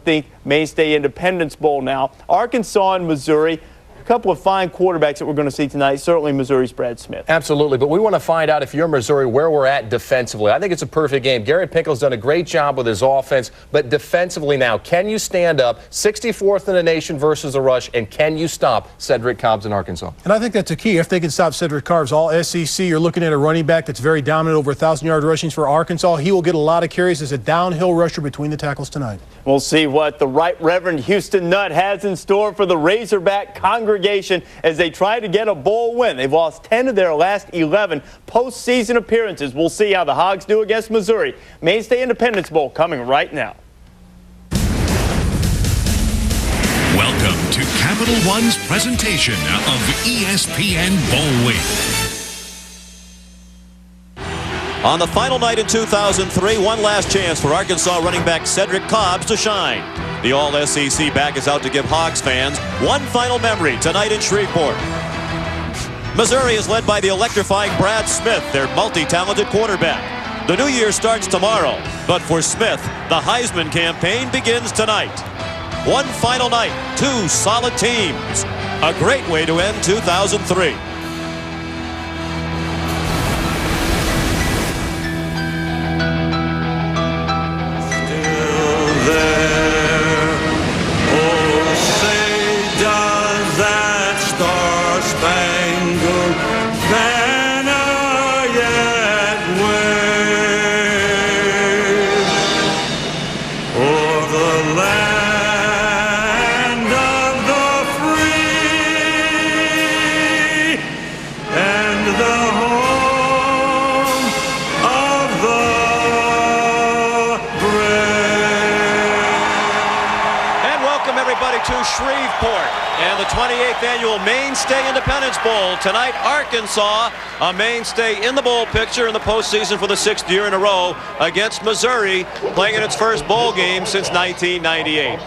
hosting Mainstay Independence Bowl now. Arkansas and Missouri. A couple of fine quarterbacks that we're going to see tonight. Certainly Missouri's Brad Smith. Absolutely, but we want to find out, if you're Missouri, where we're at defensively. I think it's a perfect game. Garrett Pinkel's done a great job with his offense, but defensively now, can you stand up 64th in the nation versus the rush, and can you stop Cedric Cobbs in Arkansas? And I think that's a key. If they can stop Cedric Cobbs, all SEC, you're looking at a running back that's very dominant, over 1,000-yard rushings for Arkansas. He will get a lot of carries as a downhill rusher between the tackles tonight. We'll see what the Right Reverend Houston Nutt has in store for the Razorback congregation as they try to get a bowl win. They've lost 10 of their last 11 postseason appearances. We'll see how the Hogs do against Missouri. Mainstay Independence Bowl coming right now. Welcome to Capital One's presentation of ESPN Bowl Week. On the final night in 2003, one last chance for Arkansas running back Cedric Cobbs to shine. The All-SEC back is out to give Hogs fans one final memory tonight in Shreveport. Missouri is led by the electrifying Brad Smith, their multi-talented quarterback. The new year starts tomorrow, but for Smith, the Heisman campaign begins tonight. One final night, two solid teams. A great way to end 2003. To Shreveport and the 28th annual Mainstay Independence Bowl. Tonight, Arkansas, a mainstay in the bowl picture in the postseason for the 6th year in a row against Missouri, playing in its first bowl game since 1998.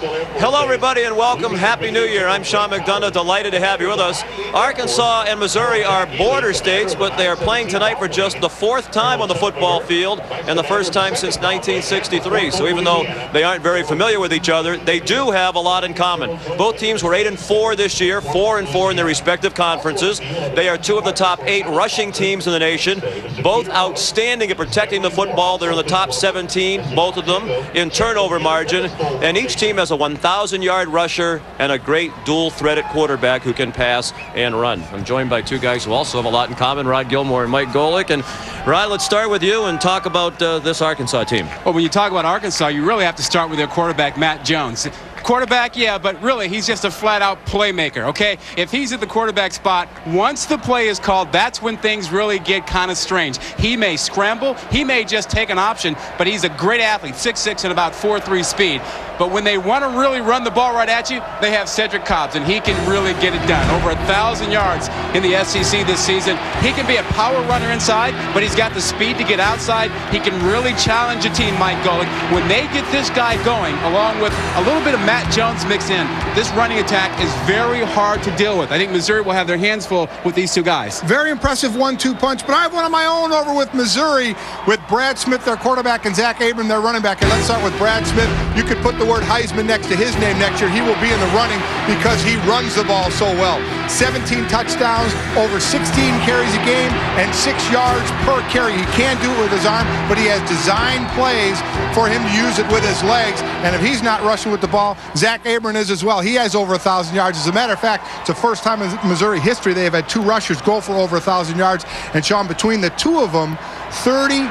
Hello, everybody, and welcome. Happy New Year. I'm Sean McDonough, delighted to have you with us. Arkansas and Missouri are border states, but they are playing tonight for just the 4th time on the football field and the first time since 1963. So even though they aren't very familiar with each other, they do have a lot in common. Both teams were 8-4 this year, 4-4 in their respective conferences. They are two of the top 8 rushing teams in the nation, both outstanding at protecting the football. They're in the top 17, both of them, in turnover margin. And each team has a 1,000-yard rusher and a great dual-threaded quarterback who can pass and run. I'm joined by two guys who also have a lot in common, Rod Gilmore and Mike Golick. And Rod, let's start with you and talk about this Arkansas team. Well, when you talk about Arkansas, you really have to start with their quarterback, Matt Jones. Quarterback, yeah, but really, he's just a flat-out playmaker, okay? If he's at the quarterback spot, once the play is called, that's when things really get kind of strange. He may scramble, he may just take an option, but he's a great athlete, 6'6" and about 4'3" speed. But when they want to really run the ball right at you, they have Cedric Cobbs, and he can really get it done. Over 1,000 yards in the SEC this season. He can be a power runner inside, but he's got the speed to get outside. He can really challenge a team, Mike Golick. When they get this guy going, along with a little bit of Matt Jones mixed in, this running attack is very hard to deal with. I think Missouri will have their hands full with these two guys. Very impressive 1-2 punch, but I have one of my own over with Missouri with Brad Smith, their quarterback, and Zach Abram, their running back. And let's start with Brad Smith. You could put the word Heisman next to his name next year. He will be in the running because he runs the ball so well. 17 touchdowns, over 16 carries a game, and 6 yards per carry. He can do it with his arm, but he has designed plays for him to use it with his legs. And if he's not rushing with the ball, Zach Abram is as well. He has over 1,000 yards. As a matter of fact, it's the first time in Missouri history they have had 2 rushers go for over 1,000 yards. And Sean, between the two of them, 30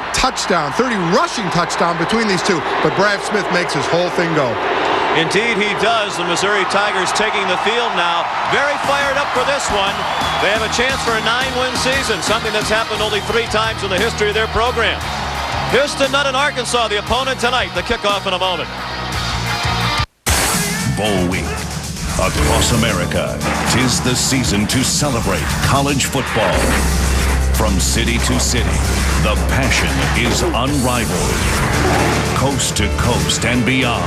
rushing touchdown between these two. But Brad Smith makes his whole thing go. Indeed, he does. The Missouri Tigers taking the field now. Very fired up for this one. They have a chance for a 9-win season, something that's happened only 3 times in the history of their program. Houston Nutt in Arkansas, the opponent tonight. The kickoff in a moment. Bowl week. Across America, 'tis the season to celebrate college football. From city to city, the passion is unrivaled. Coast to coast and beyond,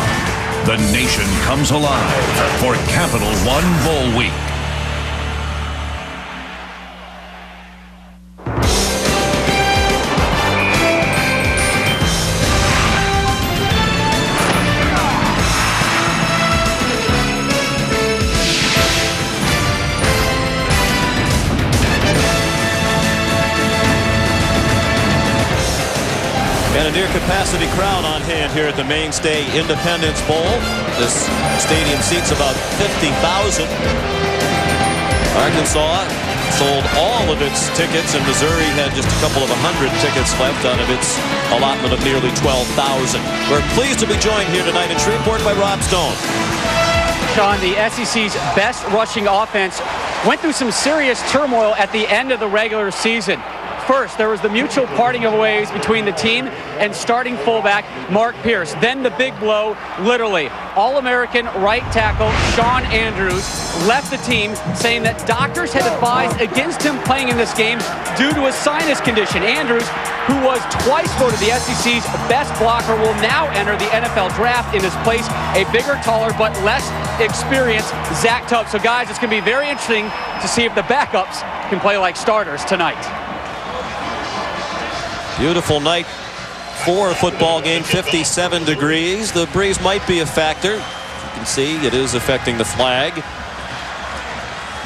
the nation comes alive for Capital One Bowl Week. And a near-capacity crowd on hand here at the Mainstay Independence Bowl. This stadium seats about 50,000. Arkansas sold all of its tickets, and Missouri had just a couple of 100 tickets left out of its allotment of nearly 12,000. We're pleased to be joined here tonight in Shreveport by Rob Stone. Sean, the SEC's best rushing offense went through some serious turmoil at the end of the regular season. First, there was the mutual parting of ways between the team and starting fullback Mark Pierce. Then the big blow, literally. All-American right tackle Shawn Andrews left the team, saying that doctors had advised against him playing in this game due to a sinus condition. Andrews, who was twice voted the SEC's best blocker, will now enter the NFL draft in his place. A bigger, taller, but less experienced Zach Tubbs. So, guys, it's going to be very interesting to see if the backups can play like starters tonight. Beautiful night for a football game, 57 degrees. The breeze might be a factor. You can see it is affecting the flag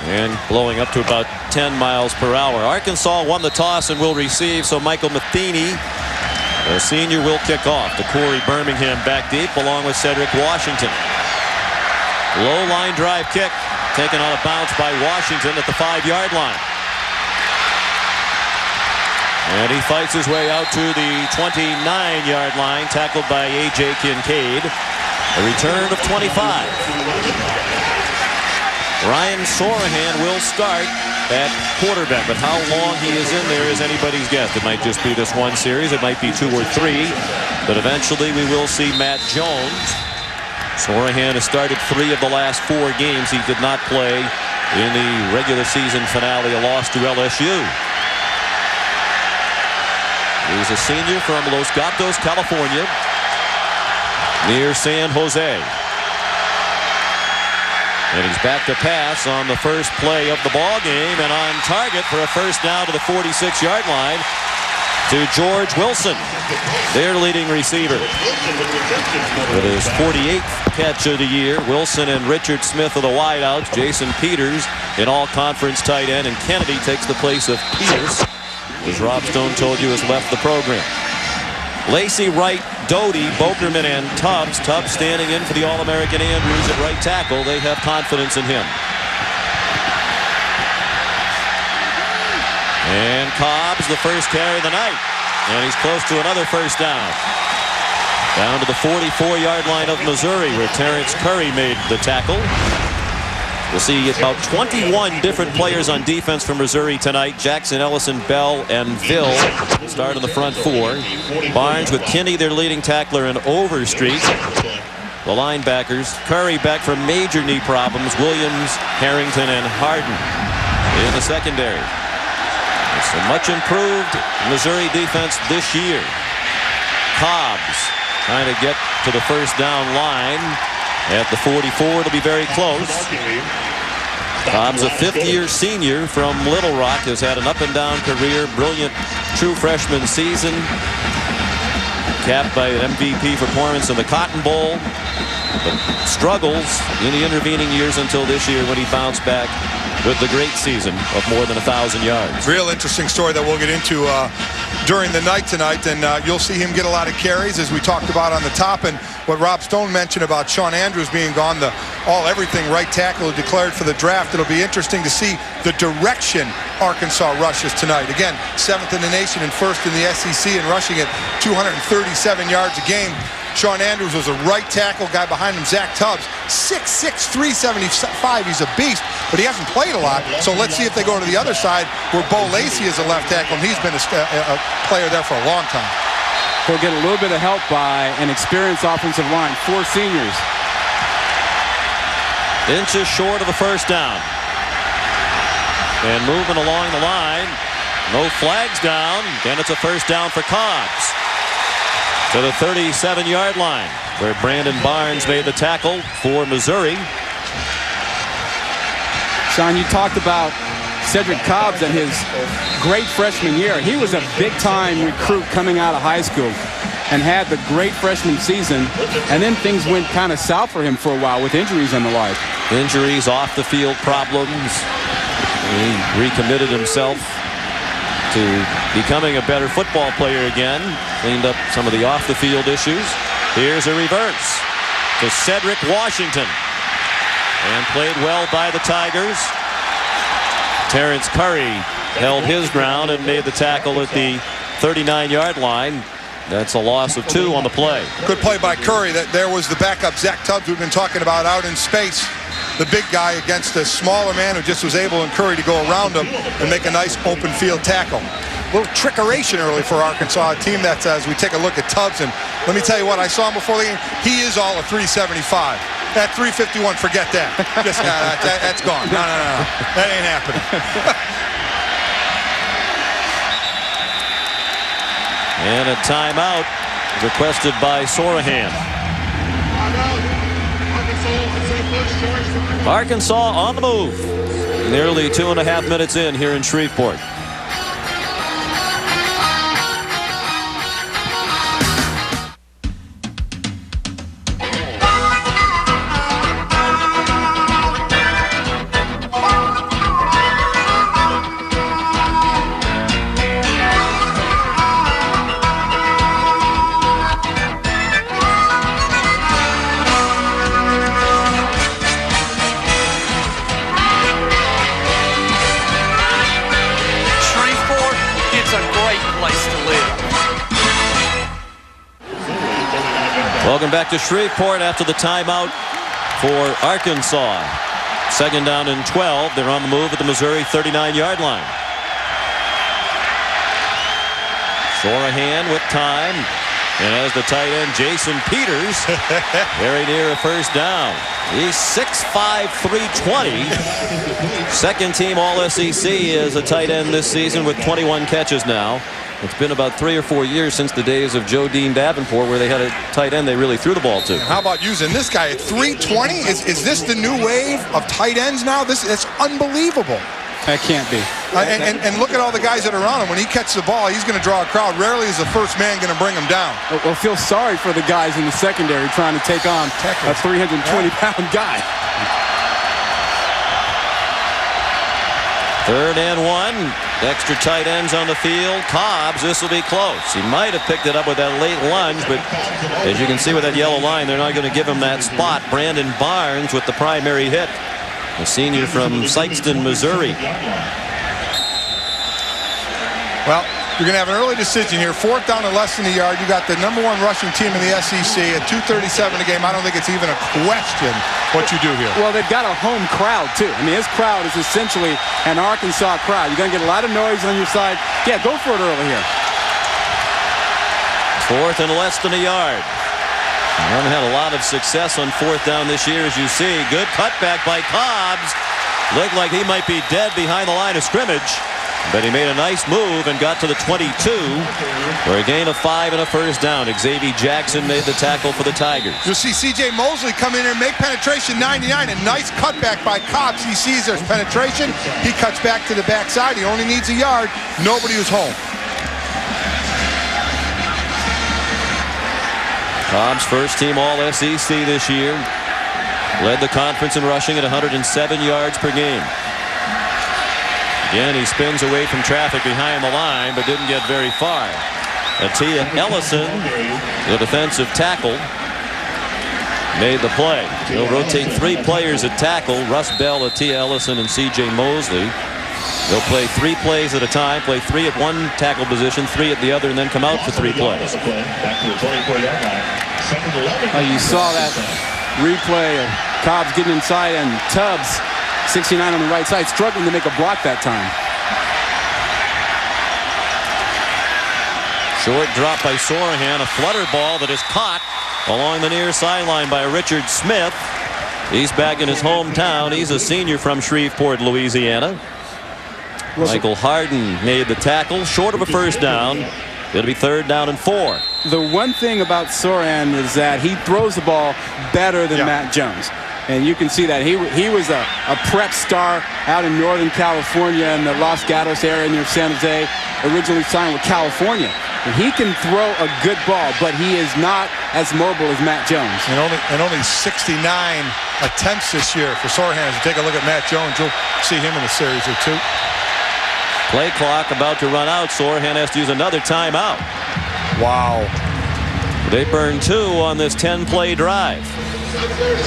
and blowing up to about 10 miles per hour. Arkansas won the toss and will receive, so Michael Matheny, the senior, will kick off. To Corey Birmingham back deep along with Cedric Washington. Low line drive kick taken out of bounds by Washington at the 5-yard line. And he fights his way out to the 29-yard line, tackled by A.J. Kincaid. A return of 25. Ryan Sorahan will start at quarterback, but how long he is in there is anybody's guess. It might just be this one series. It might be 2 or 3. But eventually we will see Matt Jones. Sorahan has started 3 of the last 4 games. He did not play in the regular season finale, a loss to LSU. He's a senior from Los Gatos, California, near San Jose. And he's back to pass on the first play of the ball game and on target for a first down to the 46-yard line to George Wilson, their leading receiver. With his 48th catch of the year, Wilson and Richard Smith are the wideouts. Jason Peters, an all-conference tight end, and Kennedy takes the place of Pierce, as Rob Stone told you, has left the program. Lacey, Wright, Doty, Bokerman, and Tubbs. Tubbs standing in for the All-American Andrews at right tackle. They have confidence in him. And Cobbs, the first carry of the night. And he's close to another first down. Down to the 44-yard line of Missouri, where Terrence Curry made the tackle. We'll see about 21 different players on defense for Missouri tonight. Jackson, Ellison, Bell, and Ville start in the front 4. Barnes with Kinney, their leading tackler, and Overstreet. The linebackers, Curry back from major knee problems. Williams, Harrington, and Harden in the secondary. It's a much improved Missouri defense this year. Cobbs trying to get to the first down line. At the 44, it'll be very close. Cobbs, a 5th-year senior from Little Rock, has had an up-and-down career. Brilliant true freshman season. Capped by an MVP performance in the Cotton Bowl. But struggles in the intervening years until this year when he bounced back with the great season of more than 1,000 yards. Real interesting story that we'll get into during the night tonight, and you'll see him get a lot of carries, as we talked about on the top. And what Rob Stone mentioned about Shawn Andrews being gone, the all-everything right tackle declared for the draft. It'll be interesting to see the direction Arkansas rushes tonight. Again, 7th in the nation and 1st in the SEC in rushing at 237 yards a game. Shawn Andrews was a right tackle. Guy behind him, Zach Tubbs, 6'6", 375. He's a beast, but he hasn't played a lot. So let's see if they go to the other side, where Bo Lacey is a left tackle, and he's been a player there for a long time. He'll get a little bit of help by an experienced offensive line, 4 seniors. Inches short of the first down. And moving along the line, no flags down. Then it's a first down for Cobbs. To the 37-yard line, where Brandon Barnes made the tackle for Missouri. Sean, you talked about Cedric Cobbs and his great freshman year. He was a big-time recruit coming out of high school and had the great freshman season, and then things went kind of south for him for a while with injuries and the like. Injuries, off-the-field problems. He recommitted himself to becoming a better football player again. Cleaned up some of the off-the-field issues. Here's a reverse to Cedric Washington. And played well by the Tigers. Terrence Curry held his ground and made the tackle at the 39-yard line. That's a loss of 2 on the play. Good play by Curry. There was the backup, Zach Tubbs, we've been talking about out in space. The big guy against a smaller man who just was able, in Curry, to go around him and make a nice open field tackle. A little trickeration early for Arkansas, a team that, as we take a look at Tubbs, and let me tell you what, I saw him before the game. He is all a 375. At 351, forget that. Just that's gone. No. That ain't happening. And a timeout requested by Sorahan. Arkansas on the move. Nearly 2.5 minutes in here in Shreveport. Welcome back to Shreveport after the timeout for Arkansas. 2nd down and 12. They're on the move at the Missouri 39-yard line. Sorahan with time. And as the tight end, Jason Peters, very near a first down. He's 6'5", 320. Second team All-SEC as a tight end this season with 21 catches now. It's been about 3 or 4 years since the days of Joe Dean Davenport where they had a tight end they really threw the ball to. How about using this guy at 320? Is this the new wave of tight ends now? It's unbelievable. That can't be. And look at all the guys that are around him. When he catches the ball, he's going to draw a crowd. Rarely is the first man going to bring him down. Well, feel sorry for the guys in the secondary trying to take on a 320-pound guy. 3rd and 1. Extra tight ends on the field. Cobbs, this will be close. He might have picked it up with that late lunge, but as you can see with that yellow line, they're not going to give him that spot. Brandon Barnes with the primary hit. A senior from Sikeston, Missouri. Well, you're going to have an early decision here. 4th down and less than a yard. You got the #1 rushing team in the SEC at 2:37 a game. I don't think it's even a question what you do here. Well, they've got a home crowd, too. I mean, this crowd is essentially an Arkansas crowd. You're going to get a lot of noise on your side. Yeah, go for it early here. 4th and less than a yard. They haven't had a lot of success on 4th down this year, as you see. Good cutback by Cobbs. Looked like he might be dead behind the line of scrimmage. But he made a nice move and got to the 22 for a gain of 5 and a first down. Xavier Jackson made the tackle for the Tigers. You'll see C.J. Mosley come in here and make penetration 99. A nice cutback by Cobbs. He sees there's penetration. He cuts back to the backside. He only needs a yard. Nobody was home. Cobbs, first team All-SEC this year. Led the conference in rushing at 107 yards per game. Again, he spins away from traffic behind the line, but didn't get very far. Atia Ellison, the defensive tackle, made the play. He'll rotate 3 players at tackle. Russ Bell, Atia Ellison, and C.J. Mosley. They'll play 3 plays at a time, play 3 at one tackle position, 3 at the other, and then come out for 3 plays. You saw that replay of Cobbs getting inside and Tubbs, 69 on the right side, struggling to make a block that time. Short drop by Sorahan, a flutter ball that is caught along the near sideline by Richard Smith. He's back in his hometown. He's a senior from Shreveport, Louisiana. Michael Harden made the tackle, short of a first down. It'll be 3rd down and 4. The one thing about Sorahan is that he throws the ball better than Matt Jones. And you can see that he was a prep star out in Northern California in the Los Gatos area near San Jose, originally signed with California. And he can throw a good ball, but he is not as mobile as Matt Jones. And only 69 attempts this year for Sorahan. As you take a look at Matt Jones, you'll see him in a series or 2. Play clock about to run out. Sorahan has to use another timeout. Wow. They burned 2 on this 10-play drive.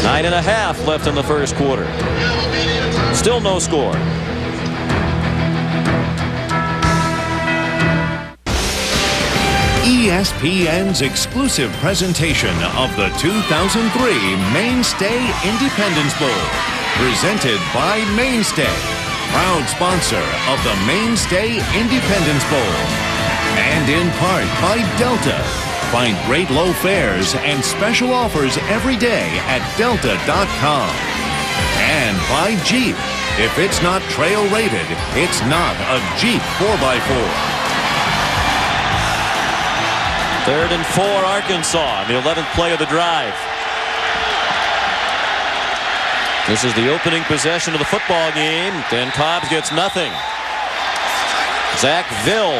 9.5 left in the first quarter. Still no score. ESPN's exclusive presentation of the 2003 Mainstay Independence Bowl. Presented by Mainstay, proud sponsor of the Mainstay Independence Bowl. And in part by Delta. Find great low fares and special offers every day at delta.com. And by Jeep. If it's not trail rated, it's not a Jeep 4x4. 3rd and 4, Arkansas, the 11th play of the drive. This is the opening possession of the football game. Dan Cobbs gets nothing. Zach Vill,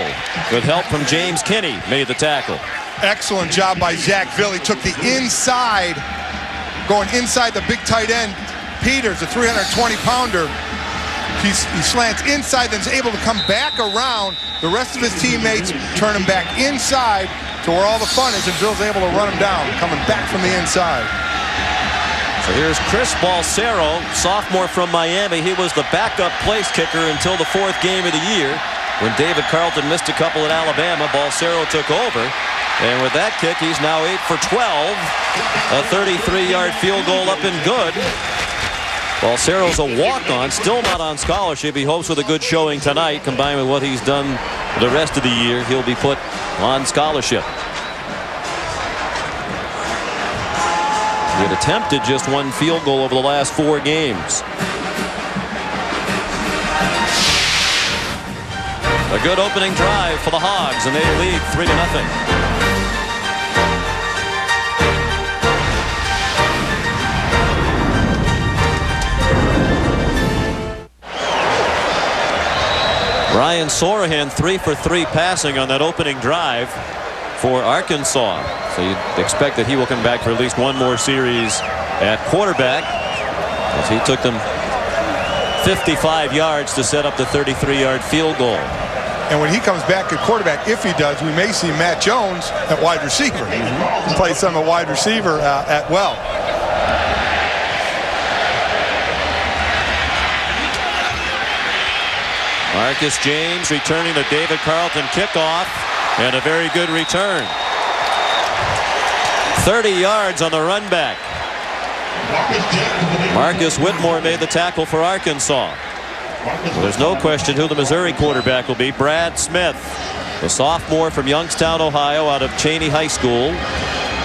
with help from James Kinney, made the tackle. Excellent job by Zach Vill. He took the inside, going inside the big tight end. Peters, a 320-pounder. He slants inside, then is able to come back around. The rest of his teammates turn him back inside to where all the fun is, and Vill's able to run him down, coming back from the inside. So here's Chris Balsero, sophomore from Miami. He was the backup place kicker until the 4th game of the year. When David Carlton missed a couple at Alabama, Balsero took over. And with that kick, he's now 8 for 12. A 33-yard field goal up and good. Balsero's a walk-on, still not on scholarship. He hopes with a good showing tonight, combined with what he's done the rest of the year, he'll be put on scholarship. He had attempted just 1 field goal over the last 4 games. A good opening drive for the Hogs, and they lead 3-0. Ryan Sorahan 3 for 3 passing on that opening drive for Arkansas. So you'd expect that he will come back for at least 1 more series at quarterback, as he took them 55 yards to set up the 33-yard field goal. And when he comes back at quarterback, if he does, we may see Matt Jones at wide receiver. Play some at wide receiver at well. Marcus James returning the David Carlton kickoff, and a very good return. 30 yards on the run back. Marcus Whitmore made the tackle for Arkansas. Well, there's no question who the Missouri quarterback will be. Brad Smith, the sophomore from Youngstown, Ohio, out of Cheney High School.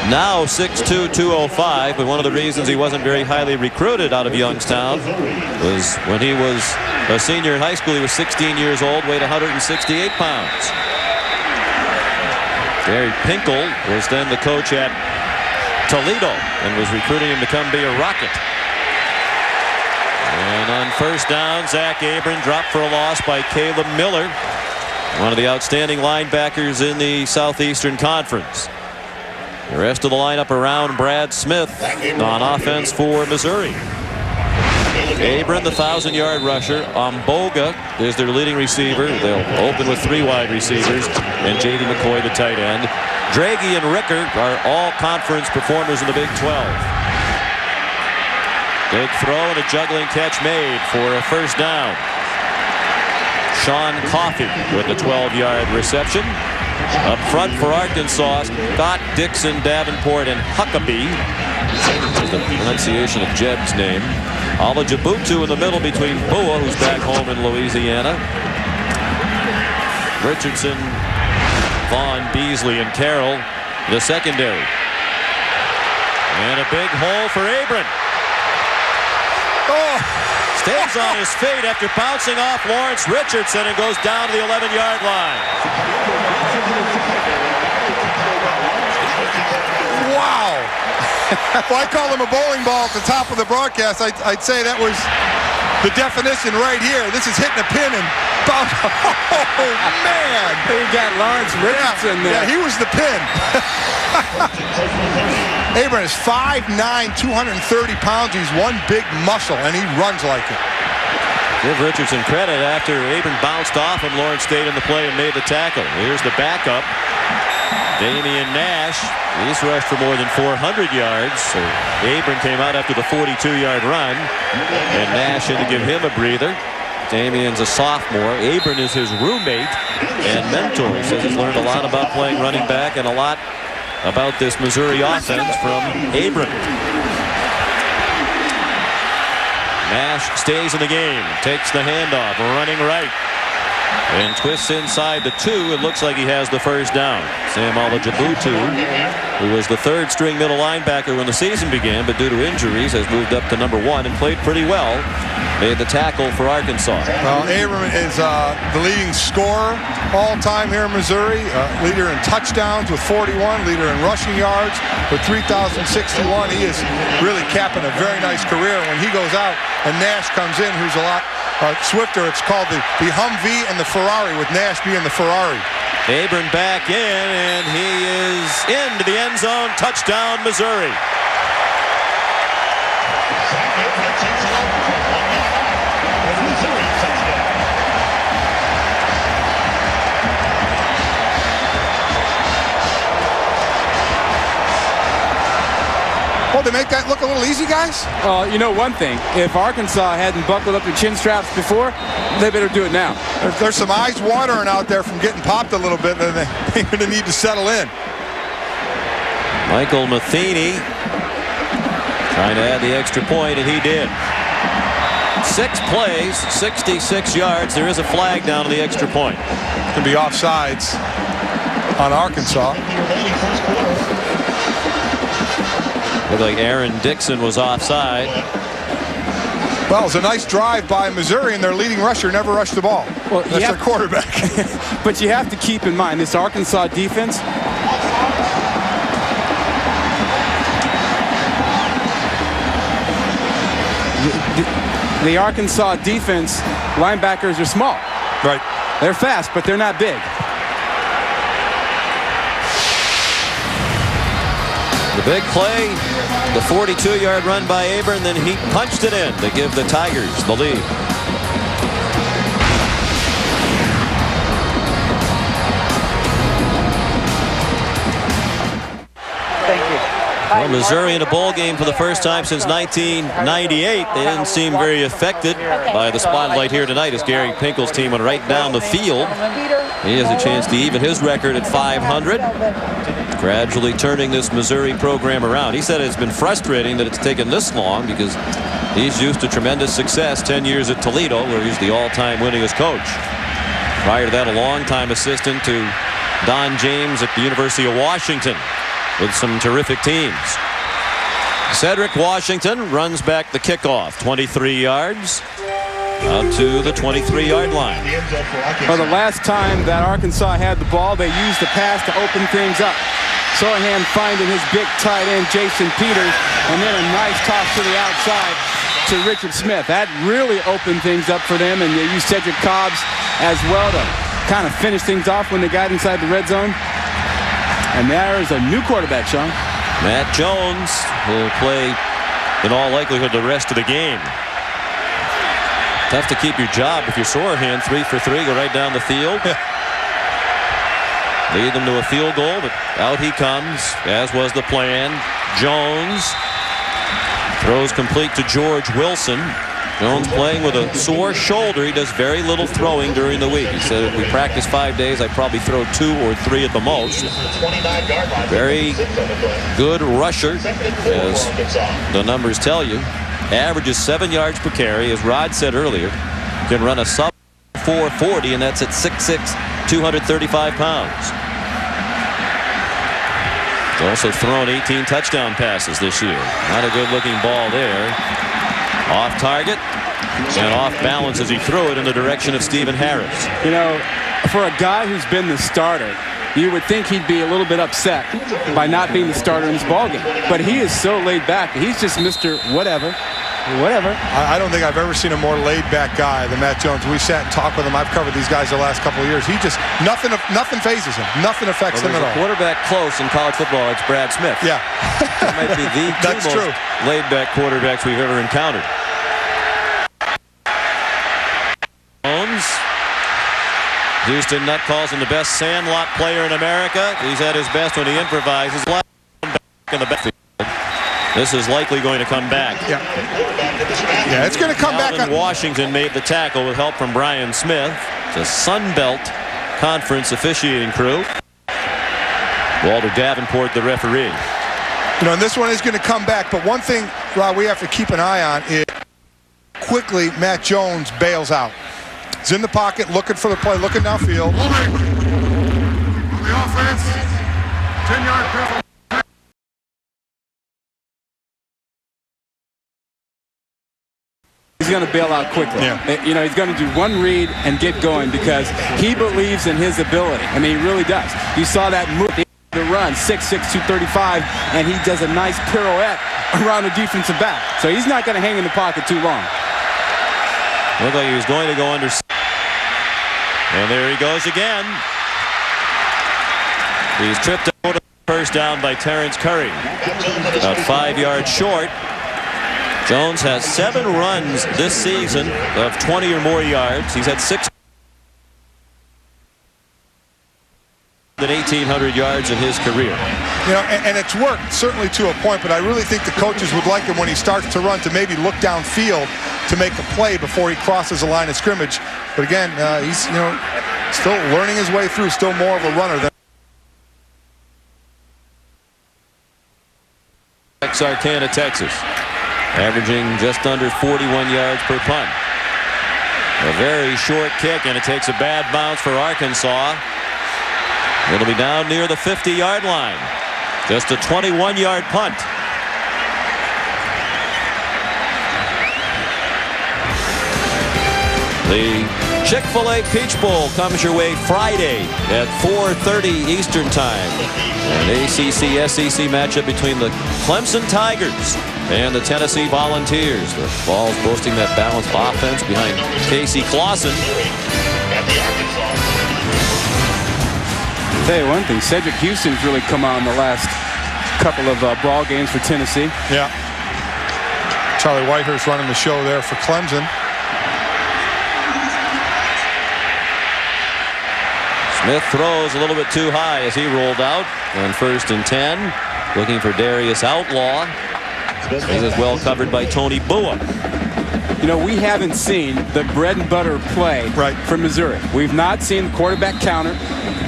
Now 6'2", 205, but one of the reasons he wasn't very highly recruited out of Youngstown was when he was a senior in high school, he was 16 years old, weighed 168 pounds. Gary Pinkel was then the coach at Toledo and was recruiting him to come be a Rocket. And on first down, Zach Abram dropped for a loss by Caleb Miller, one of the outstanding linebackers in the Southeastern Conference. The rest of the lineup around Brad Smith on offense for Missouri. Abram, the 1,000-yard rusher. Amboga is their leading receiver. They'll open with 3 wide receivers, and J.D. McCoy, the tight end. Draghi and Rickard are all conference performers in the Big 12. Big throw and a juggling catch made for a first down. Sean Coffey with the 12-yard reception. Up front for Arkansas, Scott, Dixon, Davenport, and Huckabee. This is the pronunciation of Jebb's name. Alajabutu in the middle between Bua, who's back home in Louisiana. Richardson, Vaughn, Beasley, and Carroll, the secondary. And a big hole for Abram. Oh! Stays on his feet after bouncing off Lawrence Richardson and goes down to the 11-yard line. Wow. If I call him a bowling ball at the top of the broadcast, I'd say that was the definition right here. This is hitting a pin and bounce. Oh, man. You got Lawrence Richardson there. Yeah, he was the pin. Abram is 5'9", 230 pounds. He's one big muscle, and he runs like it. Give Richardson credit after Abram bounced off and Lawrence stayed in the play and made the tackle. Here's the backup. Damian Nash. He's rushed for more than 400 yards. So Abram came out after the 42-yard run. And Nash had to give him a breather. Damian's a sophomore. Abram is his roommate and mentor. He says he's learned a lot about playing running back and a lot about this Missouri offense from Abram. Nash stays in the game, takes the handoff, running right, and twists inside the 2. It looks like he has the first down. Sam Olajibutu, who was the third-string middle linebacker when the season began, but due to injuries has moved up to number 1 and played pretty well. Made the tackle for Arkansas. Well, Abram is the leading scorer all-time here in Missouri. Leader in touchdowns with 41. Leader in rushing yards with 3,061. He is really capping a very nice career. When he goes out and Nash comes in, who's a lot swifter, it's called the Humvee and the Ferrari, with Nash being the Ferrari. Abram back in, and he is into the end zone. Touchdown, Missouri. Oh, they make that look a little easy, guys? You know one thing. If Arkansas hadn't buckled up their chin straps before, they better do it now. There's some eyes watering out there from getting popped a little bit, and they're going to need to settle in. Michael Matheny trying to add the extra point, and he did. 6 plays, 66 yards. There is a flag down to the extra point. It's going to be offsides on Arkansas. Looked like Aaron Dixon was offside. Well, it was a nice drive by Missouri, and their leading rusher never rushed the ball. Well, that's their quarterback. But you have to keep in mind, this Arkansas defense, the Arkansas defense linebackers are small. Right. They're fast, but they're not big. The big play, the 42-yard run by Abram, then he punched it in to give the Tigers the lead. Thank you. Well, Missouri in a bowl game for the first time since 1998. They didn't seem very affected by the spotlight here tonight as Gary Pinkel's team went right down the field. He has a chance to even his record at 500. Gradually turning this Missouri program around. He said it's been frustrating that it's taken this long because he's used to tremendous success. 10 years at Toledo, where he's the all-time winningest coach. Prior to that, a long-time assistant to Don James at the University of Washington with some terrific teams. Cedric Washington runs back the kickoff, 23 yards. Out to the 23-yard line. Well, the last time that Arkansas had the ball, they used the pass to open things up. Sohan finding his big tight end, Jason Peters, and then a nice toss to the outside to Richard Smith. That really opened things up for them, and they used Cedric Cobbs as well to kind of finish things off when they got inside the red zone. And there is a new quarterback, Sean. Matt Jones will play, in all likelihood, the rest of the game. Tough to keep your job if you're Sohan. 3 for 3, go right down the field. Lead them to a field goal, but out he comes, as was the plan. Jones throws complete to George Wilson. Jones playing with a sore shoulder. He does very little throwing during the week. He said if we practice 5 days, I'd probably throw 2 or 3 at the most. Very good rusher, as the numbers tell you. Averages 7 yards per carry. As Rod said earlier, can run a sub 440, and that's at 6'6", 235 pounds. He's also thrown 18 touchdown passes this year. Not a good-looking ball there. Off target and off balance as he threw it in the direction of Stephen Harris. You know, for a guy who's been the starter, you would think he'd be a little bit upset by not being the starter in this ballgame. But he is so laid back. He's just Mr. Whatever. I don't think I've ever seen a more laid-back guy than Matt Jones. We sat and talked with him. I've covered these guys the last couple of years. He just, nothing phases him. Nothing affects him at all. Quarterback close in college football, it's Brad Smith. Yeah. That might be the two most laid-back quarterbacks we've ever encountered. Houston Nutt calls him the best sandlot player in America. He's at his best when he improvises. Back in the backfield. This is likely going to come back. Yeah, it's going to come Alvin back. Washington made the tackle with help from Brian Smith. The Sun Belt Conference officiating crew. Walter Davenport, the referee. You know, and this one is going to come back. But one thing, Rob, we have to keep an eye on is quickly Matt Jones bails out. He's in the pocket, looking for the play, looking downfield. The offense, 10-yard penalty. He's going to bail out quickly. Yeah. You know, he's going to do one read and get going because he believes in his ability. I mean, he really does. You saw that move, the run, 6'6", 235, and he does a nice pirouette around the defensive back. So he's not going to hang in the pocket too long. Looked like he was going to go under. And there he goes again. He's tripped over the first down by Terrence Curry. About 5 yards short. Jones has 7 runs this season of 20 or more yards. He's had 6 than 1,800 yards in his career. You know, and it's worked certainly to a point, but I really think the coaches would like him when he starts to run to maybe look downfield to make a play before he crosses the line of scrimmage. But again, he's still learning his way through, still more of a runner than Texarkana, Texas, averaging just under 41 yards per punt. A very short kick, and it takes a bad bounce for Arkansas. It'll be down near the 50-yard line. Just a 21-yard punt. The Chick-fil-A Peach Bowl comes your way Friday at 4:30 Eastern Time. An ACC-SEC matchup between the Clemson Tigers and the Tennessee Volunteers. The Vols boasting that balanced offense behind Casey Clausen. I'll tell you one thing, Cedric Houston's really come on the last couple of ball games for Tennessee. Yeah. Charlie Whitehurst running the show there for Clemson. Smith throws a little bit too high as he rolled out on 1st and 10. Looking for Darius Outlaw. He was well covered by Tony Bua. You know, we haven't seen the bread and butter play from Missouri. We've not seen the quarterback counter.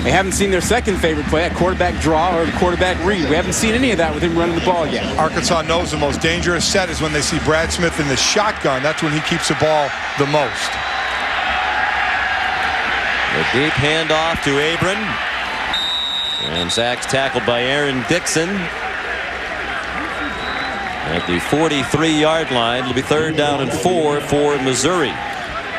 They haven't seen their second favorite play, a quarterback draw or a quarterback read. We haven't seen any of that with him running the ball yet. Arkansas knows the most dangerous set is when they see Brad Smith in the shotgun. That's when he keeps the ball the most. A deep handoff to Abram. And Zach's tackled by Aaron Dixon. At the 43-yard line, it'll be 3rd down and 4 for Missouri.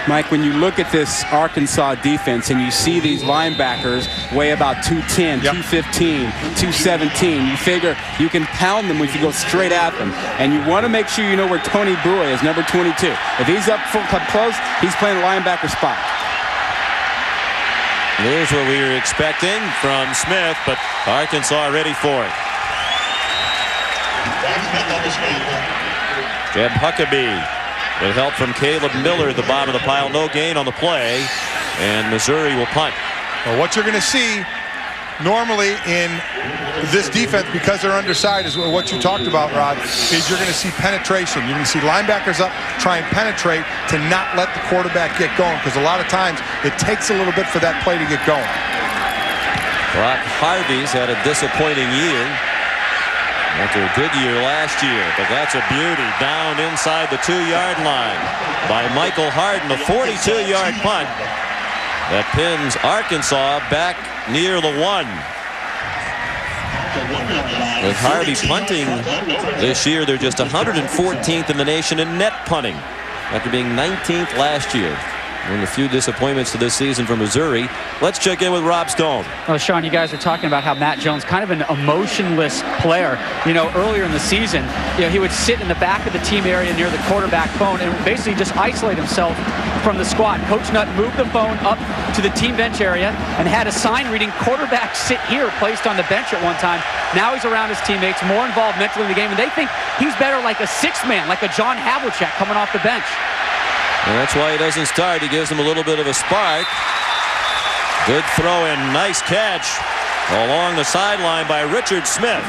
Mike, when you look at this Arkansas defense and you see these linebackers weigh about 210, 215, 217, you figure you can pound them if you go straight at them. And you want to make sure you know where Tony Bua is, number 22. If he's up close, he's playing a linebacker spot. There's what we were expecting from Smith, but Arkansas ready for it. Jeb Huckabee with help from Caleb Miller at the bottom of the pile. No gain on the play, and Missouri will punt. Well, what you're going to see normally in this defense, because they're undersized, is what you talked about, Rod, is you're going to see penetration. You're going to see linebackers up, try and penetrate to not let the quarterback get going, because a lot of times it takes a little bit for that play to get going. Brock Harvey's had a disappointing year after a good year last year, but that's a beauty down inside the 2-yard line by Michael Harden, a 42-yard punt that pins Arkansas back near the 1. With Harvey punting this year, they're just 114th in the nation in net punting after being 19th last year. One of the few disappointments to this season for Missouri. Let's check in with Rob Stone. Well, Sean, you guys are talking about how Matt Jones, kind of an emotionless player. You know, earlier in the season, he would sit in the back of the team area near the quarterback phone and basically just isolate himself from the squad. Coach Nutt moved the phone up to the team bench area and had a sign reading "Quarterback sit here" placed on the bench at one time. Now he's around his teammates, more involved mentally in the game, and they think he's better like a 6-man, like a John Havlicek coming off the bench. And that's why he doesn't start. He gives them a little bit of a spark. Good throw and nice catch along the sideline by Richard Smith.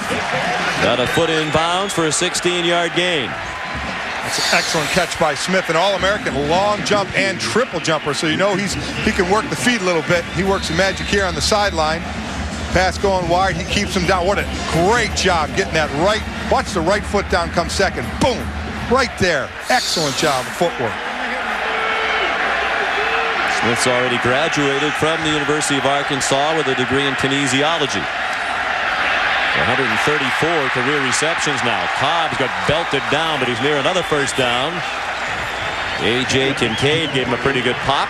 Got a foot in bounds for a 16-yard gain. That's an excellent catch by Smith, an All-American long jump and triple jumper. So you know he can work the feet a little bit. He works the magic here on the sideline. Pass going wide, he keeps him down. What a great job getting that right. Watch the right foot down come second. Boom, right there. Excellent job of footwork. Smith's already graduated from the University of Arkansas with a degree in kinesiology. 134 career receptions now. Cobbs got belted down, but he's near another first down. A.J. Kincaid gave him a pretty good pop.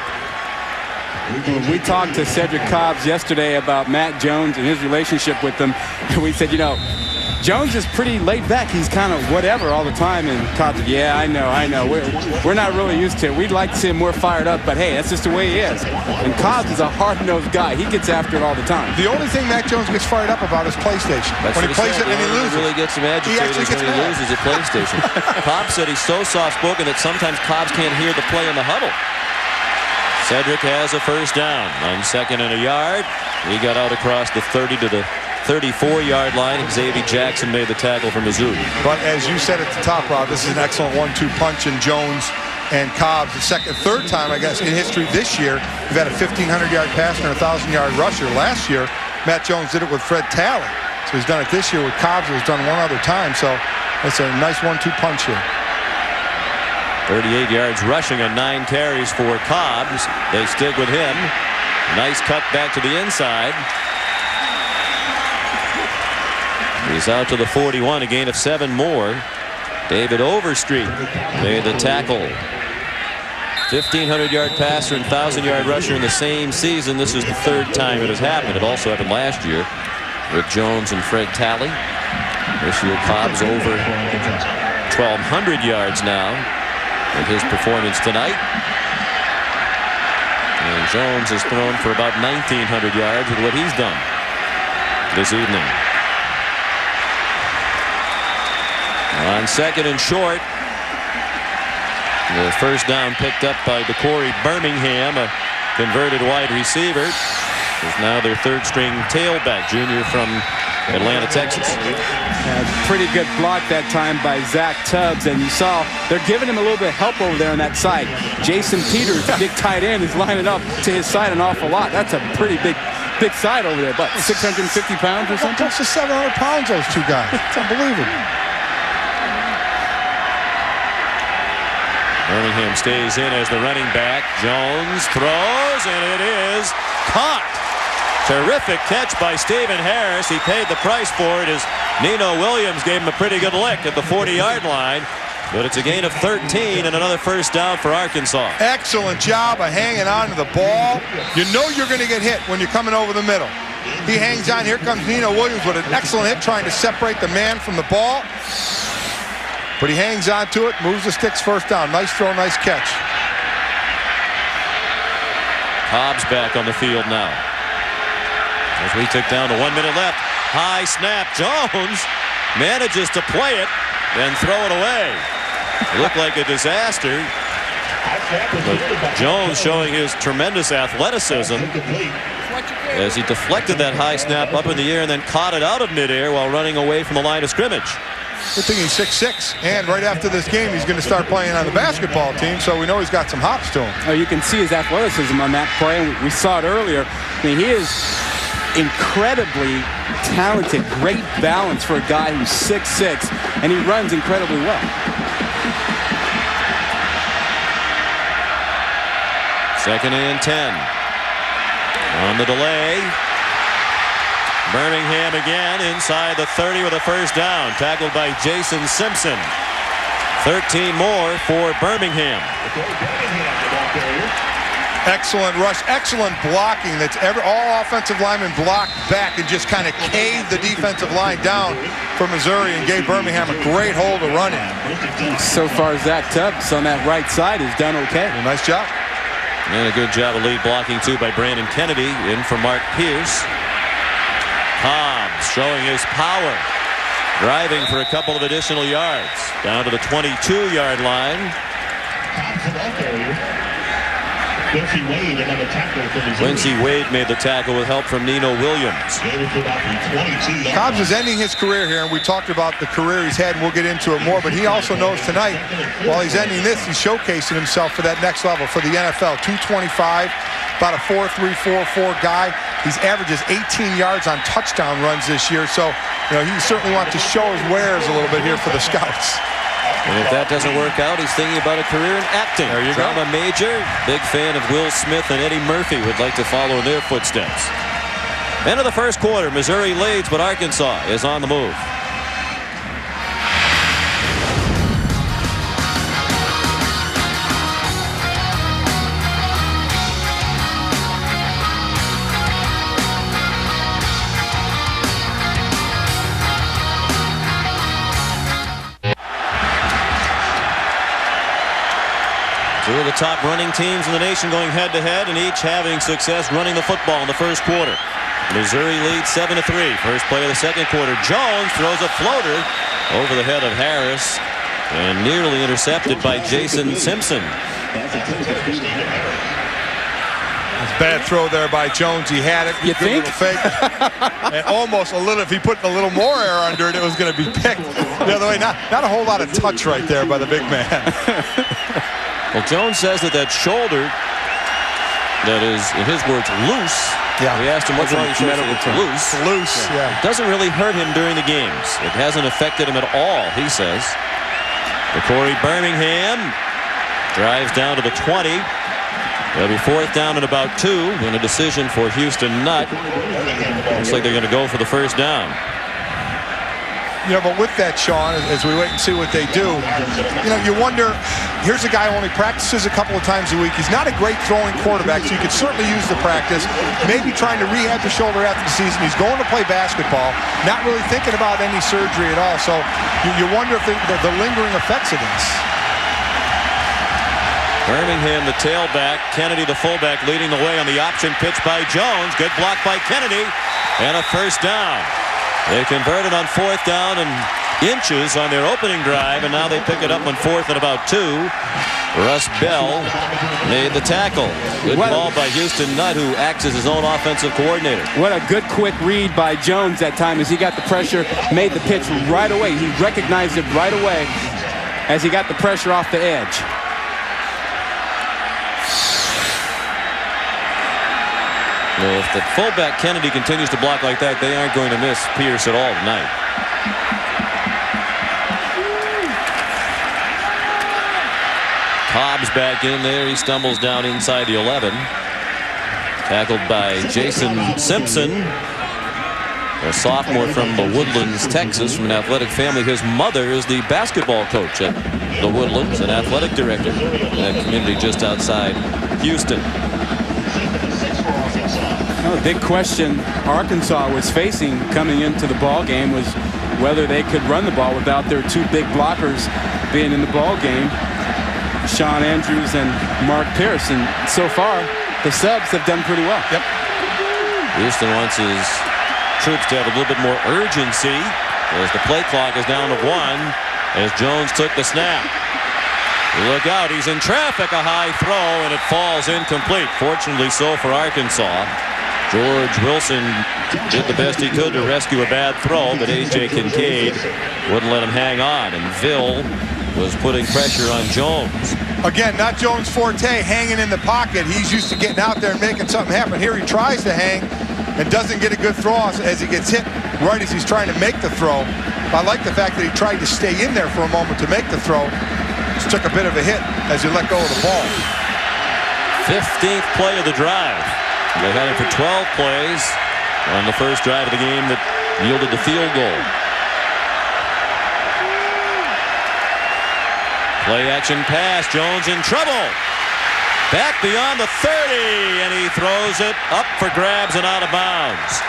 We talked to Cedric Cobbs yesterday about Matt Jones and his relationship with him. We said, you know, Jones is pretty laid back. He's kind of whatever all the time. And Cobbs said, yeah, I know. We're not really used to it. We'd like to see him more fired up, but hey, that's just the way he is. And Cobbs is a hard-nosed guy. He gets after it all the time. The only thing Matt Jones gets fired up about is PlayStation. That's when he plays it and he loses. He really gets him agitated when he loses at PlayStation. Cobbs said he's so soft-spoken that sometimes Cobbs can't hear the play in the huddle. Cedric has a first down on 2nd and a yard. He got out across the 30 to the 34-yard line. Xavier Jackson made the tackle for Mizzou. But as you said at the top, Rob, this is an excellent 1-2 punch in Jones and Cobbs. The third time, I guess, in history this year, we've had a 1,500-yard passer and a 1,000-yard rusher. Last year, Matt Jones did it with Fred Talley. So he's done it this year with Cobbs. It was done one other time. So it's a nice 1-2 punch here. 38 yards rushing on 9 carries for Cobbs. They stick with him. Nice cut back to the inside. He's out to the 41, a gain of 7 more. David Overstreet made the tackle. 1,500-yard passer and 1,000-yard rusher in the same season. This is the 3rd time it has happened. It also happened last year with Jones and Fred Talley. This year Cobbs over 1,200 yards now with his performance tonight. And Jones has thrown for about 1,900 yards with what he's done this evening. On 2nd and short, the first down picked up by DeCorey Birmingham, a converted wide receiver. Is now their 3rd-string tailback, junior from Atlanta, Texas. Pretty good block that time by Zach Tubbs, and you saw they're giving him a little bit of help over there on that side. Jason Peters, big tight end, is lining up to his side an awful lot. That's a pretty big side over there, but 650 pounds or something? That's just 700 pounds, those two guys. It's unbelievable. Birmingham stays in as the running back. Jones throws, and it is caught. Terrific catch by Stephen Harris. He paid the price for it as Nino Williams gave him a pretty good lick at the 40-yard line. But it's a gain of 13 and another first down for Arkansas. Excellent job of hanging on to the ball. You know you're going to get hit when you're coming over the middle. He hangs on. Here comes Nino Williams with an excellent hit trying to separate the man from the ball. But he hangs on to it, moves the sticks first down. Nice throw, nice catch. Cobbs back on the field now. As we took down to 1 minute left. High snap. Jones manages to play it and throw it away. Looked like a disaster. But Jones showing his tremendous athleticism as he deflected that high snap up in the air and then caught it out of midair while running away from the line of scrimmage. Good thing he's 6'6", and right after this game, he's going to start playing on the basketball team, so we know he's got some hops to him. Oh, you can see his athleticism on that play. We saw it earlier. I mean, he is incredibly talented, great balance for a guy who's 6'6", and he runs incredibly well. Second and 10. On the delay. Birmingham again inside the 30 with a first down. Tackled by Jason Simpson. 13 more for Birmingham. Excellent rush, excellent blocking. That's all offensive linemen blocked back and just kind of caved the defensive line down for Missouri and gave Birmingham a great hole to run in. So far, Zach Tubbs on that right side has done okay. Well, nice job. And a good job of lead blocking, too, by Brandon Kennedy. In for Mark Pierce. Cobbs showing his power. Driving for a couple of additional yards. Down to the 22-yard line. Quincy Wade, another tackle for Missouri. Quincy Wade made the tackle with help from Nino Williams. Cobbs is ending his career here, and we talked about the career he's had, and we'll get into it more, but he also knows tonight, while he's ending this, he's showcasing himself for that next level, for the NFL. 225, about a 4.3, 4.4 guy. He's averages 18 yards on touchdown runs this year, so he certainly wants to show his wares a little bit here for the scouts. And if that doesn't work out, he's thinking about a career in acting. There you Drama major. Big fan of Will Smith and Eddie Murphy. Would like to follow in their footsteps. End of the first quarter. Missouri leads, but Arkansas is on the move. Two of the top running teams in the nation going head-to-head, and each having success running the football in the first quarter. Missouri leads 7-3. First play of the second quarter. Jones throws a floater over the head of Harris and nearly intercepted by Jason Simpson. Bad throw there by Jones. He had it. You think? Little fake. And almost a little, if he put a little more air under it, it was going to be picked the other way. Not a whole lot of touch right there by the big man. Well, Jones says that shoulder that is, in his words, loose. Yeah. We asked him what's wrong with it's loose. Loose, yeah. It doesn't really hurt him during the games. It hasn't affected him at all, he says. The Corey Birmingham drives down to the 20. It'll be fourth down and about 2, and a decision for Houston Nutt. Looks like they're going to go for the first down. But with that, Sean, as we wait and see what they do, you wonder, here's a guy who only practices a couple of times a week. He's not a great throwing quarterback, so you could certainly use the practice. Maybe trying to rehab the shoulder after the season. He's going to play basketball, not really thinking about any surgery at all. So you wonder if the lingering effects of this. Birmingham, the tailback. Kennedy, the fullback, leading the way on the option pitch by Jones. Good block by Kennedy, and a first down. They converted on fourth down and inches on their opening drive, and now they pick it up on fourth and about 2. Russ Bell made the tackle. Good call by Houston Nutt, who acts as his own offensive coordinator. What a good quick read by Jones that time as he got the pressure, made the pitch right away. He recognized it right away as he got the pressure off the edge. Well, if the fullback Kennedy continues to block like that, they aren't going to miss Pierce at all tonight. Cobb's back in there. He stumbles down inside the 11. Tackled by Jason Simpson, a sophomore from the Woodlands, Texas, from an athletic family. His mother is the basketball coach at the Woodlands, an athletic director in that community just outside Houston. The big question Arkansas was facing coming into the ball game was whether they could run the ball without their 2 big blockers being in the ball game, Sean Andrews and Mark Pierce. And so far, the subs have done pretty well. Yep. Houston wants his troops to have a little bit more urgency as the play clock is down to 1 as Jones took the snap. Look out, he's in traffic, a high throw, and it falls incomplete. Fortunately so for Arkansas. George Wilson did the best he could to rescue a bad throw, but A.J. Kincaid wouldn't let him hang on, and Ville was putting pressure on Jones. Again, not Jones' forte, hanging in the pocket. He's used to getting out there and making something happen. Here he tries to hang and doesn't get a good throw as he gets hit right as he's trying to make the throw. I like the fact that he tried to stay in there for a moment to make the throw. Just took a bit of a hit as he let go of the ball. 15th play of the drive. They had him for 12 plays on the first drive of the game that yielded the field goal. Play action pass. Jones in trouble. Back beyond the 30, and he throws it up for grabs and out of bounds.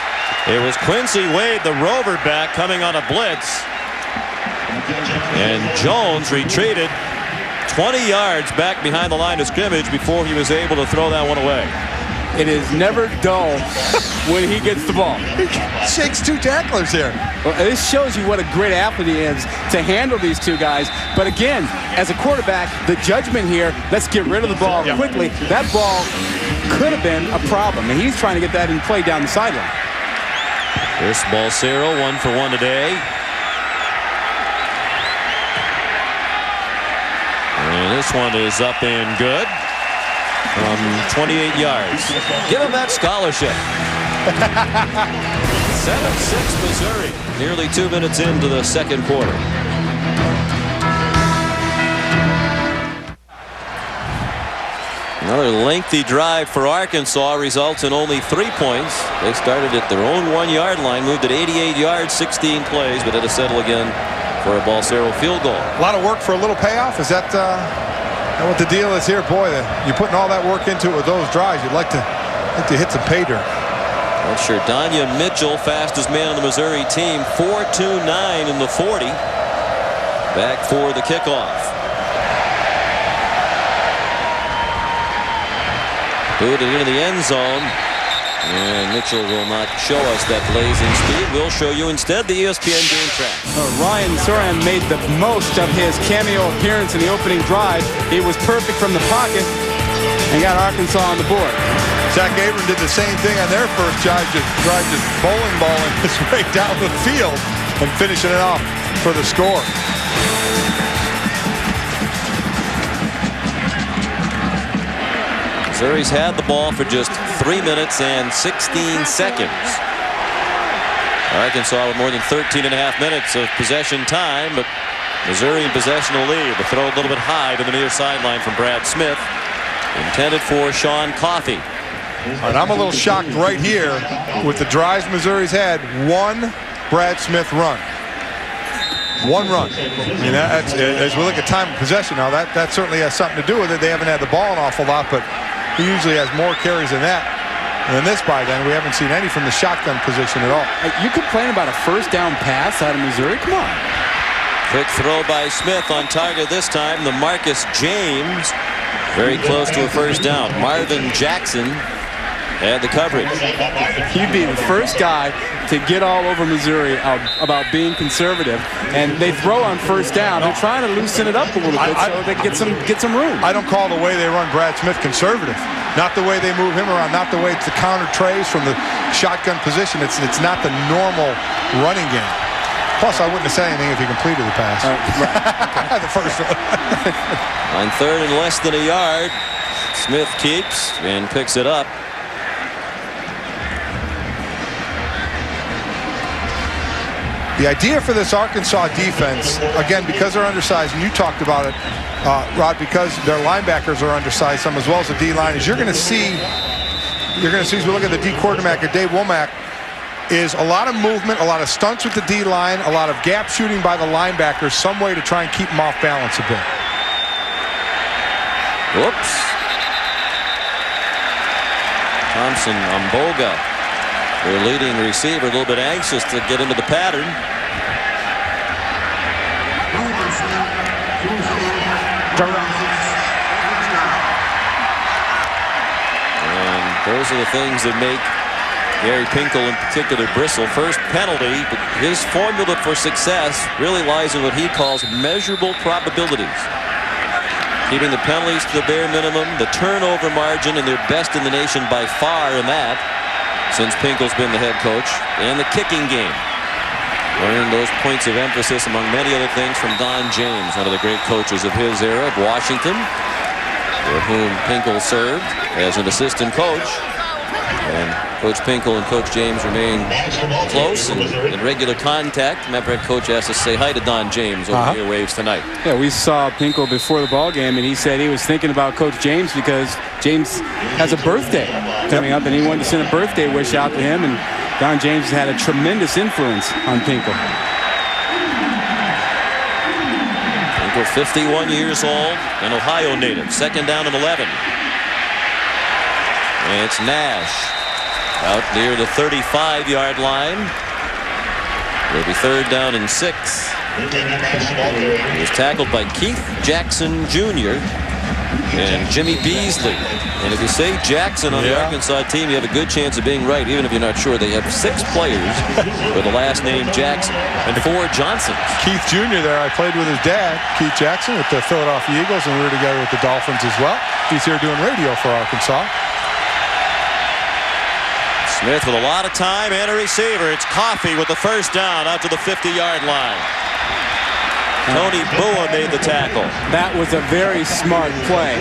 It was Quincy Wade, the rover back, coming on a blitz. And Jones retreated 20 yards back behind the line of scrimmage before he was able to throw that one away. It is never dull when he gets the ball. Shakes 2 tacklers here. Well, this shows you what a great athlete he is to handle these 2 guys. But again, as a quarterback, the judgment here, let's get rid of the ball quickly. That ball could have been a problem, and he's trying to get that in play down the sideline. Here's Balsero, 1 for 1 today. And this one is up and good from 28 yards. Give him that scholarship. 7-6 Missouri. Nearly 2 minutes into the second quarter. Another lengthy drive for Arkansas results in only 3 points. They started at their own 1-yard line, moved at 88 yards, 16 plays, but had to settle again for a Balsero field goal. A lot of work for a little payoff. Is that what the deal is here? Boy, you're putting all that work into it with those drives. You'd like to hit some pay dirt. Well, sure. Danya Mitchell, fastest man on the Missouri team, 4.29 in the 40. Back for the kickoff. Booted into the end zone. And Mitchell will not show us that blazing speed. We'll show you instead the ESPN game track. Ryan Soran made the most of his cameo appearance in the opening drive. He was perfect from the pocket and got Arkansas on the board. Zach Abram did the same thing on their first drive, just bowling balling his way down the field and finishing it off for the score. Missouri's had the ball for just 3 minutes and 16 seconds. Arkansas with more than 13.5 minutes of possession time, but Missouri in possession of the lead. The throw a little bit high to the near sideline from Brad Smith, intended for Sean Coffey. And I'm a little shocked right here with the drives Missouri's had. 1 Brad Smith run. 1 run. I mean, that's, as we look at time of possession now, that certainly has something to do with it. They haven't had the ball an awful lot, but he usually has more carries than that. And in this by then, we haven't seen any from the shotgun position at all. You complain about a first down pass out of Missouri? Come on. Quick throw by Smith on target this time. The Marcus James, very close to a first down. Marvin Jackson had the coverage. He'd be the first guy to get all over Missouri about being conservative, and they throw on first down. They're trying to loosen it up a little bit so they get some room. I don't call the way they run Brad Smith conservative. Not the way they move him around, not the way it's the counter trays from the shotgun position. It's not the normal running game. Plus, I wouldn't have said anything if he completed the pass. The first one. On third and less than a yard, Smith keeps and picks it up. The idea for this Arkansas defense, again, because they're undersized, and you talked about it, Rod, because their linebackers are undersized, some as well as the D-line, is you're going to see as we look at the D quarterback, Dave Womack, is a lot of movement, a lot of stunts with the D-line, a lot of gap shooting by the linebackers, some way to try and keep them off balance a bit. Whoops. Thompson Amboga, their leading receiver, a little bit anxious to get into the pattern. And those are the things that make Gary Pinkel in particular bristle. First penalty, but his formula for success really lies in what he calls measurable probabilities. Keeping the penalties to the bare minimum, the turnover margin, and they're best in the nation by far in that since Pinkel's been the head coach, and the kicking game. Learned those points of emphasis, among many other things, from Don James, one of the great coaches of his era at Washington, with whom Pinkel served as an assistant coach. And Coach Pinkel and Coach James remain close and in regular contact. Matter of fact, Coach asked us to say hi to Don James over the airwaves tonight. Yeah, we saw Pinkel before the ball game, and he said he was thinking about Coach James because James has a birthday coming up, and he wanted to send a birthday wish out to him. And Don James has had a tremendous influence on Pinkel. Pinkel, 51 years old, an Ohio native. Second down and 11. And it's Nash out near the 35-yard line. It'll be third down and 6. He was tackled by Keith Jackson Jr. and Jimmy Beasley. And if you say Jackson on the Arkansas team, you have a good chance of being right, even if you're not sure. They have 6 players with the last name Jackson and 4 Johnsons. Keith Jr. there, I played with his dad, Keith Jackson, with the Philadelphia Eagles, and we were together with the Dolphins as well. He's here doing radio for Arkansas. Smith with a lot of time and a receiver. It's Coffey with the first down out to the 50-yard line. Tony Bua made the tackle. That was a very smart play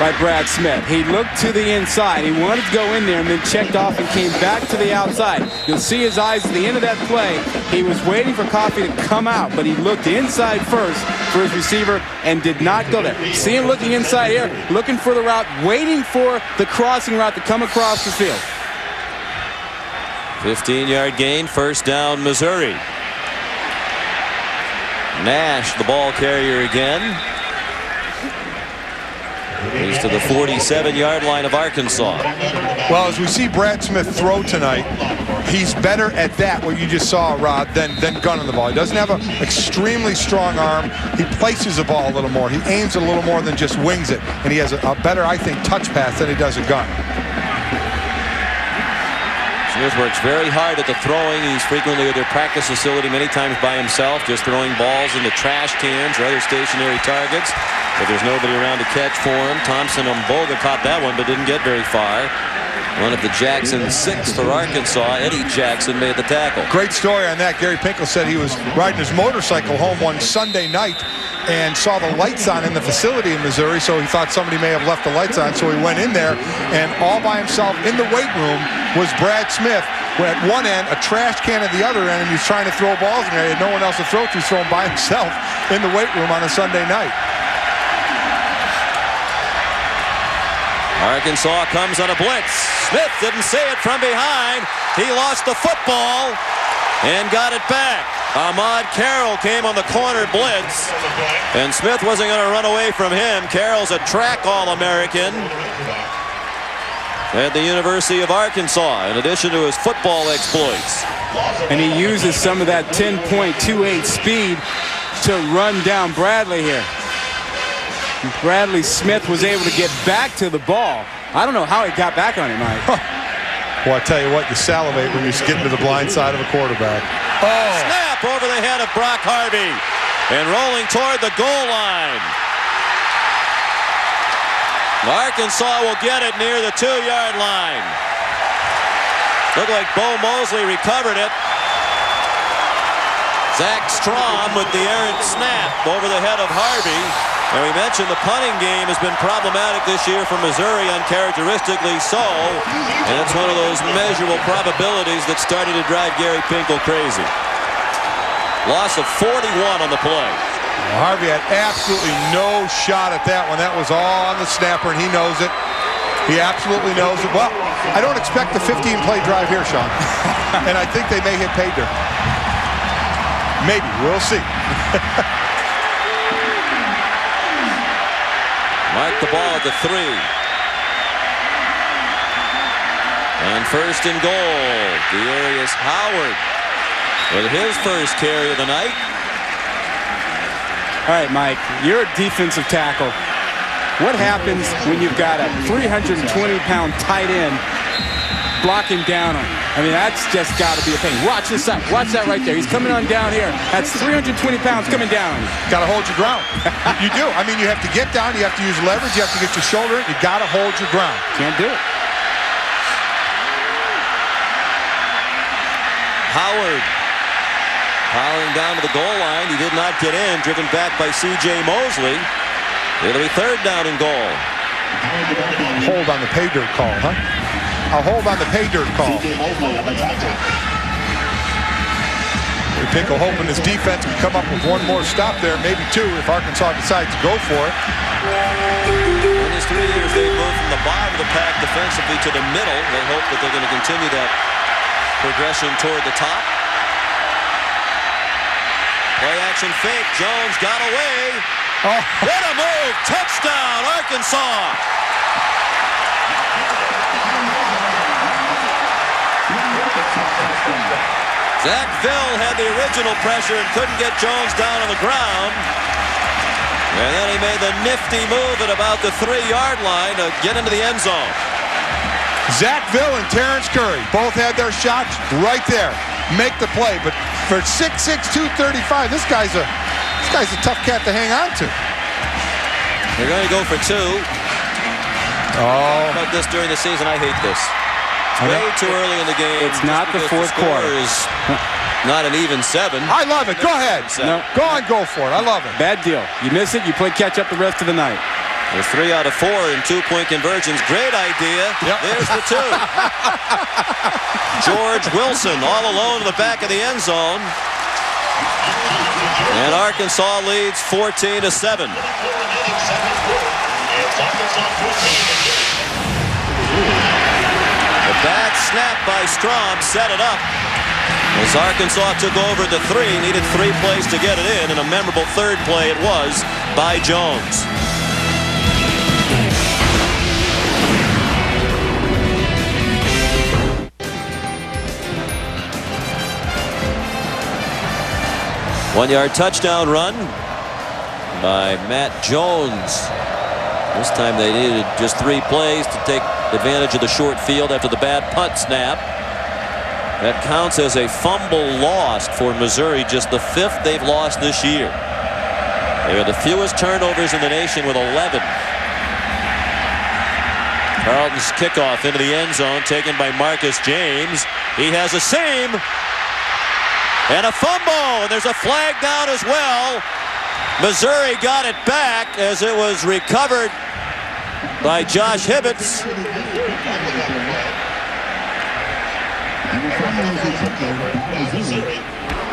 by Brad Smith. He looked to the inside. He wanted to go in there and then checked off and came back to the outside. You'll see his eyes at the end of that play. He was waiting for Coffey to come out, but he looked inside first for his receiver and did not go there. See him looking inside here, looking for the route, waiting for the crossing route to come across the field. 15-yard gain, first down, Missouri. Nash, the ball carrier again. He's to the 47-yard line of Arkansas. Well, as we see Brad Smith throw tonight, he's better at that, what you just saw, Rod, than gunning the ball. He doesn't have an extremely strong arm. He places the ball a little more. He aims a little more than just wings it. And he has a better, I think, touch pass than he does a gun. Smith works very hard at the throwing. He's frequently at their practice facility, many times by himself, just throwing balls into trash cans or other stationary targets. But there's nobody around to catch for him. Thompson Mboga caught that one, but didn't get very far. One of the Jackson 6 for Arkansas. Eddie Jackson made the tackle. Great story on that. Gary Pinkel said he was riding his motorcycle home one Sunday night and saw the lights on in the facility in Missouri, so he thought somebody may have left the lights on, so he went in there, and all by himself in the weight room was Brad Smith, at one end, a trash can at the other end, and he was trying to throw balls in there. He had no one else to throw to, so by himself in the weight room on a Sunday night. Arkansas comes on a blitz. Smith didn't see it from behind. He lost the football and got it back. Ahmad Carroll came on the corner blitz, and Smith wasn't going to run away from him. Carroll's a track All-American at the University of Arkansas, in addition to his football exploits. And he uses some of that 10.28 speed to run down Bradley here. Bradley Smith was able to get back to the ball. I don't know how he got back on it, Mike. Well, I tell you what, you salivate when you get into the blind side of a quarterback. Oh! Snap over the head of Brock Harvey and rolling toward the goal line. Arkansas will get it near the 2-yard line. Looked like Bo Mosley recovered it. Zach Strom with the errant snap over the head of Harvey. And we mentioned the punting game has been problematic this year for Missouri, uncharacteristically so. And it's one of those measurable probabilities that started to drive Gary Pinkel crazy. Loss of 41 on the play. Well, Harvey had absolutely no shot at that one. That was all on the snapper, and he knows it. He absolutely knows it. Well, I don't expect the 15-play drive here, Sean. And I think they may hit pay dirt. Maybe. We'll see. Mark the ball at the 3. And first and goal. Darius Howard with his first carry of the night. All right, Mike, you're a defensive tackle. What happens when you've got a 320-pound tight end blocking down on you? I mean, that's just got to be a pain. Watch this up. Watch that right there. He's coming on down here. That's 320 pounds coming down on you. Got to hold your ground. You do. I mean, you have to get down. You have to use leverage. You have to get your shoulder. You got to hold your ground. Can't do it. Howard piling down to the goal line. He did not get in. Driven back by C.J. Mosley. It'll be third down and goal. Hold on the pay dirt call, huh? A hold on the pay dirt call. Pinkel hoping his defense can come up with one more stop there, maybe 2 if Arkansas decides to go for it. In his 3 years, they've moved from the bottom of the pack defensively to the middle. They hope that they're going to continue that progression toward the top. Play action fake. Jones got away. Oh. What a move. Touchdown, Arkansas. Zach Vill had the original pressure and couldn't get Jones down on the ground. And then he made the nifty move at about the 3-yard line to get into the end zone. Zach Vill and Terrence Curry both had their shots right there. Make the play. But for 6'6", 235, this guy's a tough cat to hang on to. They're going to go for 2. Oh. About this during the season, I hate this. It's way too early in the game. It's not the fourth quarter. Is not an even 7. I love it. Go ahead. No. Go on, go for it. I love it. Bad deal. You miss it, you play catch up the rest of the night. There's 3 out of 4 in 2-point conversions. Great idea. Yep. There's the 2. George Wilson all alone in the back of the end zone. And Arkansas leads 14-7. The bad snap by Strom set it up. As Arkansas took over the 3, needed 3 plays to get it in, and a memorable 3rd play it was by Jones. One-yard touchdown run by Matt Jones. This time they needed just 3 plays to take advantage of the short field after the bad punt snap. That counts as a fumble lost for Missouri, just the 5th they've lost this year. They are the fewest turnovers in the nation with 11. Carlton's kickoff into the end zone taken by Marcus James. He has a seam. And a fumble, and there's a flag down as well. Missouri got it back as it was recovered by Josh Hibbets.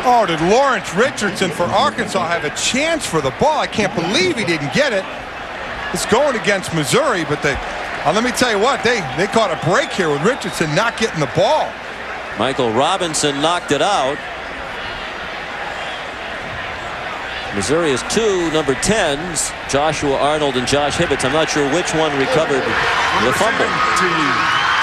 Oh, did Lawrence Richardson for Arkansas have a chance for the ball? I can't believe he didn't get it. It's going against Missouri, but let me tell you what, they caught a break here with Richardson not getting the ball. Michael Robinson knocked it out. Missouri has 2 number 10s, Joshua Arnold and Josh Hibbets. I'm not sure which one recovered the fumble.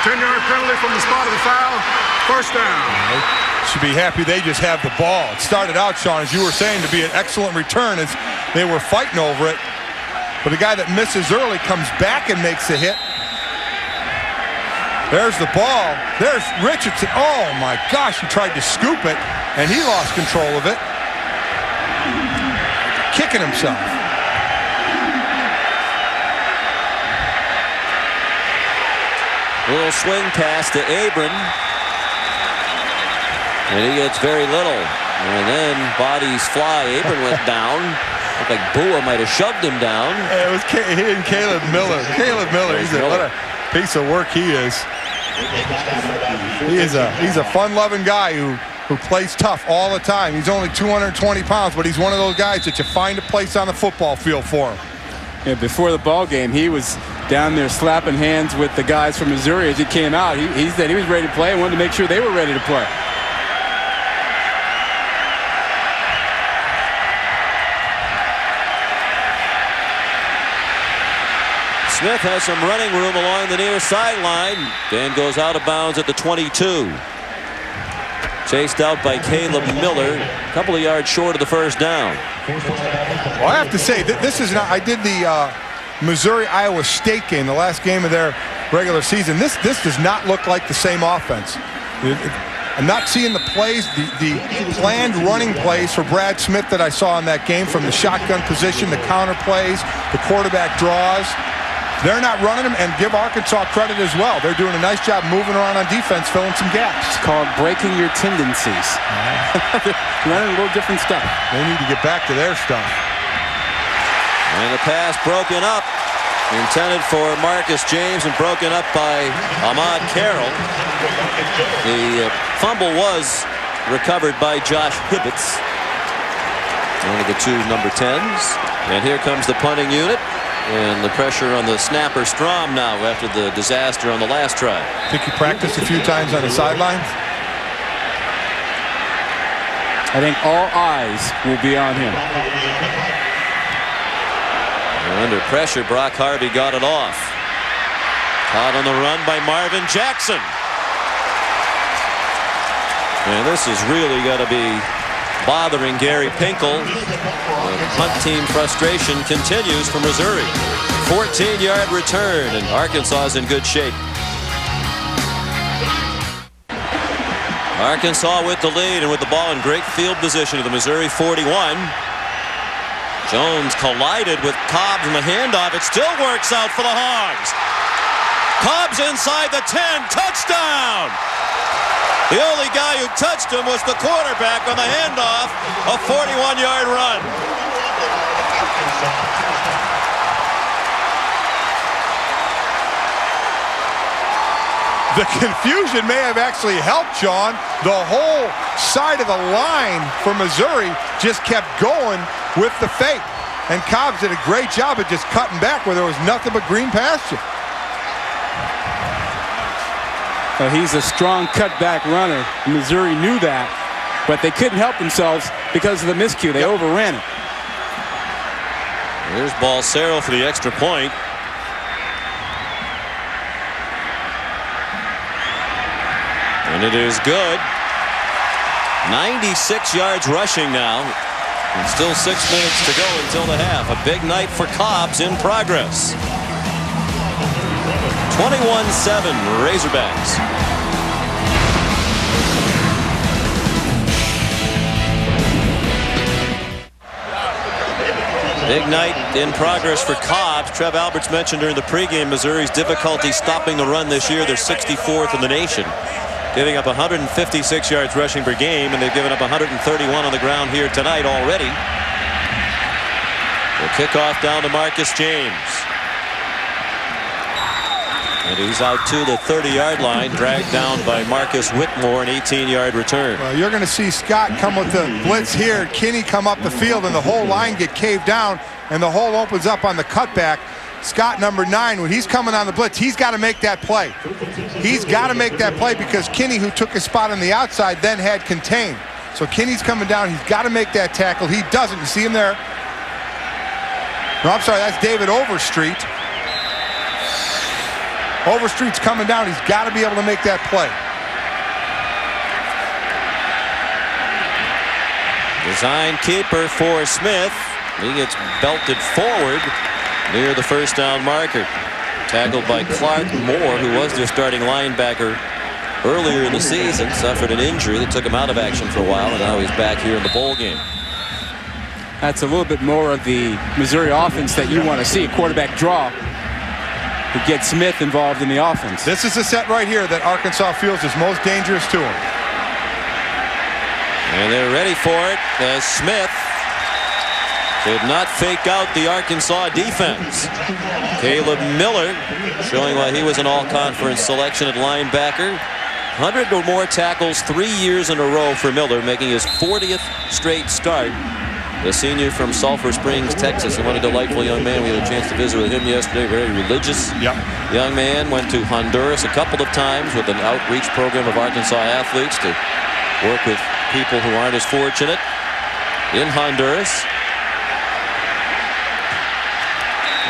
10-yard penalty from the spot of the foul. First down. Should be happy they just have the ball. It started out, Sean, as you were saying, to be an excellent return as they were fighting over it. But the guy that misses early comes back and makes a hit. There's the ball. There's Richardson. Oh, my gosh, he tried to scoop it, and he lost control of it. Kicking himself. A little swing pass to Abram. And he gets very little. And then bodies fly. Abram went down. Looked like Bua might have shoved him down. It was he and Caleb Miller. Caleb Miller. What a piece of work he is. He's a fun-loving guy who plays tough all the time. He's only 220 pounds, but he's one of those guys that you find a place on the football field for him. Yeah, before the ball game, he was down there slapping hands with the guys from Missouri as he came out. He said he was ready to play and wanted to make sure they were ready to play. Smith has some running room along the near sideline. Dan goes out of bounds at the 22. Chased out by Caleb Miller, a couple of yards short of the first down. Well, I have to say, this is not. I did the Missouri-Iowa State game, the last game of their regular season. This does not look like the same offense. I'm not seeing the plays, the planned running plays for Brad Smith that I saw in that game, from the shotgun position, the counter plays, the quarterback draws. They're not running them, and give Arkansas credit as well. They're doing a nice job moving around on defense, filling some gaps. It's called breaking your tendencies. Running a little different stuff. They need to get back to their stuff. And the pass broken up, intended for Marcus James and broken up by Ahmad Carroll. The fumble was recovered by Josh Hibbets, one of the 2 number 10s. And here comes the punting unit. And the pressure on the snapper Strom now after the disaster on the last try. Think he practiced a few times on the sidelines? I think all eyes will be on him. And under pressure, Brock Harvey got it off. Caught on the run by Marvin Jackson. And this has really got to be bothering Gary Pinkel. The punt team frustration continues for Missouri. 14-yard return, and Arkansas is in good shape. Arkansas with the lead and with the ball in great field position of the Missouri 41. Jones collided with Cobbs in the handoff. It still works out for the Hogs. Cobbs inside the 10. Touchdown! The only guy who touched him was the quarterback on the handoff. A 41-yard run. The confusion may have actually helped, Sean. The whole side of the line for Missouri just kept going with the fake. And Cobbs did a great job of just cutting back where there was nothing but green pasture. Well, he's a strong cutback runner. Missouri knew that, but they couldn't help themselves because of the miscue. They overran it. Here's Balsero for the extra point. And it is good. 96 yards rushing now. And still 6 minutes to go until the half. A big night for Cobbs in progress. 21-7 Razorbacks. Big night in progress for Cobbs. Trev Alberts mentioned during the pregame Missouri's difficulty stopping the run this year. They're 64th in the nation, giving up 156 yards rushing per game, and they've given up 131 on the ground here tonight already. The kickoff down to Marcus James. And he's out to the 30-yard line, dragged down by Marcus Whitmore, an 18-yard return. Well, you're going to see Scott come with the blitz here, Kinney come up the field, and the whole line get caved down, and the hole opens up on the cutback. Scott, number 9, when he's coming on the blitz, he's got to make that play. He's got to make that play because Kinney, who took his spot on the outside, then had contained. So Kinney's coming down. He's got to make that tackle. He doesn't. You see him there? No, I'm sorry. That's David Overstreet. Overstreet's coming down. He's got to be able to make that play. Design keeper for Smith. He gets belted forward near the first down marker. Tackled by Clark Moore, who was their starting linebacker earlier in the season. Suffered an injury that took him out of action for a while, and now he's back here in the bowl game. That's a little bit more of the Missouri offense that you want to see, a quarterback draw to get Smith involved in the offense. This is the set right here that Arkansas feels is most dangerous to him. And they're ready for it as Smith did not fake out the Arkansas defense. Caleb Miller showing why he was an all-conference selection at linebacker. 100 or more tackles 3 years in a row for Miller, making his 40th straight start. The senior from Sulphur Springs, Texas, and what a delightful young man. We had a chance to visit with him yesterday. Very religious young man. Went to Honduras a couple of times with an outreach program of Arkansas athletes to work with people who aren't as fortunate in Honduras.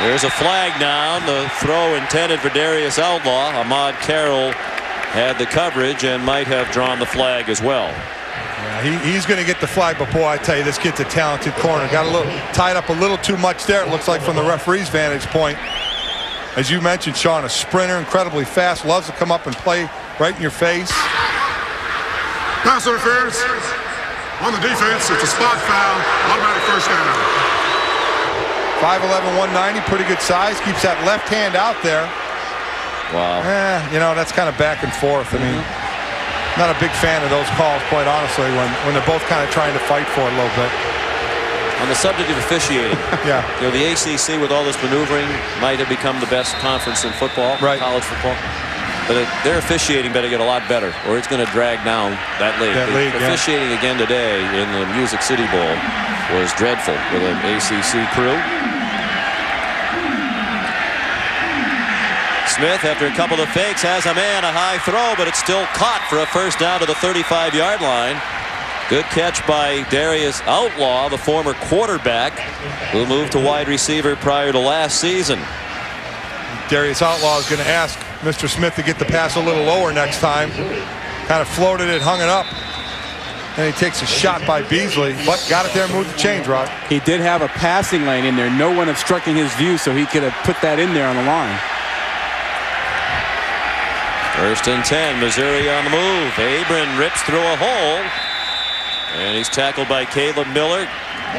There's a flag down. The throw intended for Darius Outlaw. Ahmad Carroll had the coverage and might have drawn the flag as well. Yeah, he's going to get the flag, but boy, I tell you, this kid's a talented corner. Got a little tied up a little too much there, it looks like, from the referee's vantage point. As you mentioned, Sean, a sprinter, incredibly fast, loves to come up and play right in your face. Pass interference on the defense. It's a spot foul. Automatic first down. 5'11", 190, pretty good size. Keeps that left hand out there. Wow. You know, that's kind of back and forth. I mean, not a big fan of those calls, quite honestly, when they're both kind of trying to fight for it a little bit. On the subject of officiating, yeah, you know, the ACC with all this maneuvering might have become the best conference in football, college football. But their officiating better get a lot better, or it's going to drag down that league. Officiating again today in the Music City Bowl was dreadful with an ACC crew. Smith, after a couple of fakes, has a man, a high throw, but it's still caught for a first down to the 35-yard line. Good catch by Darius Outlaw, the former quarterback, who moved to wide receiver prior to last season. Darius Outlaw is going to ask Mr. Smith to get the pass a little lower next time. Kind of floated it, hung it up. And he takes a shot by Beasley, but got it there and moved the chains, Rod. He did have a passing lane in there. No one obstructing his view, so he could have put that in there on the line. 1st and 10. Missouri on the move. Abram rips through a hole. And he's tackled by Caleb Miller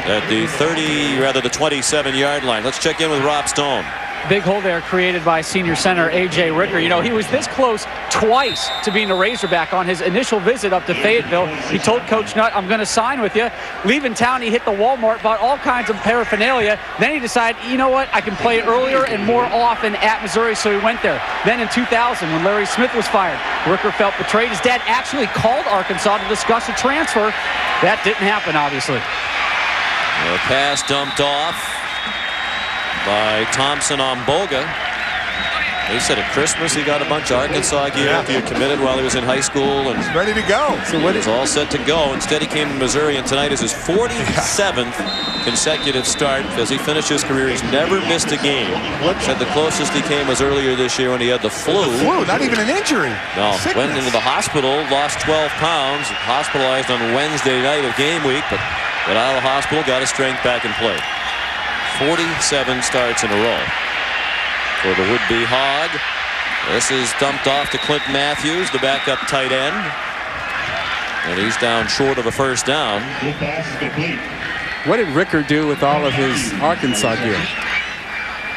at the 27-yard line. Let's check in with Rob Stone. Big hole there created by senior center A.J. Ricker. You know, he was this close twice to being a Razorback on his initial visit up to Fayetteville. He told Coach Nutt, I'm going to sign with you. Leaving town, he hit the Walmart, bought all kinds of paraphernalia. Then he decided, you know what, I can play earlier and more often at Missouri, so he went there. Then in 2000, when Larry Smith was fired, Ricker felt betrayed. His dad actually called Arkansas to discuss a transfer. That didn't happen, obviously. A pass dumped off by Thompson on Boga. He said at Christmas he got a bunch of Arkansas gear after he committed while he was in high school. And he's ready to go. So what is all set to go. Instead he came to Missouri, and tonight is his 47th consecutive start. As he finished his career, he's never missed a game. Said the closest he came was earlier this year when he had the flu. Not even an injury. No, Sickness. went into the hospital, lost 12 pounds, hospitalized on Wednesday night of game week, but got out of the hospital, got his strength back and played. 47 starts in a row for the would-be Hog. This is dumped off to Clint Matthews, the backup tight end. And he's down short of a first down. What did Ricker do with all of his Arkansas gear?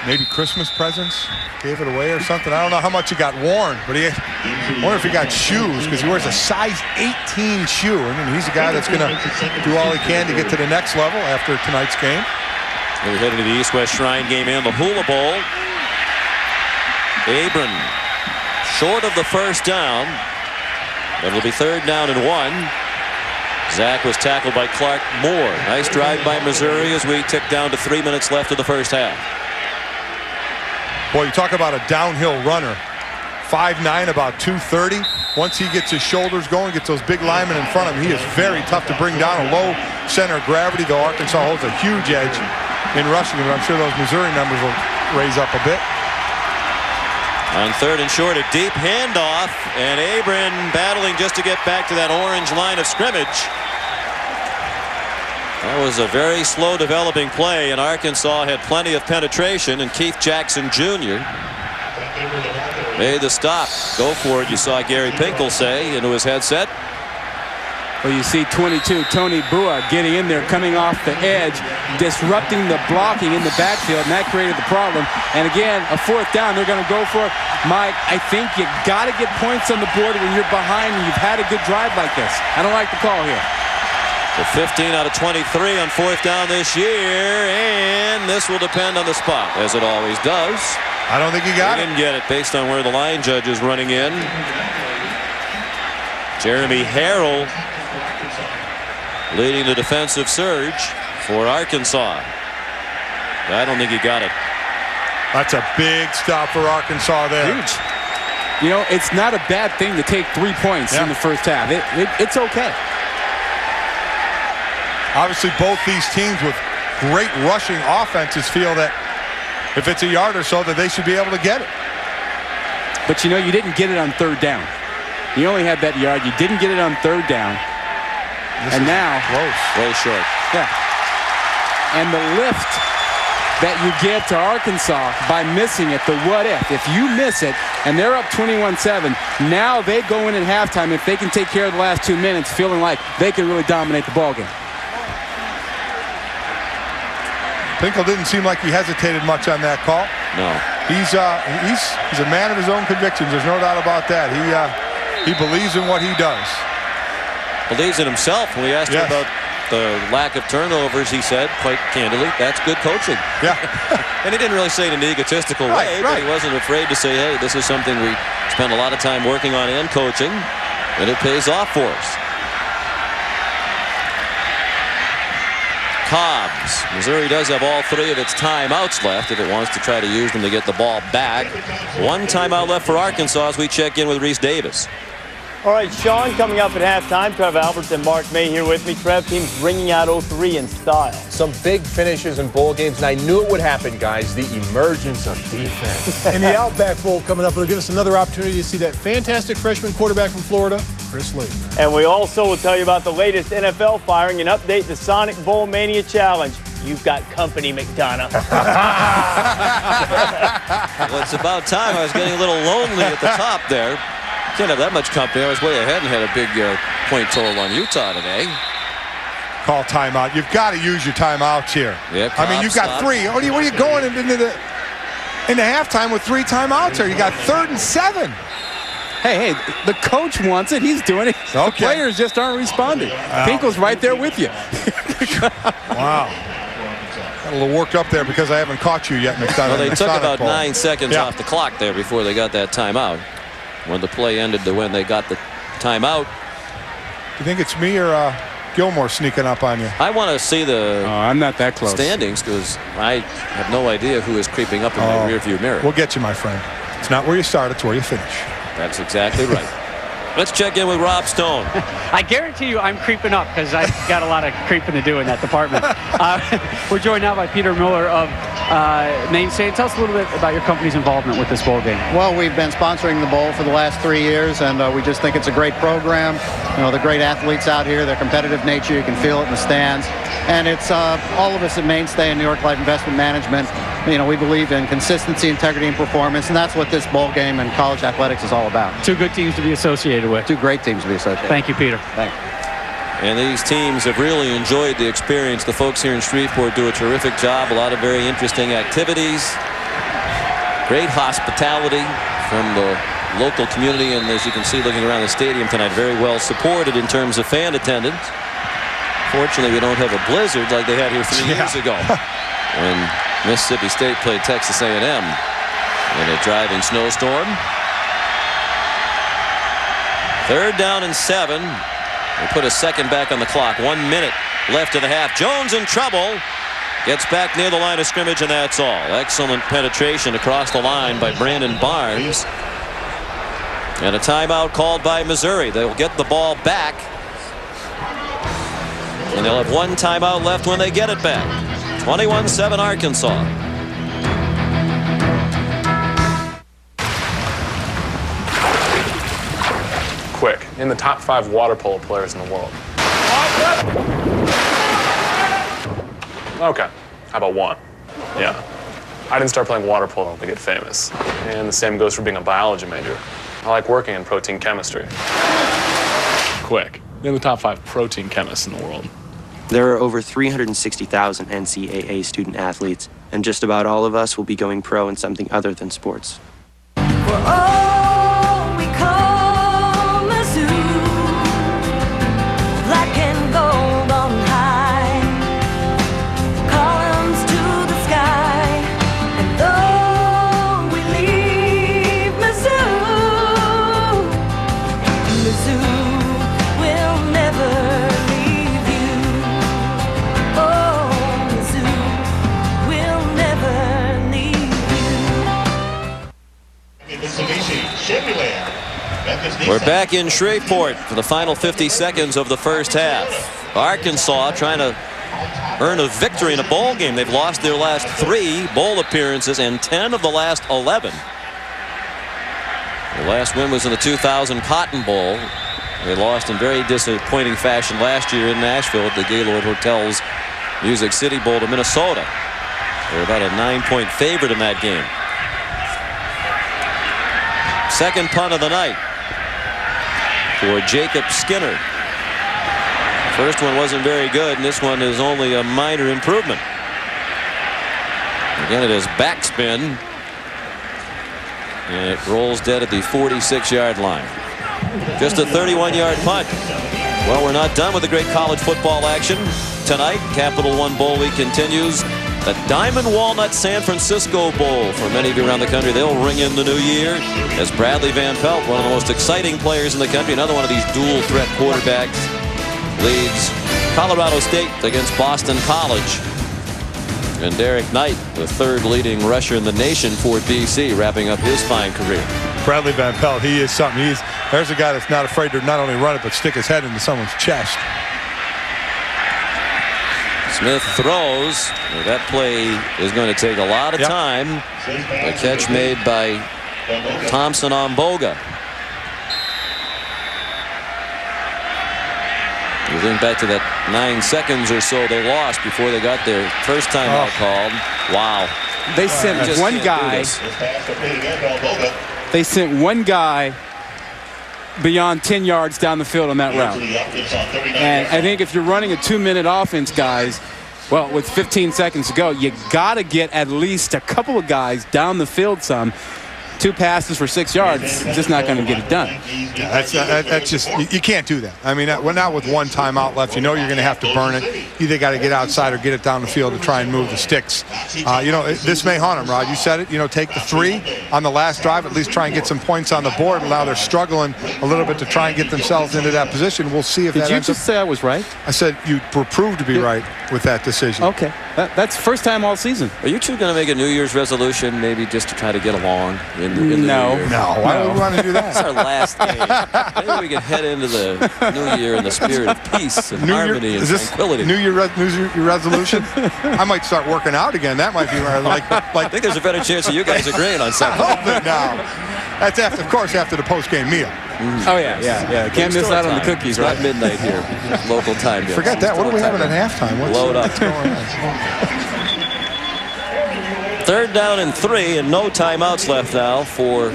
Maybe Christmas presents, gave it away or something. I don't know how much he got worn, but I wonder if he got shoes, because he wears a size 18 shoe. I mean, he's a guy that's going to do all he can to get to the next level after tonight's game. We're heading to the East-West Shrine game and the Hula Bowl. Abram short of the first down. It'll be 3rd down and 1. Zach was tackled by Clark Moore. Nice drive by Missouri as we tick down to 3 minutes left of the first half. Boy, you talk about a downhill runner. 5'9", about 230. Once he gets his shoulders going, gets those big linemen in front of him, he is very tough to bring down. A low center of gravity, though Arkansas holds a huge edge in rushing, but I'm sure those Missouri numbers will raise up a bit. On 3rd and short, a deep handoff, and Abram battling just to get back to that orange line of scrimmage. That was a very slow developing play, and Arkansas had plenty of penetration, and Keith Jackson Jr. made the stop. Go for it, you saw Gary Pinkel say into his headset. Well, you see 22, Tony Bua getting in there, coming off the edge, disrupting the blocking in the backfield, and that created the problem. And again, a 4th down, they're going to go for it. Mike, I think you got to get points on the board when you're behind and you've had a good drive like this. I don't like the call here. So 15 out of 23 on 4th down this year, and this will depend on the spot, as it always does. I don't think he got it. He didn't get it based on where the line judge is running in. Jeremy Harrell leading the defensive surge for Arkansas. I don't think he got it. That's a big stop for Arkansas there. Huge. You know, it's not a bad thing to take 3 points in the first half. It's okay. Obviously, both these teams with great rushing offenses feel that if it's a yard or so, that they should be able to get it. But, you know, you didn't get it on 3rd down. You only had that yard. You didn't get it on 3rd down. And now, way short. Yeah. And the lift that you give to Arkansas by missing it, the what if you miss it and they're up 21-7, now they go in at halftime, if they can take care of the last 2 minutes, feeling like they can really dominate the ball game. Pinkel didn't seem like he hesitated much on that call. No. He's a man of his own convictions. There's no doubt about that. He believes in what he does. Believes in himself. When we asked him about the lack of turnovers, he said, quite candidly, that's good coaching. Yeah. And he didn't really say it in an egotistical way, but he wasn't afraid to say, hey, this is something we spend a lot of time working on and coaching, and it pays off for us. Cobbs. Missouri does have all 3 of its timeouts left if it wants to try to use them to get the ball back. 1 timeout left for Arkansas as we check in with Reese Davis. All right, Sean, coming up at halftime, Trev Alberts and Mark May here with me. Trev, team's bringing out 03 in style. Some big finishes in bowl games, and I knew it would happen, guys. The emergence of defense. And the Outback Bowl coming up will give us another opportunity to see that fantastic freshman quarterback from Florida Chris Lee. And we also will tell you about the latest NFL firing and update the Sonic Bowl Mania Challenge. You've got company, McDonough. Well, it's about time. I was getting a little lonely at the top there. Can't have that much company. I was way ahead and had a big point total on Utah today. Call timeout. You've got to use your timeouts here. Yeah, I mean, you've got stop. 3. What are you going into halftime with 3 timeouts here? You got 3rd and 7. Hey, the coach wants it. He's doing it. The Okay. players just aren't responding. Pinkel's right there with you. Wow. Got a little worked up there because I haven't caught you yet, McDonough. Well, they in the took Sonic about Bowl. 9 seconds Yeah. off the clock there before they got that timeout. When the play ended to when they got the timeout. You think it's me or Gilmore sneaking up on you? I want to see the I'm not that close. standings because I have no idea who is creeping up in my rearview mirror. We'll get you, my friend. It's not where you start, it's where you finish. That's exactly right. Let's check in with Rob Stone. I guarantee you I'm creeping up because I've got a lot of creeping to do in that department. We're joined now by Peter Miller of Mainstay. Tell us a little bit about your company's involvement with this bowl game. Well, we've been sponsoring the bowl for the last 3 years, and we just think it's a great program. You know, the great athletes out here, their competitive nature, you can feel it in the stands. And it's all of us at Mainstay and New York Life Investment Management. You know, we believe in consistency, integrity, and performance, and that's what this bowl game and college athletics is all about. 2 good teams to be associated with. 2 great teams to be associated. Thank you, Peter. Thanks. And these teams have really enjoyed the experience. The folks here in Shreveport do a terrific job. A lot of very interesting activities. Great hospitality from the local community. And as you can see looking around the stadium tonight, very well supported in terms of fan attendance. Fortunately, we don't have a blizzard like they had here 3 years ago when Mississippi State played Texas A&M in a driving snowstorm. 3rd down and 7. They put a second back on the clock. 1 minute left of the half. Jones in trouble. Gets back near the line of scrimmage, and that's all. Excellent penetration across the line by Brandon Barnes. And a timeout called by Missouri. They'll get the ball back. And they'll have 1 timeout left when they get it back. 21-7 Arkansas. Quick, in the top 5 water polo players in the world. Okay, how about 1? Yeah. I didn't start playing water polo to get famous. And the same goes for being a biology major. I like working in protein chemistry. Quick, in the top 5 protein chemists in the world. There are over 360,000 NCAA student athletes, and just about all of us will be going pro in something other than sports. We're back in Shreveport for the final 50 seconds of the first half. Arkansas trying to earn a victory in a bowl game. They've lost their last 3 bowl appearances and 10 of the last 11. The last win was in the 2000 Cotton Bowl. They lost in very disappointing fashion last year in Nashville at the Gaylord Hotel's Music City Bowl to Minnesota. They're about a 9-point favorite in that game. Second punt of the night for Jacob Skinner. First one wasn't very good, and this one is only a minor improvement. Again, it is backspin, and it rolls dead at the 46-yard line. Just a 31-yard punt. Well, we're not done with the great college football action tonight. Capital One Bowl week continues. The Diamond Walnut San Francisco Bowl. For many of you around the country, they'll ring in the new year as Bradley Van Pelt, one of the most exciting players in the country, another one of these dual threat quarterbacks, leads Colorado State against Boston College. And Derek Knight, the 3rd leading rusher in the nation for BC, wrapping up his fine career. Bradley Van Pelt, he is something. There's a guy that's not afraid to not only run it, but stick his head into someone's chest. Smith throws. That play is going to take a lot of time. A catch made by Thompson on Boga. think back to that 9 seconds or so they lost before they got their first timeout called. Wow. They sent one guy. They sent one guy beyond 10 yards down the field on that route. And I think if you're running a 2-minute offense, guys, well, with 15 seconds to go, you got to get at least a couple of guys down the field some. 2 passes for 6 yards, just not going to get it done. Yeah, that's just, you can't do that. I mean, not with 1 timeout left. You know you're going to have to burn it. Either got to get outside or get it down the field to try and move the sticks. You know, this may haunt them, Rod. You said it. You know, take the 3 on the last drive, at least try and get some points on the board. Now they're struggling a little bit to try and get themselves into that position. We'll see if that ends up. Did you just say I was right? I said you were proved to be right with that decision. Okay. That's first time all season. Are you two going to make a New Year's resolution, maybe just to try to get along in the new year? No. Why would we want to do that? It's our last game. Maybe we can head into the new year in the spirit of peace and harmony and tranquility. New Year resolution? I might start working out again. That might be like. I think there's a better chance of you guys agreeing on something. I hope that now. That's after, of course, after the post-game meal. Oh yeah. Can't miss out on the cookies, right? It's not midnight here, local time. Forget that. What are we having at halftime? Load up. 3rd down and 3, and no timeouts left now for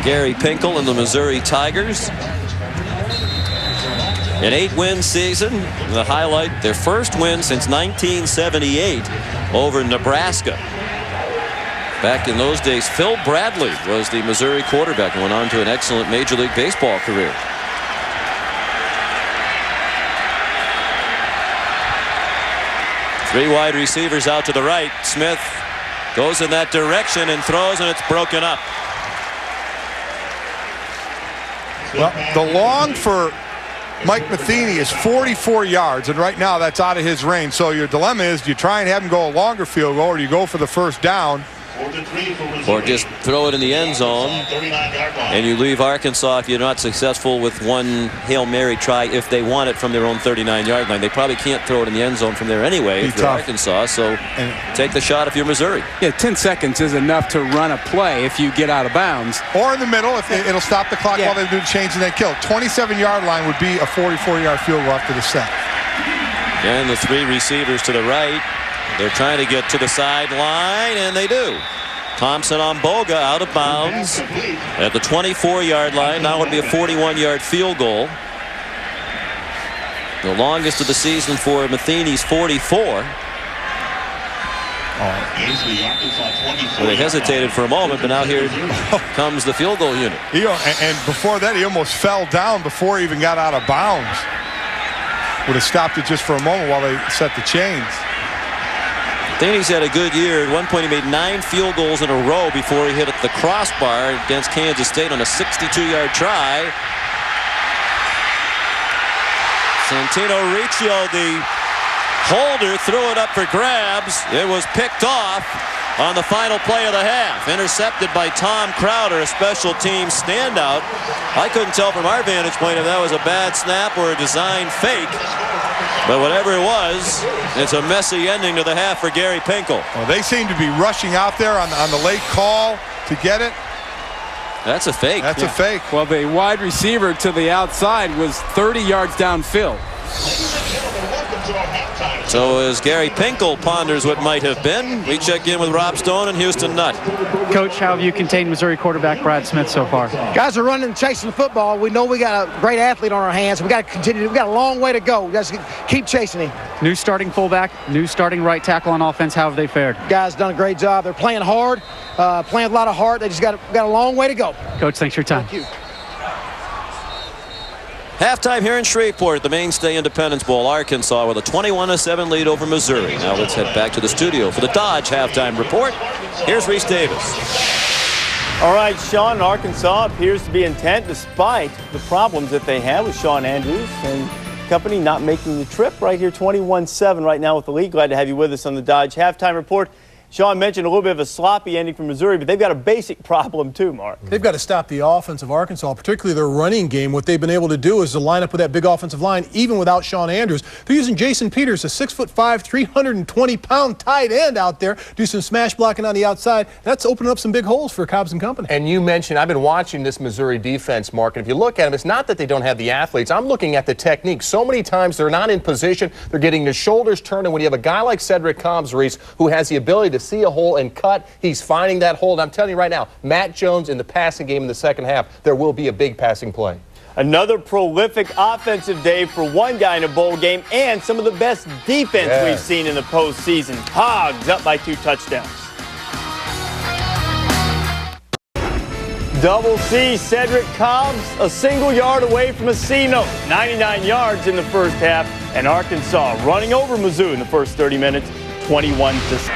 Gary Pinkel and the Missouri Tigers. An 8-win season. The highlight, their first win since 1978 over Nebraska. Back in those days, Phil Bradley was the Missouri quarterback and went on to an excellent Major League Baseball career. Three wide receivers out to the right. Smith goes in that direction and throws, and it's broken up. Well, the long for Mike Matheny is 44 yards, and right now that's out of his range. So your dilemma is, do you try and have him go a longer field goal, or do you go for the first down? Or just throw it in the end zone, and you leave Arkansas if you're not successful with one Hail Mary try if they want it from their own 39-yard line. They probably can't throw it in the end zone from there anyway if you're Arkansas, so take the shot if you're Missouri. Yeah, 10 seconds is enough to run a play if you get out of bounds. Or in the middle, if it'll stop the clock while they do the change and then kill. 27-yard line would be a 44-yard field goal after the set. And the 3 receivers to the right. They're trying to get to the sideline, and they do. Thompson on Boga out of bounds at the 24-yard line. Now it would be a 41-yard field goal. The longest of the season for Matheny's 44. Well, they hesitated for a moment, but now here comes the field goal unit. And before that, he almost fell down before he even got out of bounds. Would have stopped it just for a moment while they set the chains. Matheny's had a good year. At one point, he made 9 field goals in a row before he hit the crossbar against Kansas State on a 62-yard try. Santino Riccio, the holder, threw it up for grabs. It was picked off on the final play of the half. Intercepted by Tom Crowder, a special team standout. I couldn't tell from our vantage point if that was a bad snap or a design fake. But whatever it was, it's a messy ending to the half for Gary Pinkel. Well, they seem to be rushing out there on the late call to get it. That's a fake. That's a fake. Well, the wide receiver to the outside was 30 yards downfield. So as Gary Pinkel ponders what might have been, we check in with Rob Stone and Houston Nutt. Coach, how have you contained Missouri quarterback Brad Smith so far? Guys are running and chasing the football. We know we got a great athlete on our hands. We got to continue. We got a long way to go. We got to keep chasing him. New starting fullback, new starting right tackle on offense. How have they fared? Guys done a great job. They're playing hard, playing with a lot of heart. They just got a long way to go. Coach, thanks for your time. Thank you. Halftime here in Shreveport, the Mainstay Independence Bowl, Arkansas with a 21-7 lead over Missouri. Now let's head back to the studio for the Dodge halftime report. Here's Reese Davis. All right, Sean, Arkansas appears to be intent despite the problems that they have with Sean Andrews and company not making the trip. Right here, 21-7 right now with the lead. Glad to have you with us on the Dodge halftime report. Sean mentioned a little bit of a sloppy ending for Missouri, but they've got a basic problem too, Mark. They've got to stop the offense of Arkansas, particularly their running game. What they've been able to do is to line up with that big offensive line, even without Sean Andrews. They're using Jason Peters, a 6'5", 320-pound tight end out there, do some smash blocking on the outside. That's opening up some big holes for Cobbs and company. And you mentioned, I've been watching this Missouri defense, Mark, and if you look at them, it's not that they don't have the athletes. I'm looking at the technique. So many times they're not in position. They're getting their shoulders turned, and when you have a guy like Cedric Cobbs, Reese, who has the ability to see a hole and cut, he's finding that hole. And I'm telling you right now, Matt Jones in the passing game in the second half, there will be a big passing play. Another prolific offensive day for one guy in a bowl game, and some of the best defense we've seen in the postseason. Hogs up by 2 touchdowns. Double C, Cedric Cobbs, a single yard away from a C note. 99 yards in the first half, and Arkansas running over Mizzou in the first 30 minutes, 21-6.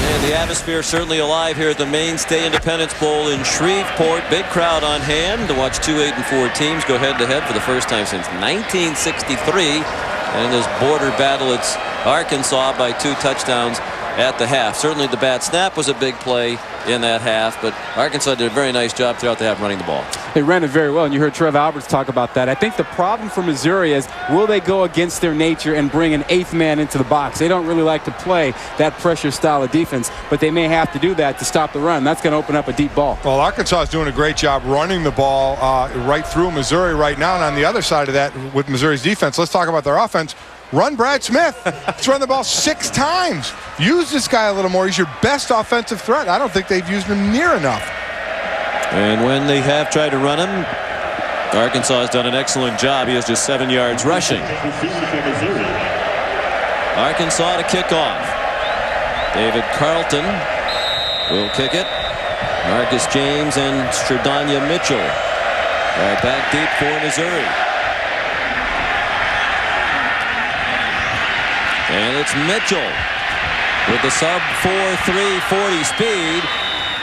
And the atmosphere certainly alive here at the Mainstay Independence Bowl in Shreveport. Big crowd on hand to watch 2 8-4 teams go head-to-head for the first time since 1963. And in this border battle, it's Arkansas by 2 touchdowns at the half. Certainly the bad snap was a big play in that half, but Arkansas did a very nice job throughout the half running the ball. They ran it very well, and you heard Trev Alberts talk about that. I think the problem for Missouri is, will they go against their nature and bring an 8th man into the box? They don't really like to play that pressure style of defense, but they may have to do that to stop the run. That's going to open up a deep ball. Well, Arkansas is doing a great job running the ball right through Missouri right now, and on the other side of that, with Missouri's defense, let's talk about their offense. Run Brad Smith. Let's run the ball 6 times. Use this guy a little more. He's your best offensive threat. I don't think they've used him near enough. And when they have tried to run him, Arkansas has done an excellent job. He has just 7 yards rushing. Arkansas to kick off. David Carlton will kick it. Marcus James and Stradania Mitchell are back deep for Missouri. And it's Mitchell with the sub 4.340 speed.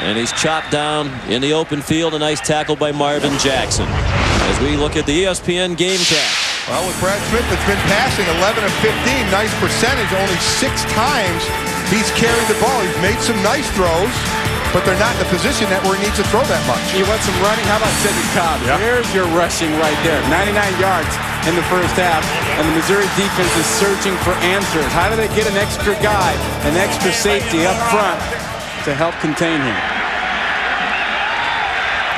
And he's chopped down in the open field. A nice tackle by Marvin Jackson. As we look at the ESPN game track. Well, with Brad Smith, it's been passing 11 of 15. Nice percentage. Only 6 times he's carried the ball. He's made some nice throws, but they're not in the position that where he needs to throw that much. You want some running? How about Cedric Cobbs? Yeah. There's your rushing right there. 99 yards in the first half, and the Missouri defense is searching for answers. How do they get an extra guy, an extra safety up front to help contain him?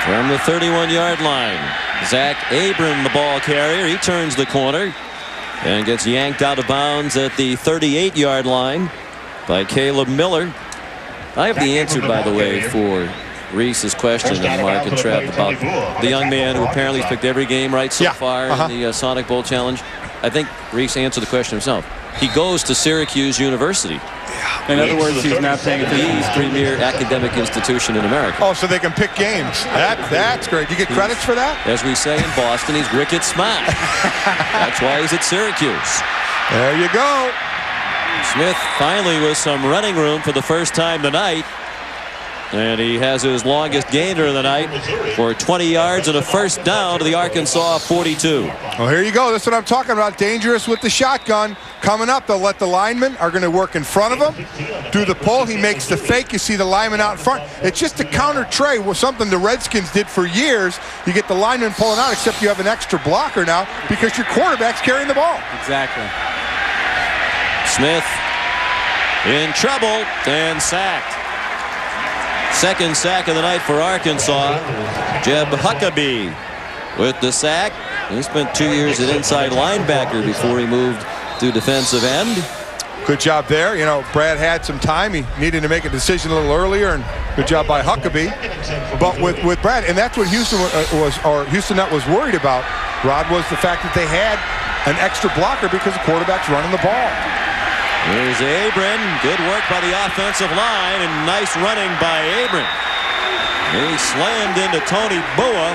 From the 31-yard line, Zach Abram, the ball carrier. He turns the corner and gets yanked out of bounds at the 38-yard line by Caleb Miller. I have the answer, by the way, for Reese's question and Mark and Trev about the young man who apparently has picked every game right so far in the Sonic Bowl Challenge. I think Reese answered the question himself. He goes to Syracuse University. In other words, he's not paying attention. The premier academic institution in America. Oh, so they can pick games. That's great. Do you get credits for that? As we say in Boston, he's Rickett Smart. That's why he's at Syracuse. There you go. Smith finally with some running room for the first time tonight. And he has his longest gainer of the night for 20 yards and a first down to the Arkansas 42. Well, here you go. That's what I'm talking about. Dangerous with the shotgun. Coming up, they'll let the linemen are going to work in front of him. Do the pull. He makes the fake. You see the lineman out in front. It's just a counter tray with something the Redskins did for years. You get the lineman pulling out, except you have an extra blocker now because your quarterback's carrying the ball. Exactly. Smith in trouble and sacked. Second sack of the night for Arkansas. Jeb Huckabee with the sack. He spent 2 years at inside linebacker before he moved to defensive end. Good job there. You know, Brad had some time. He needed to make a decision a little earlier, and good job by Huckabee. But with Brad, and that's what Houston Houston Nutt was worried about, Rod, was the fact that they had an extra blocker because the quarterback's running the ball. Here's Abram. Good work by the offensive line and nice running by Abram. He slammed into Tony Bua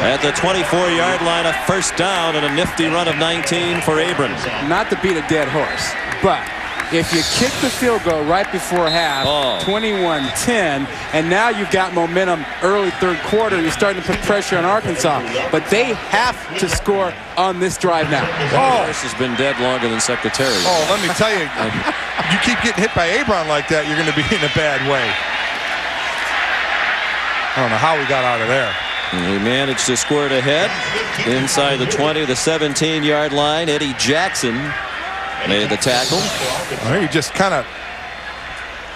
at the 24-yard line. A first down and a nifty run of 19 for Abram. Not to beat a dead horse, but if you kick the field goal right before half, 21-10, and now you've got momentum early third quarter. You're starting to put pressure on Arkansas, but they have to score on this drive now. This has been dead longer than Secretariat. Oh, let me tell you, you keep getting hit by Abron like that, you're going to be in a bad way. I don't know how we got out of there. He managed to squirt ahead inside the 20, the 17-yard line. Eddie Jackson made the tackle. Well, he just kind of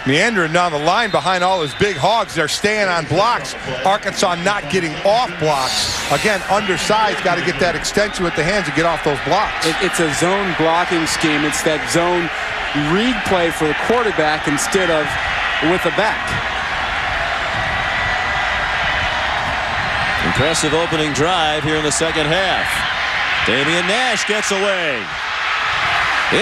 meandering down the line behind all his big hogs. They're staying on blocks. Arkansas not getting off blocks. Again, undersized, got to get that extension with the hands and get off those blocks. It's a zone blocking scheme. It's that zone read play for the quarterback instead of with the back. Impressive opening drive here in the second half. Damian Nash gets away.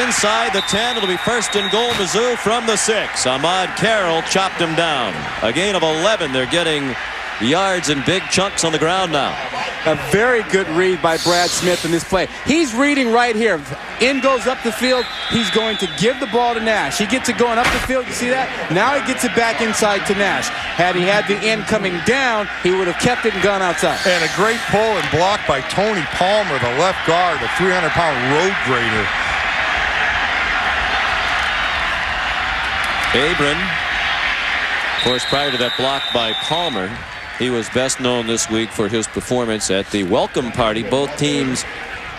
Inside the 10, it'll be first and goal, Mizzou from the 6. Ahmad Carroll chopped him down. A gain of 11. They're getting yards in big chunks on the ground now. A very good read by Brad Smith in this play. He's reading right here. In goes up the field. He's going to give the ball to Nash. He gets it going up the field. You see that? Now he gets it back inside to Nash. Had he had the end coming down, he would have kept it and gone outside. And a great pull and block by Tony Palmer, the left guard, a 300-pound road grader. Abron, of course, prior to that block by Palmer, he was best known this week for his performance at the welcome party. Both teams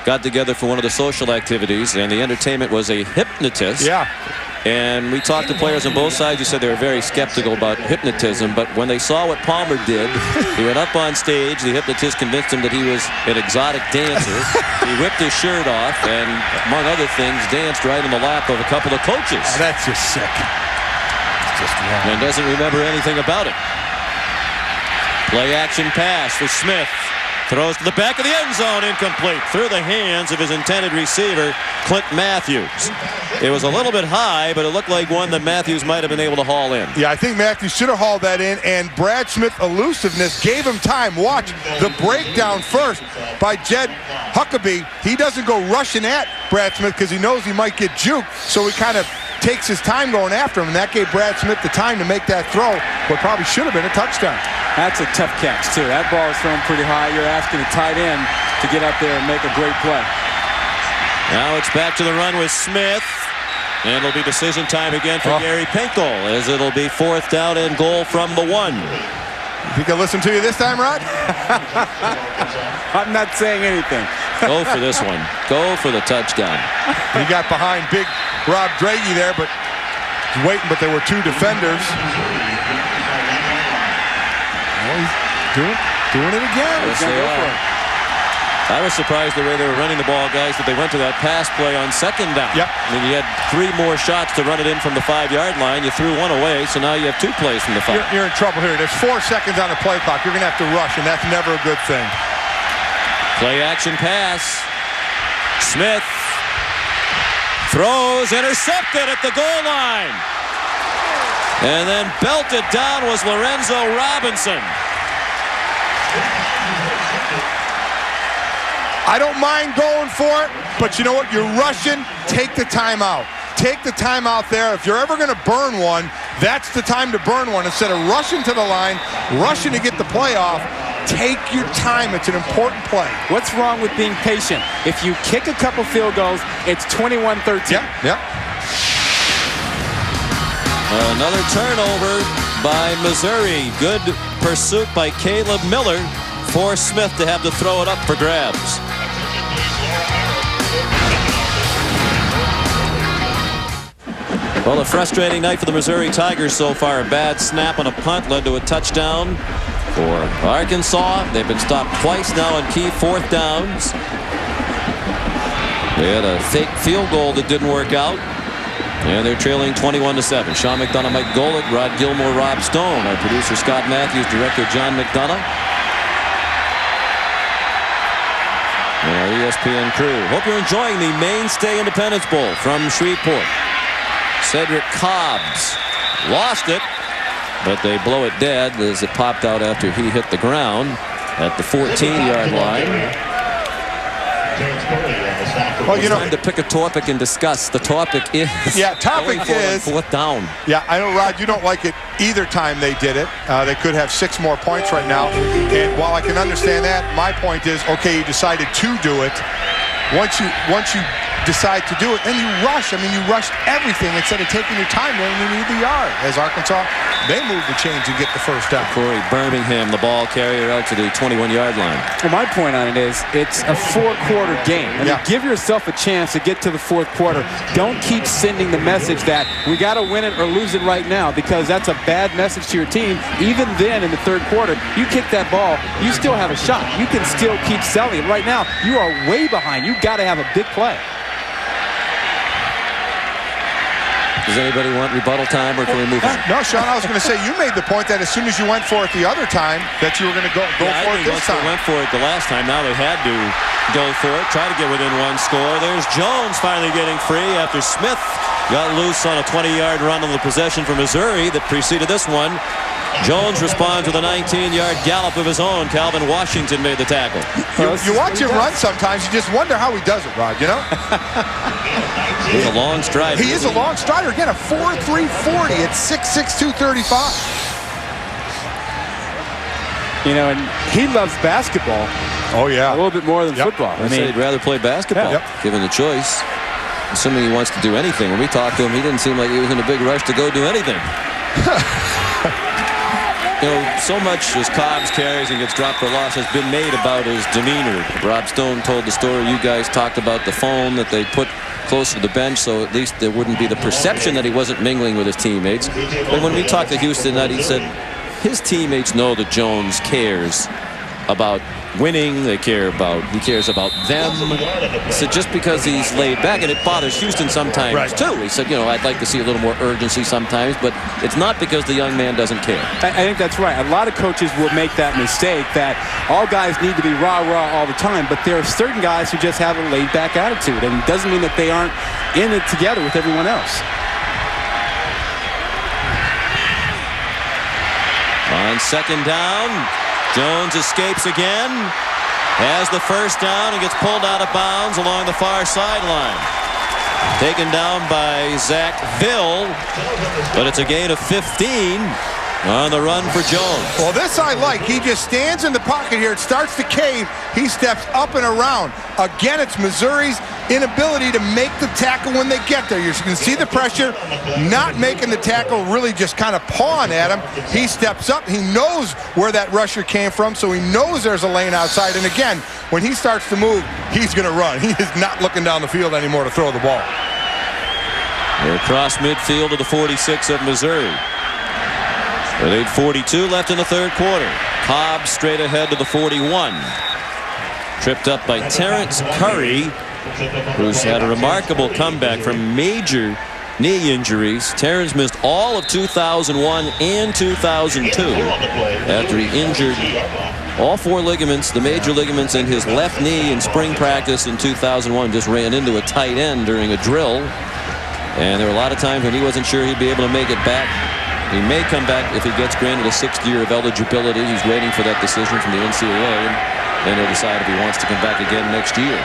got together for one of the social activities, and the entertainment was a hypnotist. Yeah. And we talked to players on both sides who said they were very skeptical about hypnotism, but when they saw what Palmer did, he went up on stage. The hypnotist convinced him that he was an exotic dancer. He whipped his shirt off and, among other things, danced right in the lap of a couple of coaches. That's just sick. It's just wrong. And doesn't remember anything about it. Play action pass for Smith. Throws to the back of the end zone, incomplete. Through the hands of his intended receiver, Clint Matthews. It was a little bit high, but it looked like one that Matthews might have been able to haul in. Yeah, I think Matthews should have hauled that in, and Brad Smith's elusiveness gave him time. Watch the breakdown first by Jed Huckabee. He doesn't go rushing at Brad Smith because he knows he might get juked, so he kind of takes his time going after him, and that gave Brad Smith the time to make that throw, what probably should have been a touchdown. That's a tough catch, too. That ball is thrown pretty high. You're asking a tight end to get up there and make a great play. Now it's back to the run with Smith. And it'll be decision time again for Gary Pinkel, as it'll be 4th down and goal from the 1. He can listen to you this time, Rod? I'm not saying anything. Go for this one. Go for the touchdown. He got behind big Rob Draghi there, but he's waiting, but there were 2 defenders. Well, he's doing it again. Yes, they are. I was surprised the way they were running the ball, guys, that they went to that pass play on 2nd down. Yep. I mean, you had 3 more shots to run it in from the 5-yard line. You threw one away, so now you have 2 plays from the 5. You're in trouble here. There's 4 seconds on the play clock. You're going to have to rush, and that's never a good thing. Play action pass. Smith throws, intercepted at the goal line. And then belted down was Lorenzo Robinson. I don't mind going for it, but you know what? You're rushing. Take the time out. Take the time out there. If you're ever going to burn one, that's the time to burn one. Instead of rushing to the line, rushing to get the play off, take your time. It's an important play. What's wrong with being patient? If you kick a couple field goals, it's 21-13. Yep. Another turnover by Missouri. Good pursuit by Caleb Miller. Forced Smith to have to throw it up for grabs. Well, a frustrating night for the Missouri Tigers so far. A bad snap on a punt led to a touchdown for Arkansas. They've been stopped twice now on key 4th downs. They had a fake field goal that didn't work out. And they're trailing 21-7. Sean McDonough, Mike Golick, Rod Gilmore, Rob Stone. Our producer Scott Matthews, director John McDonough. And our ESPN crew. Hope you're enjoying the Mainstay Independence Bowl from Shreveport. Cedric Cobbs lost it, but they blow it dead as it popped out after he hit the ground at the 14-yard line. Well, you know, time to pick a topic and discuss. The topic is topic is fourth down. Yeah, I know, Rod, you don't like it either time they did it. They could have 6 more points right now. And while I can understand that, my point is, okay, you decided to do it. Once you decide to do it, then you rush. I mean, you rushed everything instead of taking your time there, and you need the yard. As Arkansas, they move the chains and get the first down. Corey Birmingham, the ball carrier, out to the 21-yard line. Well, my point on it is it's a 4-quarter game. I mean, give yourself a chance to get to the 4th quarter. Don't keep sending the message that we got to win it or lose it right now, because that's a bad message to your team. Even then, in the 3rd quarter, you kick that ball, you still have a shot. You can still keep selling it. Right now, you are way behind. You got to have a big play. Does anybody want rebuttal time, or can we move on? No, Sean, I was going to say, you made the point that as soon as you went for it the other time, that you were going to go for it this time. They went for it the last time. Now they had to go for it, try to get within 1 score. There's Jones finally getting free after Smith got loose on a 20-yard run on the possession for Missouri that preceded this one. Jones responds with a 19-yard gallop of his own. Calvin Washington made the tackle. You watch him run sometimes, you just wonder how he does it, Rod, you know? He's a long strider. He is a long strider. Again, a 4.340 at 6'6", 235. You know, and he loves basketball. Oh, yeah. A little bit more than football. I mean, he'd rather play basketball, given the choice. Assuming he wants to do anything. When we talked to him, he didn't seem like he was in a big rush to go do anything. You know, so much as Cobbs carries and gets dropped for loss has been made about his demeanor. Rob Stone told the story. You guys talked about the phone that they put close to the bench, so at least there wouldn't be the perception that he wasn't mingling with his teammates. But when we talked to Houston tonight, he said his teammates know that Jones cares about winning. He cares about them. He said just because he's laid back, and it bothers Houston sometimes too. He said, you know, I'd like to see a little more urgency sometimes, but it's not because the young man doesn't care. I think that's right. A lot of coaches will make that mistake that all guys need to be rah-rah all the time, but there are certain guys who just have a laid-back attitude, and it doesn't mean that they aren't in it together with everyone else. On 2nd down, Jones escapes again, has the first down, and gets pulled out of bounds along the far sideline. Taken down by Zach Vill, but it's a gain of 15 on the run for Jones. Well, this I like. He just stands in the pocket here. It starts to cave. He steps up and around. Again, it's Missouri's inability to make the tackle when they get there. You can see the pressure, not making the tackle, really just kind of pawing at him. He steps up. He knows where that rusher came from, so he knows there's a lane outside. And again, when he starts to move, he's going to run. He is not looking down the field anymore to throw the ball. They're across midfield to the 46 of Missouri. With 8:42 left in the 3rd quarter. Cobb straight ahead to the 41. Tripped up by Terrence Curry, who's had a remarkable comeback from major knee injuries. Terrence missed all of 2001 and 2002 after he injured all 4 ligaments, the major ligaments in his left knee in spring practice in 2001. Just ran into a tight end during a drill. And there were a lot of times when he wasn't sure he'd be able to make it back. He may come back if he gets granted a 6th year of eligibility. He's waiting for that decision from the NCAA, and then he'll decide if he wants to come back again next year.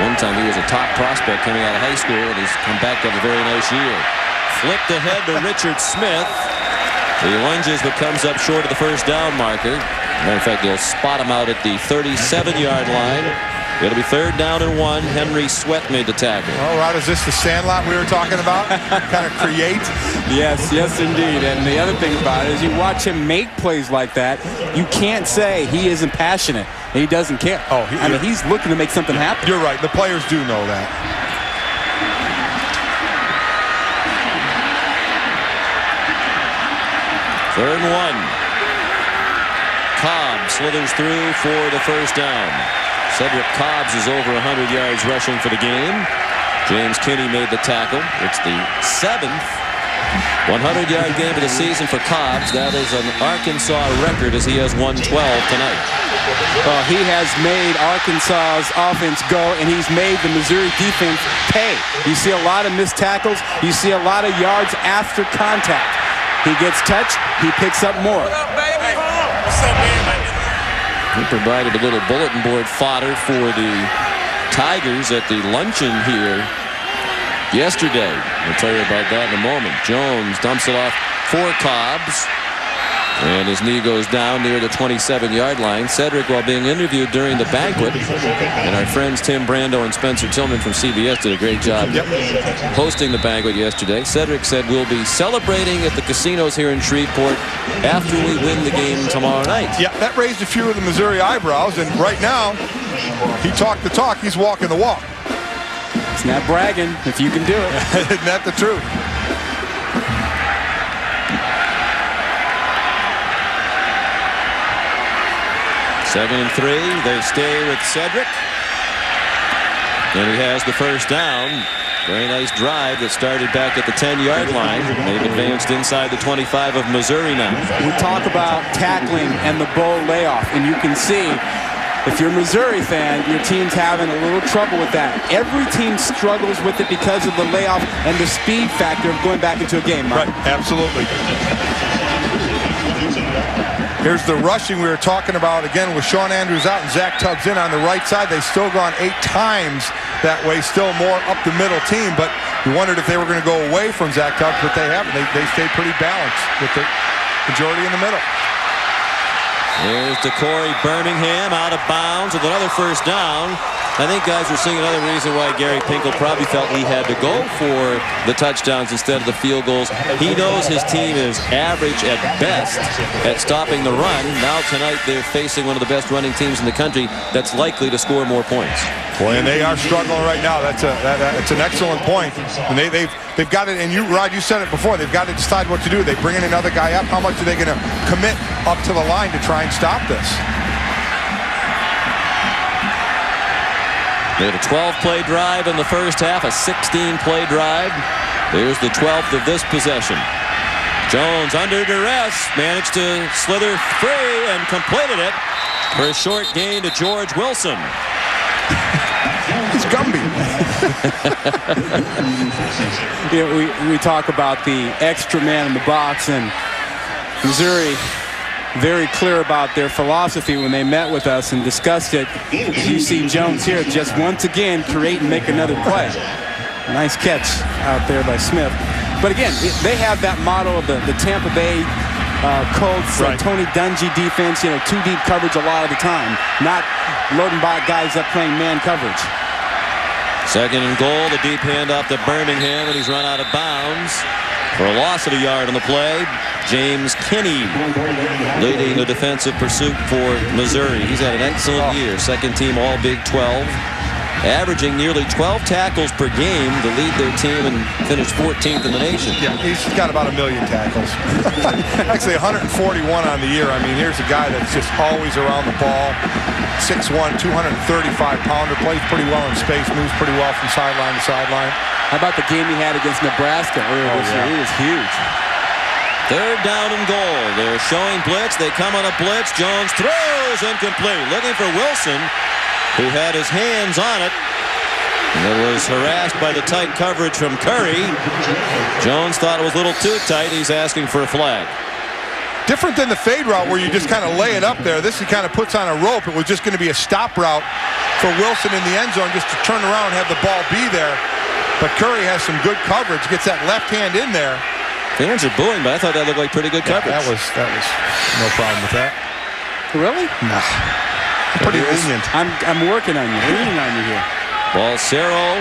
One time he was a top prospect coming out of high school, and he's come back to have a very nice year. Flipped ahead to Richard Smith. He lunges but comes up short of the first down marker. Matter of fact, they'll spot him out at the 37-yard line. It'll be 3rd down and 1. Henry Sweat made the tackle. All right, is this the Sandlot we were talking about? Kind of create? Yes, indeed. And the other thing about it is you watch him make plays like that, you can't say he isn't passionate. He doesn't care. I mean, he's looking to make something happen. You're right. The players do know that. Third and 1. Cobb slithers through for the first down. Cedric Cobbs is over 100 yards rushing for the game. James Kinney made the tackle. It's the 7th 100-yard game of the season for Cobbs. That is an Arkansas record, as he has 112 tonight. Well, he has made Arkansas's offense go, and he's made the Missouri defense pay. You see a lot of missed tackles. You see a lot of yards after contact. He gets touched. He picks up more. What up, baby? What's up, baby? He provided a little bulletin board fodder for the Tigers at the luncheon here yesterday. I'll tell you about that in a moment. Jones dumps it off for Cobbs. And his knee goes down near the 27-yard line. Cedric, while being interviewed during the banquet, and our friends Tim Brando and Spencer Tillman from CBS did a great job hosting the banquet yesterday. Cedric said we'll be celebrating at the casinos here in Shreveport after we win the game tomorrow night. Yeah, that raised a few of the Missouri eyebrows, and right now, he talked the talk, he's walking the walk. It's not bragging if you can do it. Isn't that the truth? Second and 3. They stay with Cedric. And he has the first down. Very nice drive that started back at the 10-yard line. They've advanced inside the 25 of Missouri now. We talk about tackling and the bowl layoff, and you can see if you're a Missouri fan, your team's having a little trouble with that. Every team struggles with it because of the layoff and the speed factor of going back into a game, Mike. Right, absolutely. Here's the rushing we were talking about again with Shawn Andrews out and Zach Tubbs in on the right side. They've still gone 8 times that way, still more up the middle team, but we wondered if they were going to go away from Zach Tubbs, but they haven't. They stayed pretty balanced with the majority in the middle. There's DeCorey Birmingham out of bounds with another first down. I think guys are seeing another reason why Gary Pinkel probably felt he had to go for the touchdowns instead of the field goals. He knows his team is average at best at stopping the run. Now tonight they're facing one of the best running teams in the country that's likely to score more points. Boy, and they are struggling right now. That's an excellent point. And they've got it. And you, Rod, you said it before. They've got to decide what to do. They bring in another guy up. How much are they going to commit up to the line to try and stop this? They had a 12-play drive in the first half, a 16-play drive. There's the 12th of this possession. Jones under duress managed to slither free and completed it for a short gain to George Wilson. He's Gumby. We talk about the extra man in the box, and Missouri very clear about their philosophy when they met with us and discussed it. You see Jones here just once again create and make another play. Nice catch out there by Smith. But again, they have that motto of the Tampa Bay Colts, Tony Dungy defense, two deep coverage a lot of the time, not loading by guys up playing man coverage. Second and goal, the deep handoff to Birmingham, and he's run out of bounds for a loss of a yard on the play. James Kinney leading the defensive pursuit for Missouri. He's had an excellent year. Second team all Big 12. Averaging nearly 12 tackles per game to lead their team and finish 14th in the nation. Yeah, he's got about 1 million tackles. Actually, 141 on the year. I mean, here's a guy that's just always around the ball. 6'1", 235-pounder, plays pretty well in space, moves pretty well from sideline to sideline. How about the game he had against Nebraska earlier this year? He was huge. Third down and goal. They're showing blitz. They come on a blitz. Jones throws incomplete. Looking for Wilson, who had his hands on it. And it was harassed by the tight coverage from Curry. Jones thought it was a little too tight. He's asking for a flag. Different than the fade route where you just kind of lay it up there. This he kind of puts on a rope. It was just going to be a stop route for Wilson in the end zone just to turn around and have the ball be there. But Curry has some good coverage. Gets that left hand in there. Fans are booing, but I thought that looked like pretty good coverage. That was no problem with that. Really? Nah. Pretty lenient. I'm working on you. Leaning on you here. Balsero.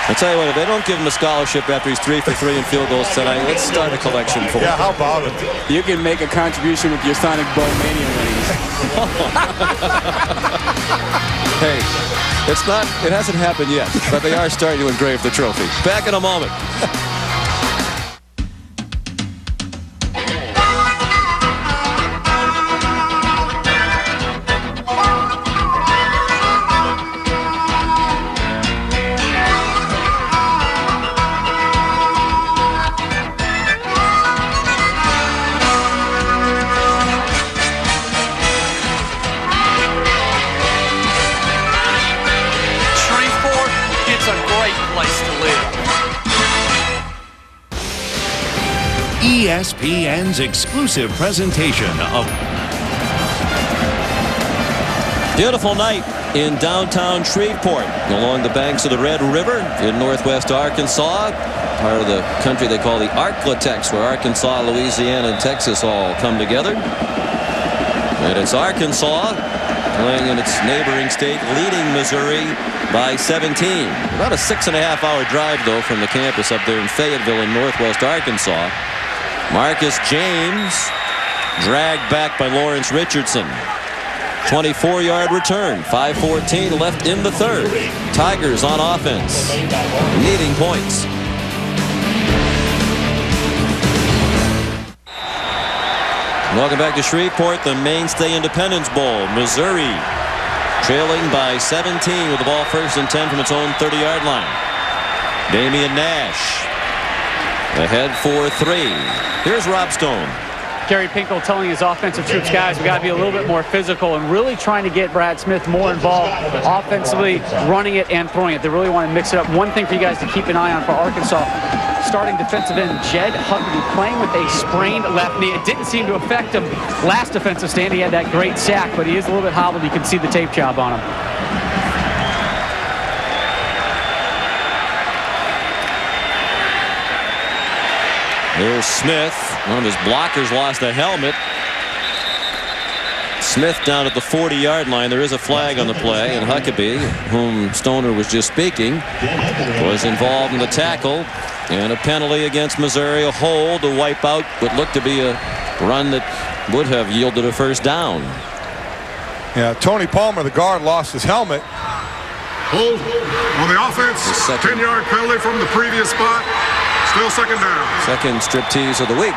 I'll tell you what, if they don't give him a scholarship after he's 3 for 3 in field goals tonight, let's start a collection for him. Yeah, how about it? You can make a contribution with your Sonic Bowl Mania winnings. Hey, it hasn't happened yet, but they are starting to engrave the trophy. Back in a moment. ESPN's exclusive presentation of Beautiful night in downtown Shreveport, along the banks of the Red River in northwest Arkansas, part of the country they call the Arklatex, where Arkansas, Louisiana, and Texas all come together. And it's Arkansas playing in its neighboring state, leading Missouri by 17. About a 6.5-hour drive, though, from the campus up there in Fayetteville in northwest Arkansas. Marcus James dragged back by Lawrence Richardson. 24-yard return. 5:14 left in the third. Tigers on offense, needing points. Welcome back to Shreveport, the Mainstay Independence Bowl. Missouri trailing by 17 with the ball first and 10 from its own 30-yard line. Damian Nash ahead for 3. Here's Rob Stone. Gary Pinkel telling his offensive troops, guys, we got to be a little bit more physical and really trying to get Brad Smith more involved offensively, running it and throwing it. They really want to mix it up. One thing for you guys to keep an eye on for Arkansas, starting defensive end Jed Huckabee playing with a sprained left knee. It didn't seem to affect him last defensive stand. He had that great sack, but he is a little bit hobbled. You can see the tape job on him. There's Smith. One of his blockers lost a helmet. Smith down at the 40-yard line. There is a flag on the play, and Huckabee, whom Stoner was just speaking, was involved in the tackle. And a penalty against Missouri, a hold to wipe out what looked to be a run that would have yielded a first down. Yeah, Tony Palmer, the guard, lost his helmet. Hold on the offense. 10-yard penalty from the previous spot. Still second down. Second striptease of the week.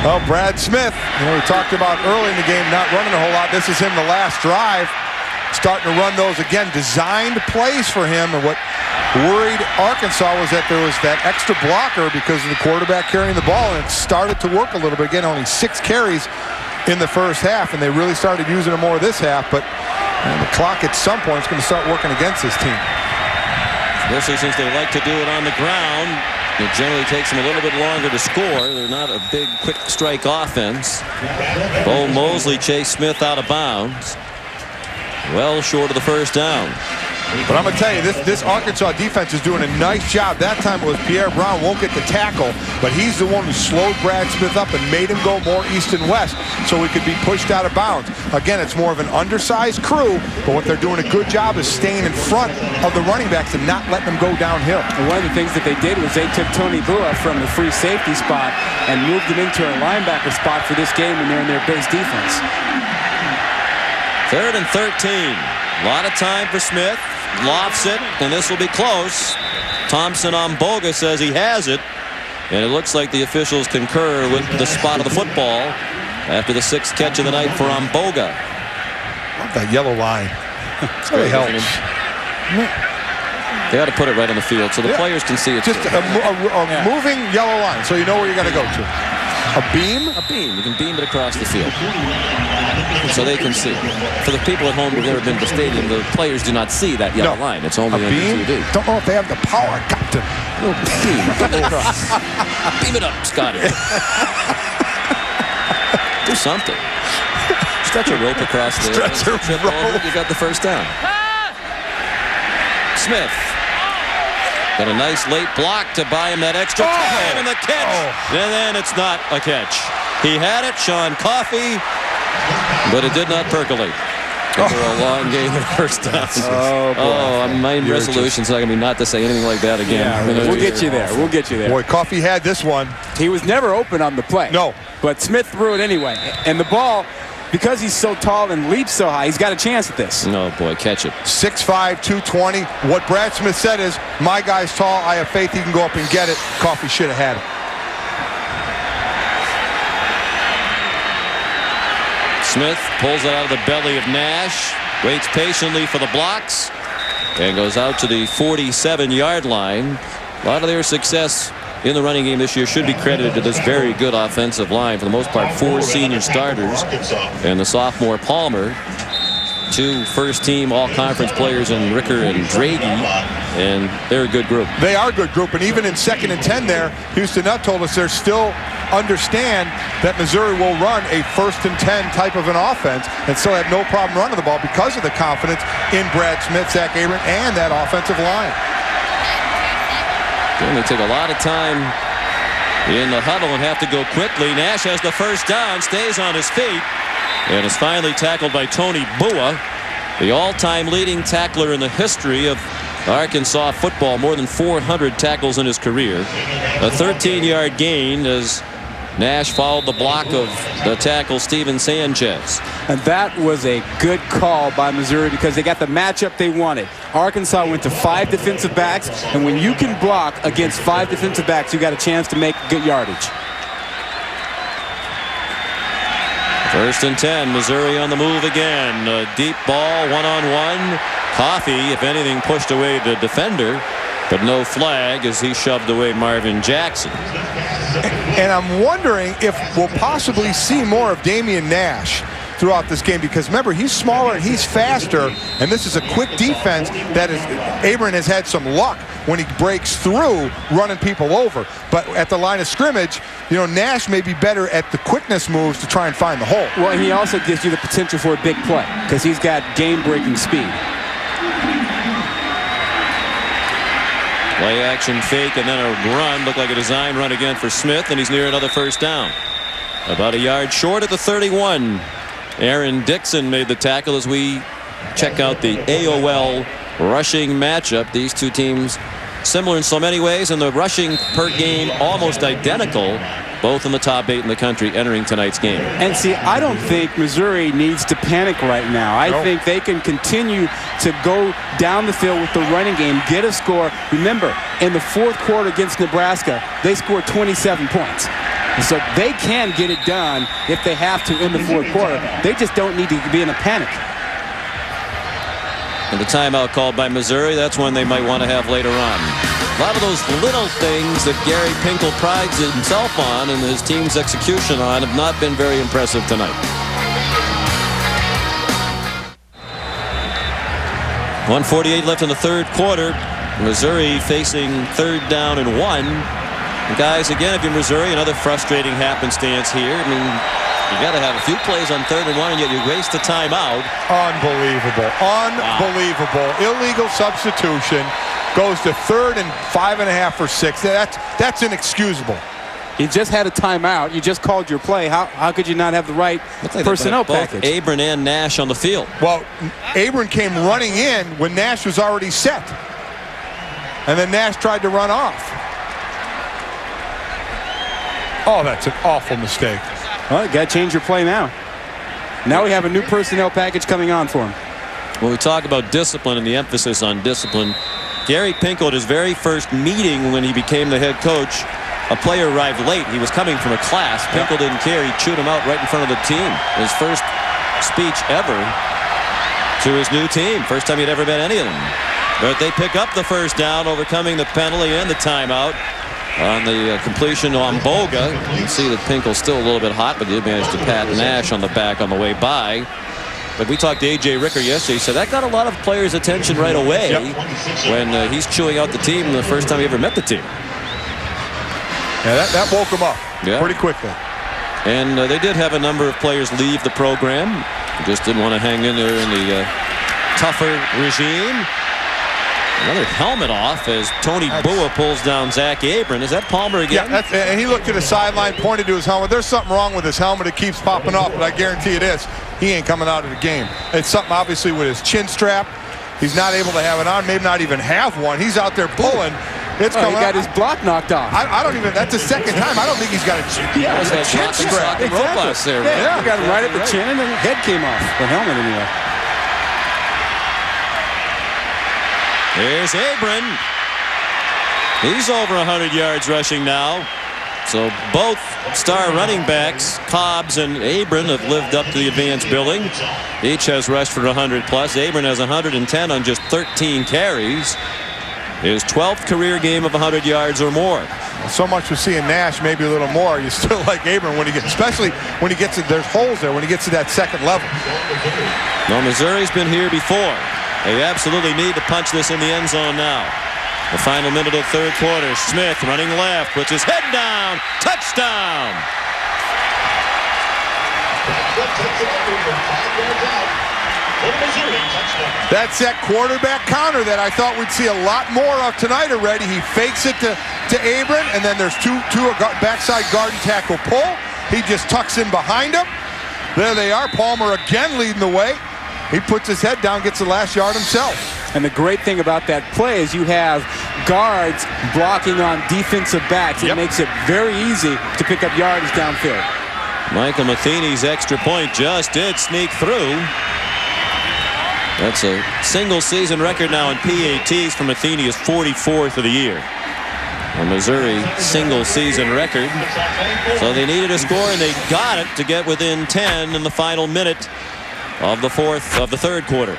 Well, Brad Smith, we talked about early in the game not running a whole lot. This is him the last drive, starting to run those again. Designed plays for him, and what worried Arkansas was that there was that extra blocker because of the quarterback carrying the ball, and it started to work a little bit. Again, only 6 carries in the first half, and they really started using it more this half, but the clock at some point is going to start working against this team. Especially since they like to do it on the ground. It generally takes them a little bit longer to score. They're not a big, quick strike offense. Bo Mosley chased Smith out of bounds. Well short of the first down. But I'm going to tell you, this Arkansas defense is doing a nice job. That time it was Pierre Brown won't get the tackle, but he's the one who slowed Brad Smith up and made him go more east and west so he could be pushed out of bounds. Again, it's more of an undersized crew, but what they're doing a good job is staying in front of the running backs and not letting them go downhill. And one of the things that they did was they took Tony Bua from the free safety spot and moved him into a linebacker spot for this game when they're in their base defense. 3rd and 13. A lot of time for Smith. Lofts it, and this will be close. Thompson on Boga says he has it, and it looks like the officials concur with the spot of the football after the 6th catch of the night for Amboga. Love that yellow line. It really helps. They ought to put it right on the field so the players can see it. Just a moving yellow line, so you know where you got to go to. A beam? A beam. You can beam it across the field so they can see. For the people at home who've never been to the stadium, the players do not see that yellow line. It's only on beam? TV. Don't know if they have the power, Captain. Beam. Beam it across. Beam it up, Scotty. Do something. Stretch a rope across the rope. You got the first down. Smith. Got a nice late block to buy him that extra time, and the catch. And then it's not a catch. He had it, Sean Coffey, but it did not percolate. After a long game of first down. My resolution's not going to be not to say anything like that again. Yeah, we'll get you there. We'll get you there. Boy, Coffey had this one. He was never open on the play. No. But Smith threw it anyway. And the ball, because he's so tall and leaps so high, he's got a chance at this. Oh, boy, catch it. 6'5", 220. What Brad Smith said is, my guy's tall. I have faith he can go up and get it. Coffey should have had it. Smith pulls it out of the belly of Nash, waits patiently for the blocks, and goes out to the 47-yard line. A lot of their success in the running game this year should be credited to this very good offensive line. For the most part, 4 senior starters and the sophomore Palmer. 2 first-team all-conference players in Ricker and Draghi, and they're a good group. They are a good group, and even in 2nd and 10 there, Houston Nutt told us they're still understand that Missouri will run a 1st and 10 type of an offense and still have no problem running the ball because of the confidence in Brad Smith, Zach Abram, and that offensive line. They take a lot of time in the huddle and have to go quickly. Nash has the first down, stays on his feet, and is finally tackled by Tony Bua, the all-time leading tackler in the history of Arkansas football, more than 400 tackles in his career. A 13-yard gain as Nash followed the block of the tackle Steven Sanchez. And that was a good call by Missouri because they got the matchup they wanted. Arkansas went to 5 defensive backs, and when you can block against 5 defensive backs, you got a chance to make good yardage. 1st and 10, Missouri on the move again. A deep ball, one-on-one. Coffee, if anything, pushed away the defender, but no flag as he shoved away Marvin Jackson. And I'm wondering if we'll possibly see more of Damian Nash throughout this game, because remember, he's smaller and he's faster, and this is a quick defense that is, Abram has had some luck when he breaks through running people over. But at the line of scrimmage, you know, Nash may be better at the quickness moves to try and find the hole. Well, and he also gives you the potential for a big play because he's got game-breaking speed. Play action fake and then a run. Looked like a design run again for Smith, and he's near another first down. About a yard short at the 31. Aaron Dixon made the tackle as we check out the AOL rushing matchup. These two teams similar in so many ways, and the rushing per game almost identical. Both in the top 8 in the country entering tonight's game. And see, I don't think Missouri needs to panic right now. I think they can continue to go down the field with the running game, get a score. Remember, in the 4th quarter against Nebraska, they scored 27 points. And so they can get it done if they have to in the 4th quarter. They just don't need to be in a panic. And the timeout called by Missouri, that's one they might want to have later on. A lot of those little things that Gary Pinkel prides himself on and his team's execution on have not been very impressive tonight. 1:48 left in the 3rd quarter. Missouri facing 3rd down and 1. And guys, again, if you're Missouri, another frustrating happenstance here. I mean, you got to have a few plays on 3rd and 1, and yet you waste the timeout. Unbelievable. Unbelievable. Wow. Illegal substitution. Goes to 3rd and 5.5 or 6. That's inexcusable. You just had a timeout. You just called your play. How could you not have the right personnel package? Both Abram and Nash on the field. Well, Abram came running in when Nash was already set. And then Nash tried to run off. Oh, that's an awful mistake. Well, you got to change your play now. Now we have a new personnel package coming on for him. When we talk about discipline and the emphasis on discipline, Gary Pinkel, at his very first meeting when he became the head coach, a player arrived late. He was coming from a class. Pinkel didn't care. He chewed him out right in front of the team. His first speech ever to his new team. First time he'd ever met any of them. But they pick up the first down, overcoming the penalty and the timeout on the completion on Boga. You can see that Pinkel's still a little bit hot, but he did manage to pat Nash on the back on the way by. But we talked to A.J. Ricker yesterday. He said that got a lot of players' attention right away when he's chewing out the team the first time he ever met the team. Yeah, that woke him up pretty quickly. And they did have a number of players leave the program. Just didn't want to hang in there in the tougher regime. Another helmet off as Tony Bua pulls down Zach Abram. Is that Palmer again? Yeah, and he looked at the sideline, pointed to his helmet. There's something wrong with his helmet. It keeps popping off, but I guarantee it is. He ain't coming out of the game. It's something obviously with his chin strap. He's not able to have it on, maybe not even have one. He's out there pulling. It's coming he got his block knocked off. I don't even, that's the second time. I don't think he's got a chin strap. Exactly. Yeah, he got him right at the chin and then the head came off. The helmet anyway. There's Abram. He's over 100 yards rushing now. So both star running backs, Cobbs and Abram, have lived up to the advanced billing. Each has rushed for 100 plus. Abram has 110 on just 13 carries. His 12th career game of 100 yards or more. So much for seeing Nash, maybe a little more. You still like Abram when he gets, especially when he gets to, there's holes there when he gets to that second level. No, Missouri's been here before. They absolutely need to punch this in the end zone now. The final minute of the third quarter. Smith running left, puts his head down. Touchdown. That's that quarterback counter that I thought we'd see a lot more of tonight already. He fakes it to Abram, and then there's two backside guard and tackle pull. He just tucks in behind him. There they are. Palmer again leading the way. He puts his head down, gets the last yard himself. And the great thing about that play is you have guards blocking on defensive backs. It makes it very easy to pick up yardage downfield. Michael Matheny's extra point just did sneak through. That's a single season record now in PATs for Matheny, is 44th of the year. A Missouri single season record. So they needed a score, and they got it to get within 10 in the final minute of the third quarter.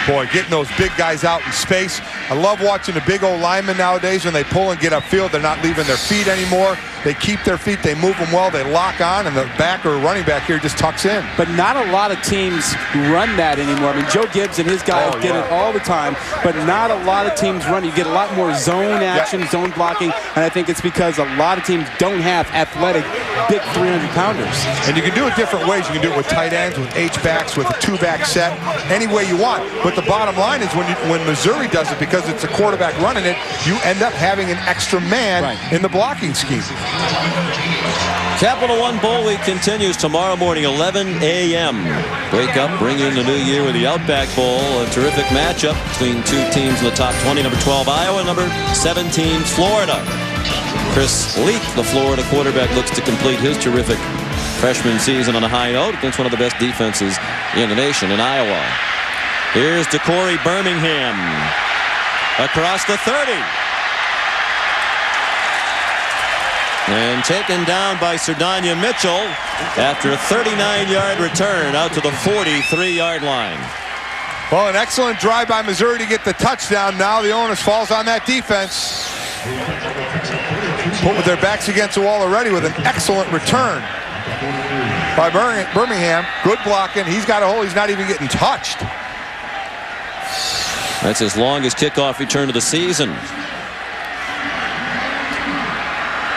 Boy, getting those big guys out in space. I love watching the big old linemen nowadays when they pull and get upfield. They're not leaving their feet anymore. They keep their feet. They move them well. They lock on, and the back or running back here just tucks in. But not a lot of teams run that anymore. I mean, Joe Gibbs and his guys get it all the time, but not a lot of teams run. You get a lot more zone action, zone blocking, and I think it's because a lot of teams don't have athletic, big 300-pounders. And you can do it different ways. You can do it with tight ends, with H-backs, with a two-back set, any way you want. But the bottom line is when Missouri does it, because it's a quarterback running it, you end up having an extra man in the blocking scheme. Capital One Bowl Week continues tomorrow morning, 11 a.m. Wake up, bring in the new year with the Outback Bowl, a terrific matchup between two teams in the top 20, number 12 Iowa, number 17 Florida. Chris Leak, the Florida quarterback, looks to complete his terrific freshman season on a high note against one of the best defenses in the nation in Iowa. Here's DeCorey Birmingham across the 30. And taken down by Serdania Mitchell after a 39-yard return out to the 43-yard line. Well, an excellent drive by Missouri to get the touchdown. Now the onus falls on that defense. Put with their backs against the wall already with an excellent return by Birmingham. Good blocking. He's got a hole. He's not even getting touched. That's his longest kickoff return of the season.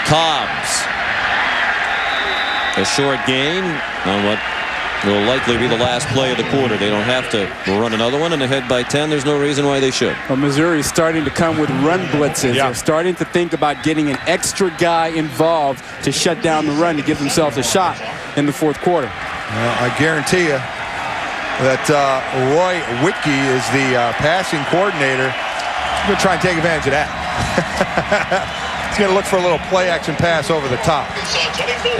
Cobbs. A short gain on what will likely be the last play of the quarter. They don't have to run another one, and ahead by 10. There's no reason why they should. Well, Missouri is starting to come with run blitzes. They're starting to think about getting an extra guy involved to shut down the run to give themselves a shot in the fourth quarter. Well, I guarantee you that Roy Whitkey is the passing coordinator. He's going to try and take advantage of that. He's going to look for a little play-action pass over the top.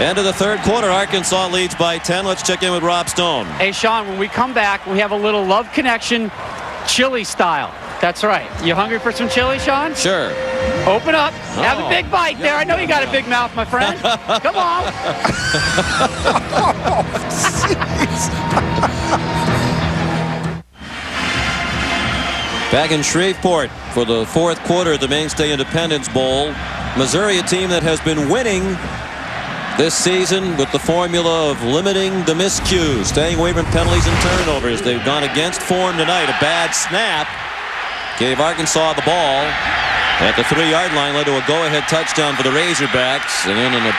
End of the third quarter, Arkansas leads by 10. Let's check in with Rob Stone. Hey, Sean, when we come back, we have a little Love Connection chili style. That's right. You hungry for some chili, Sean? Sure. Open up. Have a big bite there. I know you got a big mouth, my friend. Come on. Back in Shreveport for the fourth quarter of the Mainstay Independence Bowl. Missouri, a team that has been winning this season with the formula of limiting the miscues, staying away from penalties and turnovers. They've gone against form tonight. A bad snap gave Arkansas the ball at the 3-yard line, led to a go-ahead touchdown for the Razorbacks, and then an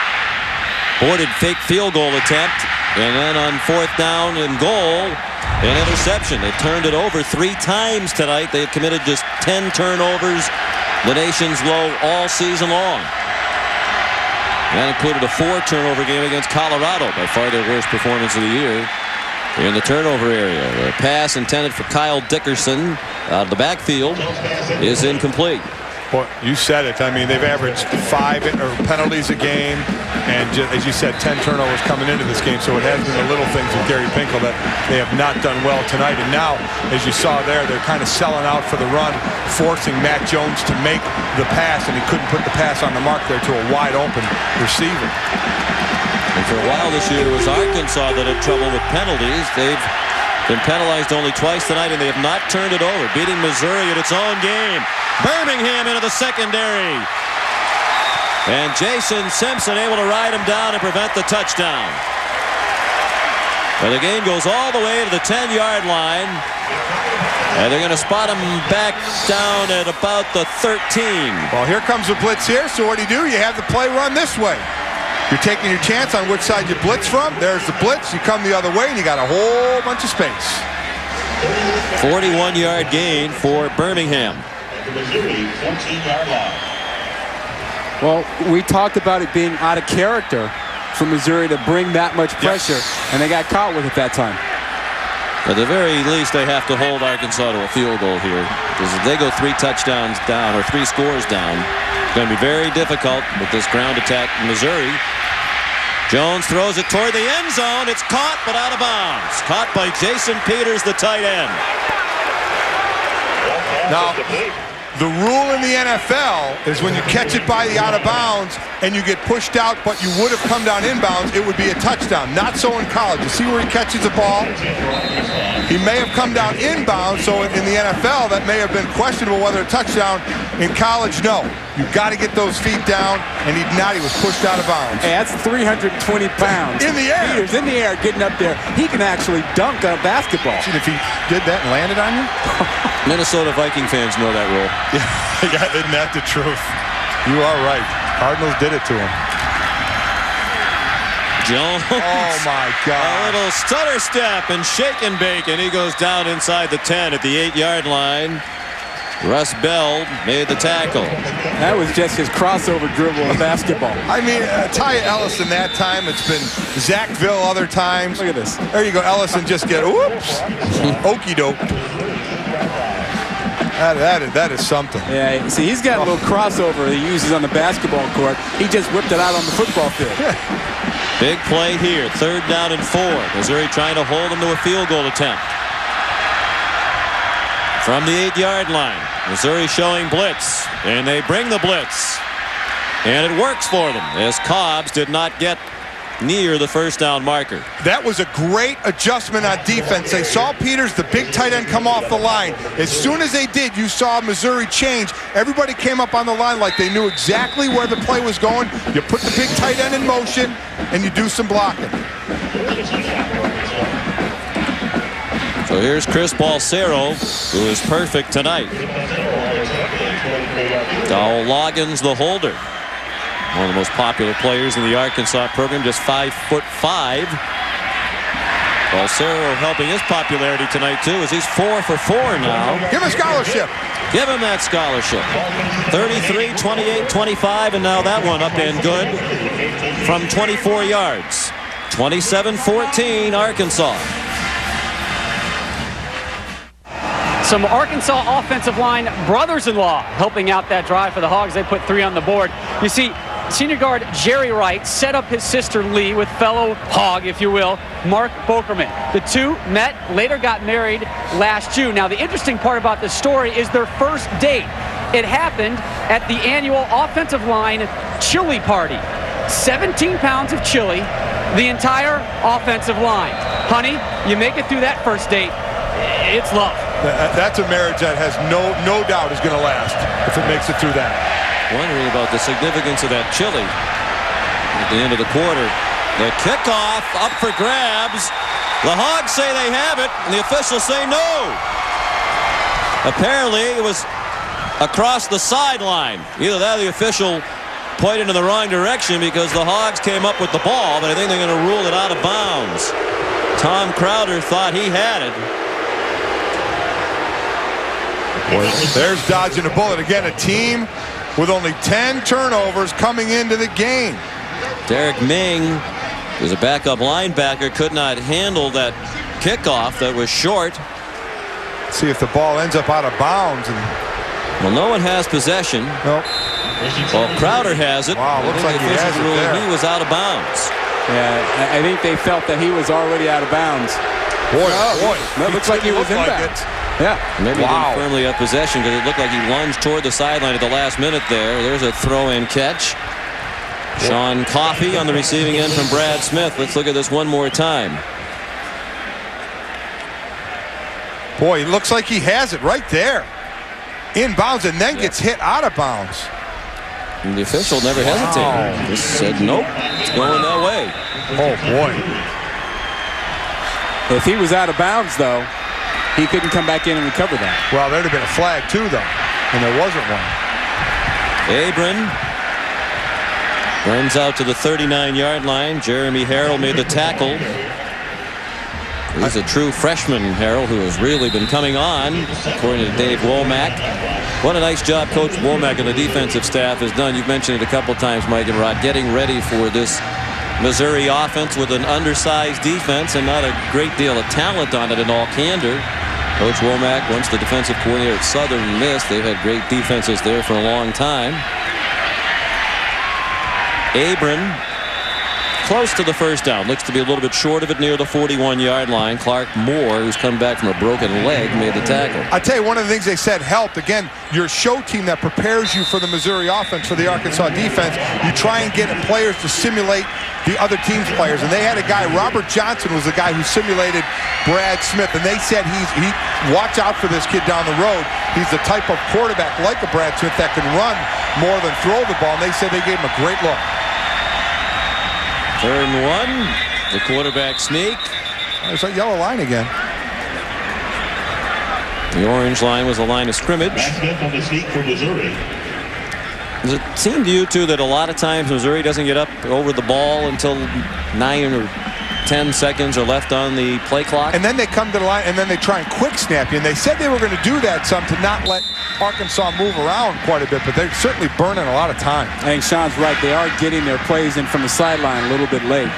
aborted fake field goal attempt, and then on fourth down and goal, an interception. They turned it over 3 times tonight. They had committed just 10 turnovers, the nation's low all season long. That included a 4-turnover game against Colorado, by far their worst performance of the year in the turnover area. The pass intended for Kyle Dickerson out of the backfield is incomplete. Well, you said it. I mean, they've averaged 5 penalties a game, and as you said, 10 turnovers coming into this game. So it has been the little things with Gary Pinkel that they have not done well tonight. And now, as you saw there, they're kind of selling out for the run, forcing Matt Jones to make the pass, and he couldn't put the pass on the mark there to a wide open receiver. And for a while this year, it was Arkansas that had trouble with penalties. They've been penalized only twice tonight, and they have not turned it over, beating Missouri at its own game. Birmingham into the secondary. And Jason Simpson able to ride him down and prevent the touchdown. Well, the game goes all the way to the 10-yard line. And they're going to spot him back down at about the 13. Well, here comes the blitz here. So what do? You have the play run this way. You're taking your chance on which side you blitz from. There's the blitz. You come the other way, and you got a whole bunch of space. 41-yard gain for Birmingham. Missouri 14-yard line. Well, we talked about it being out of character for Missouri to bring that much pressure, and they got caught with it that time. At the very least, they have to hold Arkansas to a field goal here, because if they go 3 touchdowns down or 3 scores down, it's going to be very difficult with this ground attack in Missouri. Jones throws it toward the end zone. It's caught, but out of bounds. Caught by Jason Peters, the tight end. Now, the rule in the NFL is when you catch it by the out of bounds and you get pushed out, but you would have come down inbounds, it would be a touchdown. Not so in college. You see where he catches the ball? He may have come down inbounds, so in the NFL, that may have been questionable whether a touchdown. In college, no. You've got to get those feet down, and he did not. He was pushed out of bounds. Hey, that's 320 pounds. In the air. Peters in the air, getting up there. He can actually dunk a basketball. See, if he did that and landed on you? Minnesota Viking fans know that rule. Yeah, isn't that the truth? You are right. Cardinals did it to him. Jones. Oh, my God. A little stutter step and shake and bake, and he goes down inside the 10 at the 8-yard line. Russ Bell made the tackle. That was just his crossover dribble of basketball. I mean, Ty Ellison that time. It's been Zachville other times. Look at this. There you go. Ellison just get, whoops. Okey doke. That is something. Yeah, see, he's got a little crossover he uses on the basketball court. He just whipped it out on the football field. Big play here. 3rd down and 4. Missouri trying to hold him to a field goal attempt. From the 8-yard line, Missouri showing blitz, and they bring the blitz. And it works for them, as Cobbs did not get near the first down marker. That was a great adjustment on defense. They saw Peters, the big tight end, come off the line. As soon as they did, you saw Missouri change. Everybody came up on the line like they knew exactly where the play was going. You put the big tight end in motion, and you do some blocking. So here's Chris Balsero, who is perfect tonight. Dowell Loggins, the holder. One of the most popular players in the Arkansas program, just 5'5". Balsero helping his popularity tonight, too, as he's 4 for 4 now. Give him a scholarship. Give him that scholarship. 33, 28, 25, and now that one up and good from 24 yards. 27-14, Arkansas. Some Arkansas offensive line brothers-in-law helping out that drive for the Hogs. They put 3 on the board. You see, senior guard Jerry Wright set up his sister Lee with fellow Hog, if you will, Mark Bokerman. The two met, later got married last June. Now, the interesting part about this story is their first date. It happened at the annual offensive line chili party. 17 pounds of chili, the entire offensive line. Honey, you make it through that first date, it's love. That's a marriage that has no doubt is going to last if it makes it through that. Wondering about the significance of that chili at the end of the quarter. The kickoff up for grabs. The Hogs say they have it, and the officials say no. Apparently, it was across the sideline. Either that or the official pointed in the wrong direction because the Hogs came up with the ball, but I think they're going to rule it out of bounds. Tom Crowder thought he had it. There's dodging a bullet. Again, a team with only 10 turnovers coming into the game. Derek Ming, who's a backup linebacker, could not handle that kickoff that was short. See if the ball ends up out of bounds. Well, no one has possession. Nope. Well, Crowder has it. Wow, looks like he has it there. He was out of bounds. Yeah, I think they felt that he was already out of bounds. Boy, That looks like he was inbound. Yeah. Maybe he didn't firmly have possession because it looked like he lunged toward the sideline at the last minute there. There's a throw-in catch. Sean Coffey on the receiving end from Brad Smith. Let's look at this one more time. Boy, it looks like he has it right there. Inbounds and then gets hit out of bounds. And the official never hesitated. Just said, nope, it's going that way. Oh, boy. If he was out of bounds, though, he couldn't come back in and recover that. Well, there'd have been a flag too, though, and there wasn't one. Abram runs out to the 39-yard line. Jeremy Harrell made the tackle. He's a true freshman, Harrell, who has really been coming on, according to Dave Womack. What a nice job Coach Womack and the defensive staff has done. You've mentioned it a couple times, Mike and Rod, getting ready for this Missouri offense with an undersized defense and not a great deal of talent on it in all candor. Coach Womack, once the defensive coordinator at Southern Miss, they've had great defenses there for a long time. Abram close to the first down. Looks to be a little bit short of it near the 41-yard line. Clark Moore, who's come back from a broken leg, made the tackle. I tell you, one of the things they said helped. Again, your show team that prepares you for the Missouri offense, for the Arkansas defense, you try and get players to simulate the other team's players. And they had a guy, Robert Johnson was the guy who simulated Brad Smith. And they said watch out for this kid down the road. He's the type of quarterback like a Brad Smith that can run more than throw the ball. And they said they gave him a great look. 3rd and 1. The quarterback sneak. There's that yellow line again. The orange line was a line of scrimmage. On the sneak for Missouri. Does it seem to you, too, that a lot of times Missouri doesn't get up over the ball until 9 or 10 seconds are left on the play clock? And then they come to the line, and then they try and quick snap you. And they said they were going to do that some to not let Arkansas move around quite a bit, but they're certainly burning a lot of time. I think Sean's right. They are getting their plays in from the sideline a little bit late.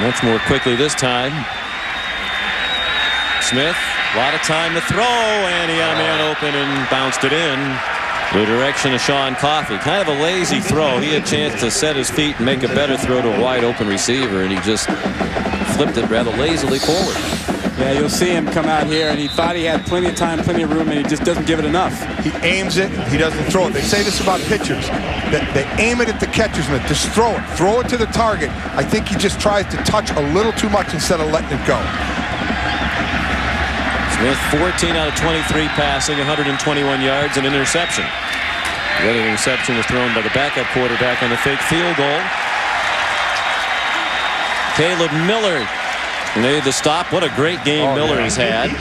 Much more quickly this time. Smith, a lot of time to throw, and he had a man open and bounced it in the direction of Sean Coffey. Kind of a lazy throw. He had a chance to set his feet and make a better throw to a wide open receiver, and he just flipped it rather lazily forward. Yeah, you'll see him come out here, and he thought he had plenty of time, plenty of room, and he just doesn't give it enough. He aims it, he doesn't throw it. They say this about pitchers, that they aim it at the catcher's mitt. Just throw it to the target. I think he just tries to touch a little too much instead of letting it go. Smith 14 out of 23 passing, 121 yards, and an interception. The other interception was thrown by the backup quarterback on the fake field goal. Caleb Miller made the stop. What a great game Miller has had.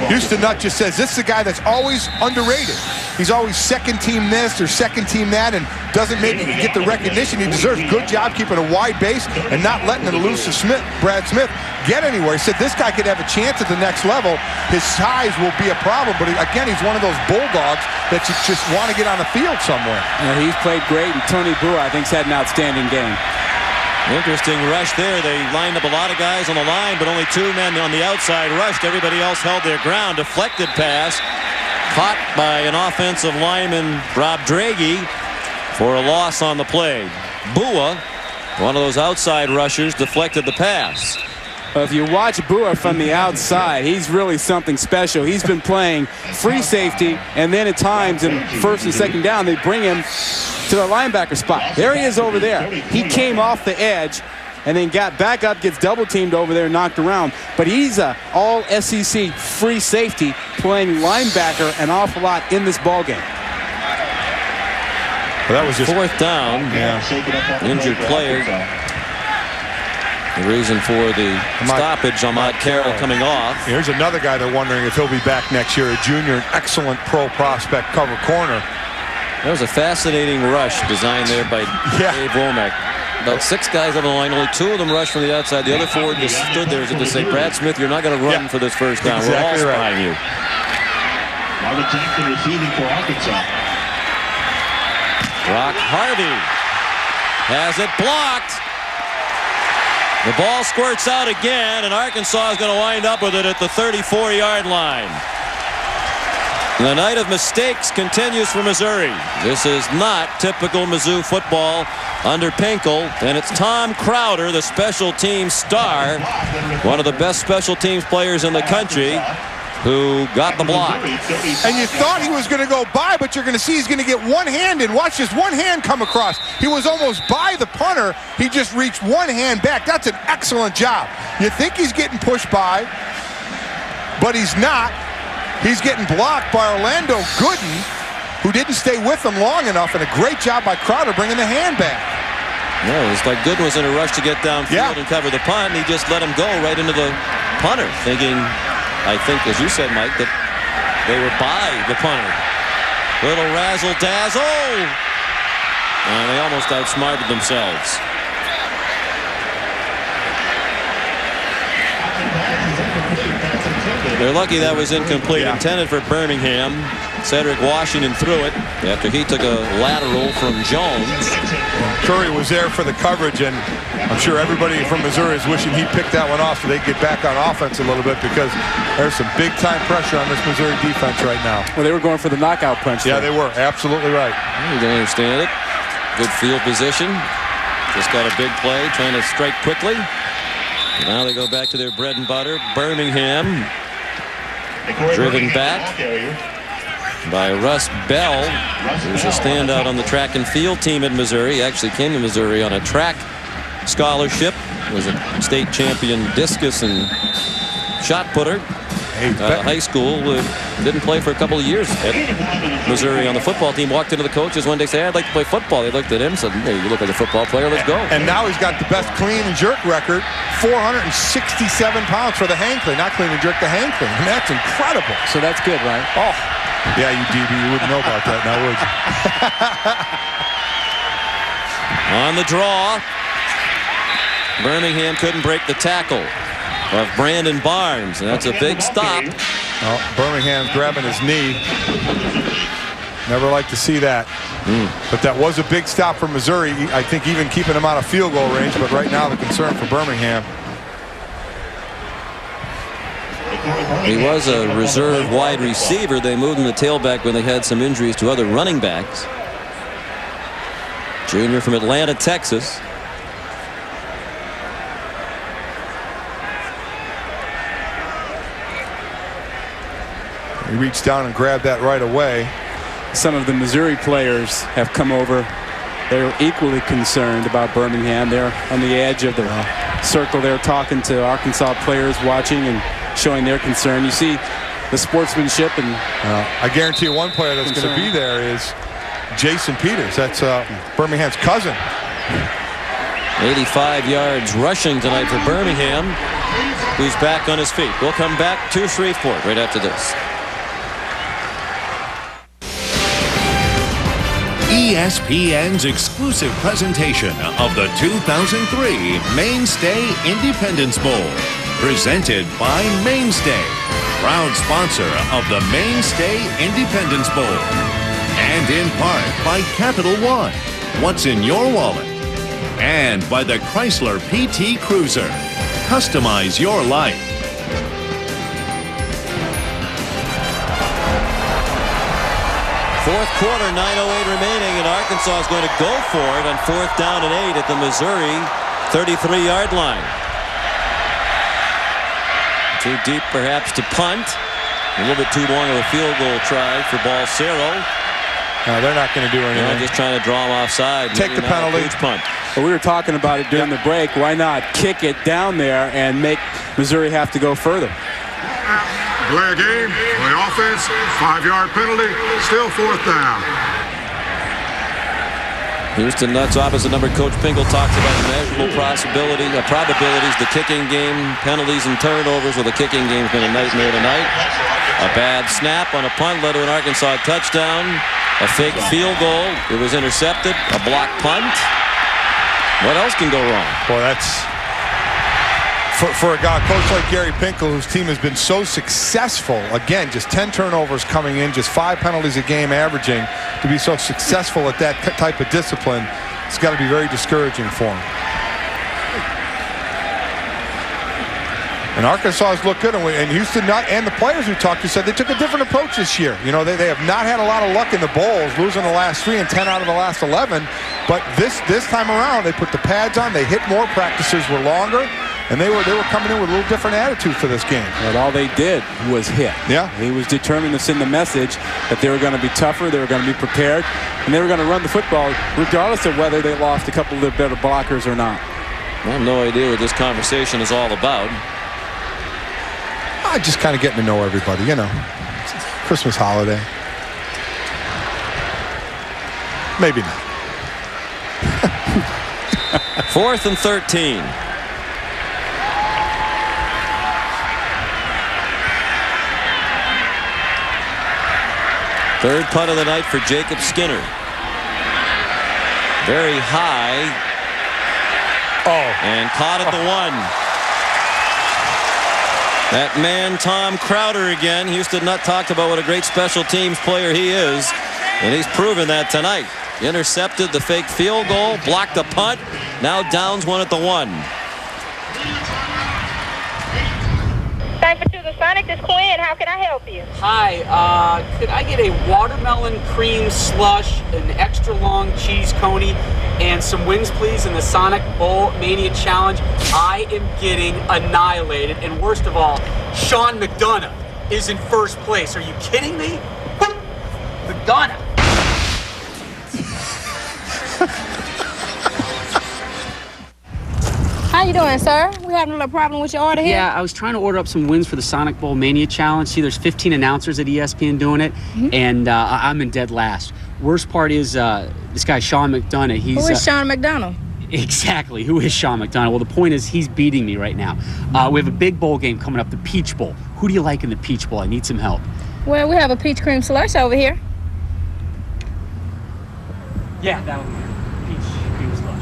Houston Nutt just says this is a guy that's always underrated. He's always second team this or second team that and doesn't maybe get the recognition he deserves. Good job keeping a wide base and not letting an elusive Brad Smith get anywhere. He said this guy could have a chance at the next level. His size will be a problem, but again, he's one of those bulldogs that you just want to get on the field somewhere. Yeah, he's played great, and Tony Bua, I think, has had an outstanding game. Interesting rush there. They lined up a lot of guys on the line, but only 2 men on the outside rushed. Everybody else held their ground. Deflected pass caught by an offensive lineman, Rob Draghi, for a loss on the play. Bua, one of those outside rushers, deflected the pass. If you watch Bua from the outside, he's really something special. He's been playing free safety, and then at times in first and second down, they bring him to the linebacker spot. There he is over there. He came off the edge and then got back up, gets double teamed over there, knocked around. But he's a all SEC free safety playing linebacker an awful lot in this ball game. Well, that was just 4th down. Yeah. Injured player. The reason for the stoppage, Ahmad Carroll coming off. Here's another guy they're wondering if he'll be back next year, a junior, an excellent pro prospect, cover corner. That was a fascinating rush designed there by Dave Womack. About 6 guys on the line, only 2 of them rushed from the outside. The other 4 just stood there as if to say, Brad Smith, you're not going to run for this first down. Exactly. We're all spying you. Marvin Jackson receiving for Arkansas. Brock Harvey has it blocked. The ball squirts out again, and Arkansas is going to wind up with it at the 34-yard line. The night of mistakes continues for Missouri. This is not typical Mizzou football under Pinkel, and it's Tom Crowder, the special teams star, one of the best special teams players in the country, who got the block. And you thought he was going to go by, but you're going to see he's going to get one hand in. Watch this one hand come across. He was almost by the punter. He just reached one hand back. That's an excellent job. You think he's getting pushed by, but he's not. He's getting blocked by Orlando Gooden, who didn't stay with him long enough, and a great job by Crowder bringing the hand back. No, it's like Gooden was in a rush to get downfield and cover the punt, and he just let him go right into the punter, thinking, I think, as you said, Mike, that they were by the punter. Little razzle-dazzle. And they almost outsmarted themselves. They're lucky that was incomplete, intended for Birmingham. Cedric Washington threw it after he took a lateral from Jones. Curry was there for the coverage, and I'm sure everybody from Missouri is wishing he picked that one off so they could get back on offense a little bit, because there's some big-time pressure on this Missouri defense right now. Well, they were going for the knockout punch. Yeah, they were. Absolutely right. You don't understand it. Good field position. Just got a big play, trying to strike quickly. Now they go back to their bread and butter. Birmingham driven back by Russ Bell, who's a standout on the track and field team at Missouri. He actually came to Missouri on a track scholarship. Was a state champion discus and shot putter. High school. Didn't play for a couple of years at Missouri on the football team. Walked into the coaches one day, said, I'd like to play football. They looked at him, said, hey, you look like a football player, let's go. And now he's got the best clean and jerk record, 467 pounds for the hang clean. Not clean and jerk, the hang clean. And that's incredible. So that's good, right? Oh, yeah, you DB, you wouldn't know about that now, would you? On the draw, Birmingham couldn't break the tackle of Brandon Barnes, and that's a big stop. Oh, Birmingham's grabbing his knee. Never like to see that. But that was a big stop for Missouri. I think even keeping him out of field goal range, but right now the concern for Birmingham. He was a reserve wide receiver. They moved him to tailback when they had some injuries to other running backs. Junior from Atlanta, Texas. He reached down and grabbed that right away. Some of the Missouri players have come over. They're equally concerned about Birmingham. They're on the edge of the circle. They're talking to Arkansas players, watching and showing their concern. You see the sportsmanship, and I guarantee you one player that's going to be there is Jason Peters. That's Birmingham's cousin. 85 yards rushing tonight for Birmingham, who's back on his feet. We'll come back to Shreveport right after this. ESPN's exclusive presentation of the 2003 Mainstay Independence Bowl, presented by Mainstay, proud sponsor of the Mainstay Independence Bowl, and in part by Capital One, what's in your wallet, and by the Chrysler PT Cruiser. Customize your life. Fourth quarter, 9:08 remaining, and Arkansas is going to go for it on 4th down and 8 at the Missouri 33-yard line. Too deep, perhaps, to punt. A little bit too long of a field goal try for Balsero. No, they're not going to do anything. They're just trying to draw him offside. Take the penalty. Punt. Well, we were talking about it during the break. Why not kick it down there and make Missouri have to go further? Delay a game, play offense, 5-yard penalty, still 4th down. Houston Nuts opposite number coach Pinkel talks about immeasurable probabilities, the kicking game, penalties and turnovers. Well, the kicking game's been a nightmare tonight. A bad snap on a punt led to an Arkansas touchdown. A fake field goal. It was intercepted. A blocked punt. What else can go wrong? Well, that's for a coach like Gary Pinkel, whose team has been so successful. Again, just 10 turnovers coming in, just 5 penalties a game averaging. To be so successful at that type of discipline, it's got to be very discouraging for him. And Arkansas has looked good, and Houston Nutt and the players we talked to said they took a different approach this year. You know, they have not had a lot of luck in the bowls, losing the last 3 and 10 out of the last 11. But this time around, they put the pads on, they hit more, practices were longer, and they were coming in with a little different attitude for this game. But all they did was hit. Yeah. He was determined to send the message that they were going to be tougher, they were going to be prepared, and they were going to run the football regardless of whether they lost a couple of their better blockers or not. I have no idea what this conversation is all about. Just kind of getting to know everybody, you know. Christmas holiday. Maybe not. 4th and 13. Third punt of the night for Jacob Skinner. Very high. And caught at the 1. That man, Tom Crowder, again. Houston Nutt talked about what a great special teams player he is, and he's proven that tonight. Intercepted the fake field goal, blocked the punt. Now downs one at the 1. Thank you to the Sonic. This is Quinn. How can I help you? Hi, could I get a watermelon cream slush, an extra long cheese coney, and some wings, please, in the Sonic Bowl Mania Challenge? I am getting annihilated, and worst of all, Sean McDonough is in first place. Are you kidding me? McDonough. How you doing, sir? We having a little problem with your order here? Yeah, I was trying to order up some wins for the Sonic Bowl Mania Challenge. See, there's 15 announcers at ESPN doing it, and I'm in dead last. Worst part is this guy, Sean McDonough. Who is Sean McDonough? Exactly. Who is Sean McDonough? Well, the point is he's beating me right now. We have a big bowl game coming up, the Peach Bowl. Who do you like in the Peach Bowl? I need some help. Well, we have a peach cream slush over here. Yeah, that would be peach cream slush.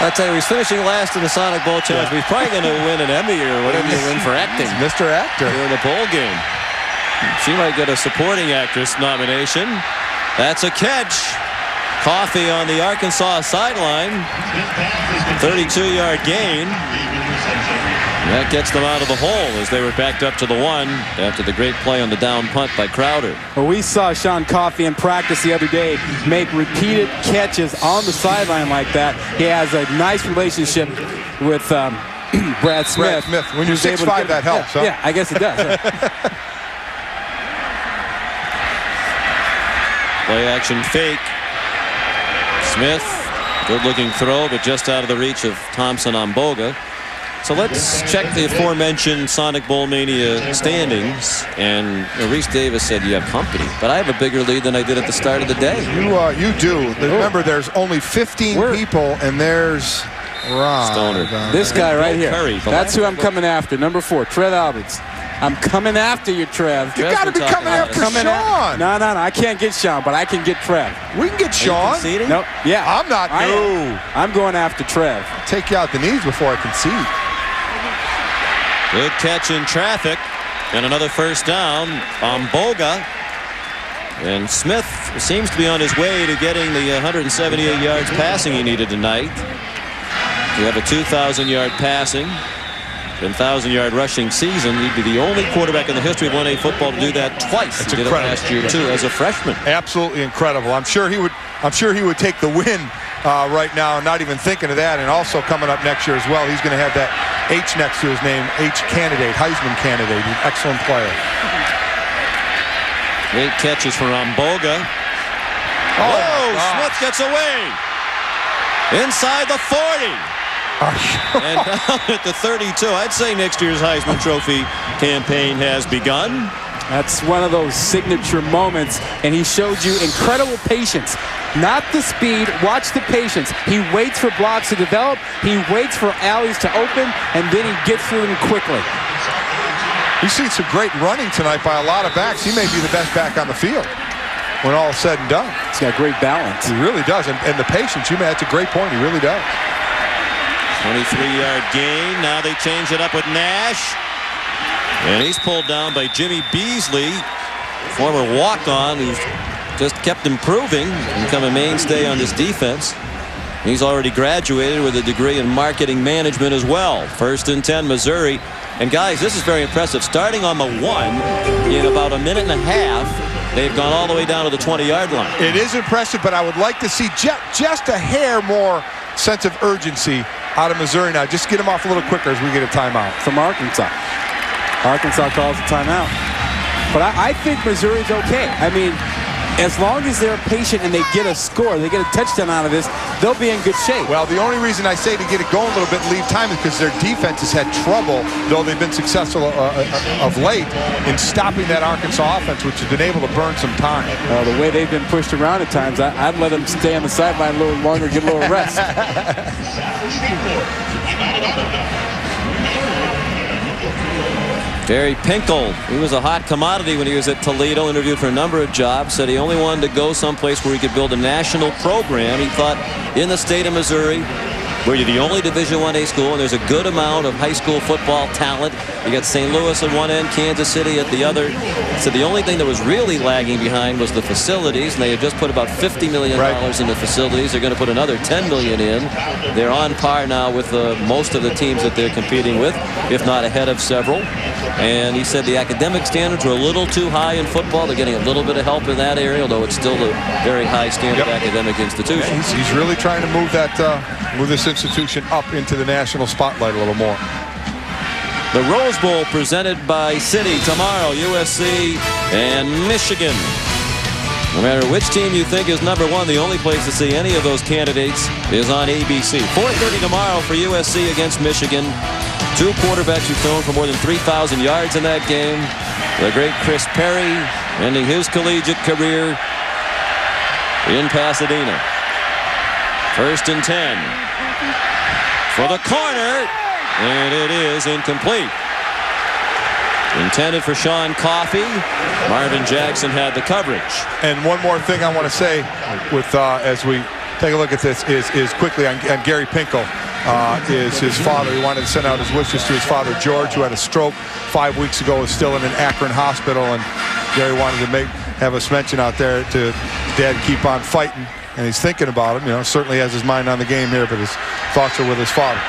I'll tell you, he's finishing last in the Sonic Bowl Challenge. He's probably going to win an Emmy or whatever you win for acting. Mr. Actor. In the bowl game. She might get a supporting actress nomination. That's a catch. Coffey on the Arkansas sideline. 32-yard gain. That gets them out of the hole as they were backed up to the 1 after the great play on the down punt by Crowder. Well, we saw Sean Coffey in practice the other day make repeated catches on the sideline like that. He has a nice relationship with Brad Smith. When you're 6'5", that helps, huh? Yeah, I guess it does. Play action fake. Smith, good-looking throw, but just out of the reach of Thompson on Boga. So let's check the aforementioned Sonic Bowl Mania standings. And Reese Davis said you have company, but I have a bigger lead than I did at the start of the day. You do. Remember, there's only 15 people, and there's Ron. Stoner. This guy right here. Curry. That's who I'm coming after. Number 4, Trev Alberts. I'm coming after you, Trev. You got to be coming after Sean. No, I can't get Sean, but I can get Trev. We can get Sean. Nope. Yeah. I'm not. No. I'm going after Trev. I'll take you out the knees before I concede. Good catch in traffic. And another first down on Boga. And Smith seems to be on his way to getting the 178 yards passing he needed tonight. You have a 2,000-yard passing, 10,000-yard rushing season. He'd be the only quarterback in the history of 1A football to do that twice. That's he did incredible. it last year too as a freshman. Absolutely incredible. I'm sure he would take the win right now, and not even thinking of that. And also coming up next year as well, he's going to have that H next to his name, H candidate, Heisman candidate. He's an excellent player. Great catches for Ramboga. Smith gets away. Inside the 40. And down at the 32. I'd say next year's Heisman Trophy campaign has begun. That's one of those signature moments, and he showed you incredible patience. Not the speed, watch the patience. He waits for blocks to develop, he waits for alleys to open, and then he gets through them quickly. You've seen some great running tonight by a lot of backs. He may be the best back on the field when all is said and done. He's got great balance. He really does, and the patience, that's a great point. He really does. 23-yard gain. Now they change it up with Nash. And he's pulled down by Jimmy Beasley, former walk-on who's just kept improving and become a mainstay on this defense. He's already graduated with a degree in marketing management as well. 1st and 10, Missouri. And guys, this is very impressive. Starting on the 1, in about a minute and a half, they've gone all the way down to the 20-yard line. It is impressive, but I would like to see just a hair more sense of urgency out of Missouri now. Just get them off a little quicker as we get a timeout. From Arkansas. Arkansas calls a timeout. But I think Missouri's okay. I mean, as long as they're patient and they get a score, they get a touchdown out of this, they'll be in good shape. Well, the only reason I say to get it going a little bit and leave time is because their defense has had trouble, though they've been successful of late, in stopping that Arkansas offense, which has been able to burn some time. The way they've been pushed around at times, I'd let them stay on the sideline a little longer, get a little rest. Gary Pinkel, he was a hot commodity when he was at Toledo, interviewed for a number of jobs, said he only wanted to go someplace where he could build a national program. He thought in the state of Missouri, where you're the only Division I-A school and there's a good amount of high school football talent. You got St. Louis at one end, Kansas City at the other. So the only thing that was really lagging behind was the facilities, and they had just put about $50 million in the facilities. They're going to put another $10 million in. They're on par now with most of the teams that they're competing with, if not ahead of several. And he said the academic standards were a little too high in football. They're getting a little bit of help in that area, although it's still a very high standard academic institution. Yeah, he's really trying to move that move this institution up into the national spotlight a little more. The Rose Bowl presented by City tomorrow, USC and Michigan. No matter which team you think is number one, the only place to see any of those candidates is on ABC. 4:30 tomorrow for USC against Michigan. Two quarterbacks who've thrown for more than 3,000 yards in that game. The great Chris Perry ending his collegiate career in Pasadena. 1st and 10 for the corner, and it is incomplete. Intended for Sean Coffey. Marvin Jackson had the coverage. And one more thing I want to say with as we take a look at this is quickly on Gary Pinkel. Is his father. He wanted to send out his wishes to his father, George, who had a stroke 5 weeks ago, is still in an Akron hospital, and Gary wanted to have us mention out there to Dad keep on fighting, and he's thinking about him. You know, certainly has his mind on the game here, but his thoughts are with his father.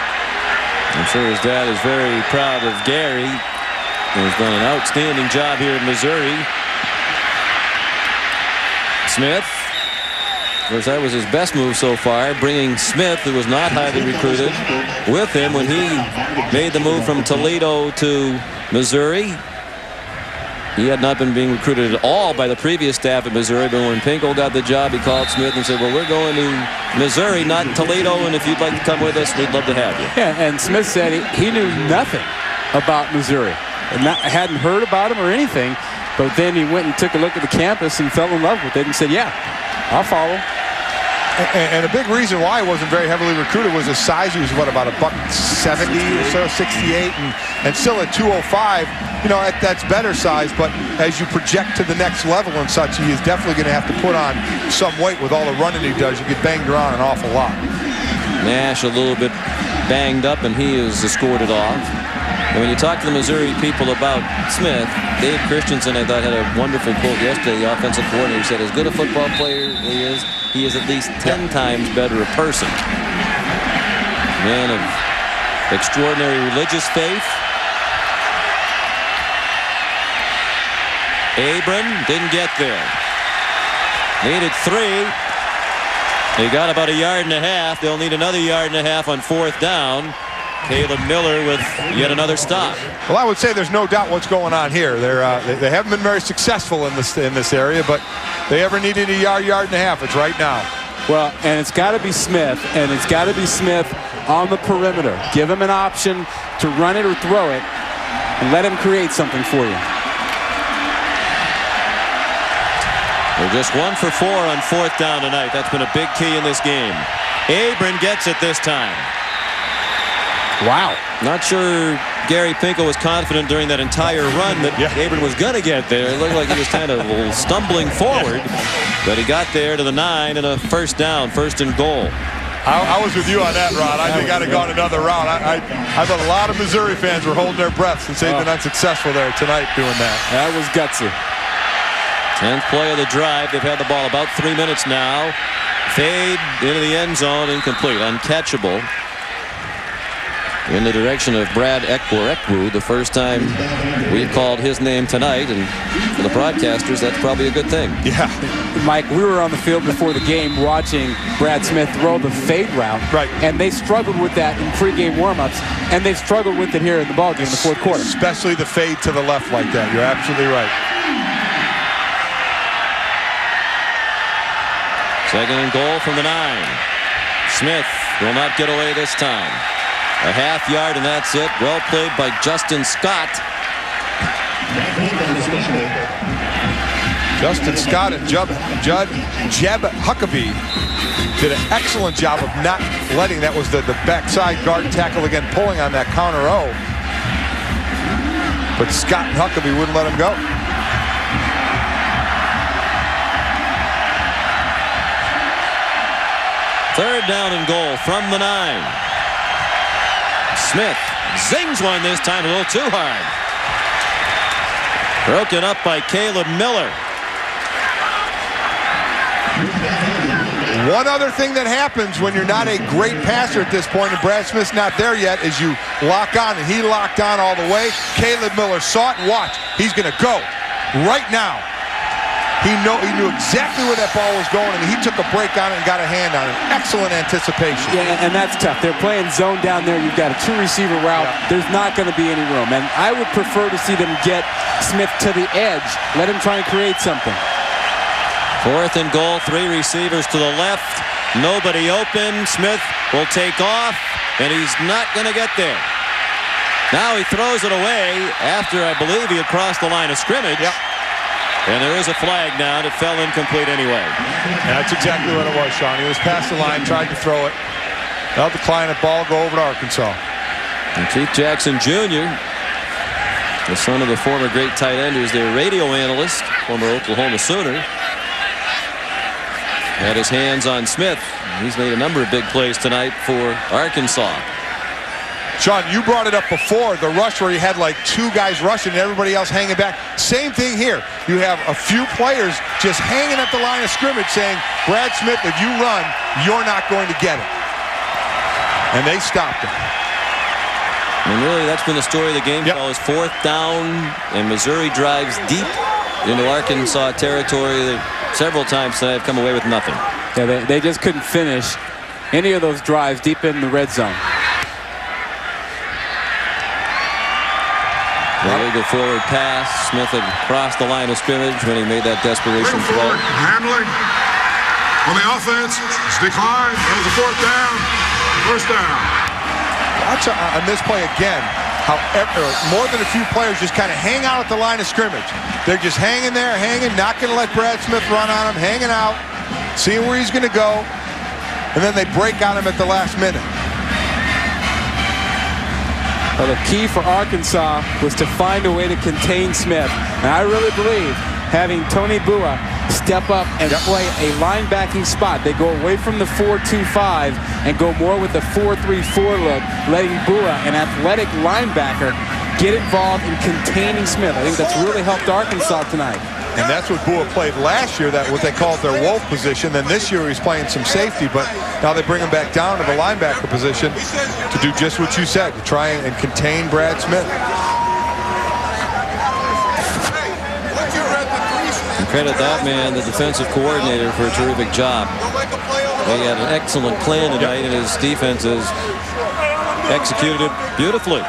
I'm sure his dad is very proud of Gary. He's done an outstanding job here in Missouri. Smith. Of course, that was his best move so far, bringing Smith, who was not highly recruited, with him when he made the move from Toledo to Missouri. He had not been being recruited at all by the previous staff at Missouri, but when Pinkel got the job, he called Smith and said, well, we're going to Missouri, not Toledo, and if you'd like to come with us, we'd love to have you. Yeah, and Smith said he knew nothing about Missouri. And hadn't heard about him or anything, but then he went and took a look at the campus and fell in love with it and said, yeah, I'll follow. And a big reason why he wasn't very heavily recruited was his size. He was, what, about $170 or so, 68, and still at 205. You know, that's better size, but as you project to the next level and such, he is definitely going to have to put on some weight with all the running he does. You get banged around an awful lot. Nash a little bit banged up, and he has escorted off. And when you talk to the Missouri people about Smith, Dave Christensen, I thought, had a wonderful quote yesterday, the offensive coordinator. He said, as good a football player he is at least 10 times better a person. Man of extraordinary religious faith. Abram didn't get there. Needed 3. They got about 1.5 yards. They'll need another 1.5 yards on 4th down. Caleb Miller with yet another stop. Well, I would say there's no doubt what's going on here. They haven't been very successful in this area, but they ever needed a yard and a half, it's right now. Well, and it's got to be Smith, and it's got to be Smith on the perimeter. Give him an option to run it or throw it, and let him create something for you. They're just 1 for 4 on 4th down tonight. That's been a big key in this game. Abram gets it this time. Wow. Not sure Gary Pinkel was confident during that entire run that Abram was going to get there. It looked like he was kind of stumbling forward, but he got there to the 9 and a 1st down, 1st and goal. I was with you on that, Ron. I think I'd have gone another round. I thought a lot of Missouri fans were holding their breath since they've been unsuccessful there tonight doing that. That was gutsy. 10th play of the drive. They've had the ball about 3 minutes now. Fade into the end zone, incomplete, uncatchable. In the direction of Brad Ekwu, the first time we called his name tonight, and for the broadcasters, that's probably a good thing. Yeah. Mike, we were on the field before the game watching Brad Smith throw the fade route. Right. And they struggled with that in pregame warmups, and they've struggled with it here in the ballgame in the 4th quarter. Especially the fade to the left like that. You're absolutely right. Second and goal from the 9. Smith will not get away this time. A half yard, and that's it. Well played by Justin Scott. Justin Scott and Jeb Huckabee did an excellent job of not letting, that was the backside guard tackle again, pulling on that counter O. But Scott and Huckabee wouldn't let him go. Third down and goal from the 9. Smith zings one this time a little too hard. Broken up by Caleb Miller. One other thing that happens when you're not a great passer at this point, and Brad Smith's not there yet, is you lock on, and he locked on all the way. Caleb Miller saw it. Watch. He's going to go right now. He knew exactly where that ball was going, and he took a break on it and got a hand on it. Excellent anticipation. Yeah, and that's tough. They're playing zone down there. You've got a 2-receiver route. Yeah. There's not going to be any room. And I would prefer to see them get Smith to the edge. Let him try and create something. Fourth and goal, 3 receivers to the left. Nobody open. Smith will take off, and he's not going to get there. Now he throws it away after, I believe, he had crossed the line of scrimmage. Yep. And there is a flag down. It fell incomplete anyway. And that's exactly what it was, Sean. He was past the line, tried to throw it. Now decline the ball, go over to Arkansas. And Keith Jackson Jr., the son of the former great tight end who's their radio analyst, former Oklahoma Sooner, had his hands on Smith. He's made a number of big plays tonight for Arkansas. Sean, you brought it up before, the rush where you had like 2 guys rushing and everybody else hanging back. Same thing here. You have a few players just hanging at the line of scrimmage saying, Brad Smith, if you run, you're not going to get it. And they stopped him. And really, that's been the story of the game. Yep. Is 4th down, and Missouri drives deep into Arkansas territory. Several times tonight have come away with nothing. Yeah, they just couldn't finish any of those drives deep in the red zone. Illegal forward pass. Smith had crossed the line of scrimmage when he made that desperation throw. Handling on the offense. It's declined. That was a 4th down. First down. Watch on this play again. However, more than a few players just kind of hang out at the line of scrimmage. They're just hanging there, not going to let Brad Smith run on him, hanging out, seeing where he's going to go, and then they break on him at the last minute. Well, the key for Arkansas was to find a way to contain Smith. And I really believe having Tony Bua step up and play a linebacking spot. They go away from the 4-2-5 and go more with the 4-3-4 look, letting Bua, an athletic linebacker, get involved in containing Smith. I think that's really helped Arkansas tonight. And that's what Bua played last year, that what they called their wolf position. Then this year he's playing some safety, but now they bring him back down to the linebacker position to do just what you said, to try and contain Brad Smith. And credit that man, the defensive coordinator, for a terrific job. They had an excellent plan tonight, and his defense has executed it beautifully.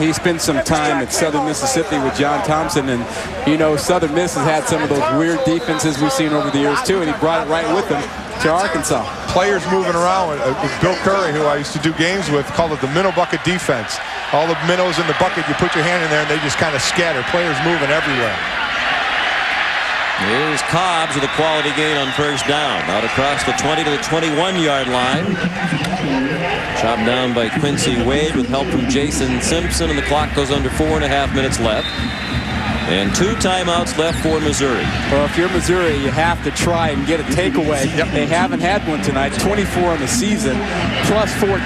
He spent some time at Southern Mississippi with John Thompson, and you know Southern Miss has had some of those weird defenses we've seen over the years too, and he brought it right with him to Arkansas. Players moving around. Bill Curry, who I used to do games with, called it the minnow bucket defense. All the minnows in the bucket, you put your hand in there and they just kind of scatter. Players moving everywhere. Here's Cobbs with a quality gain on first down. Out across the 20 to the 21-yard line. Chopped down by Quincy Wade with help from Jason Simpson, and the clock goes under 4.5 minutes left. And 2 timeouts left for Missouri. Well, if you're Missouri, you have to try and get a takeaway. They haven't had one tonight. 24 on the season, plus 14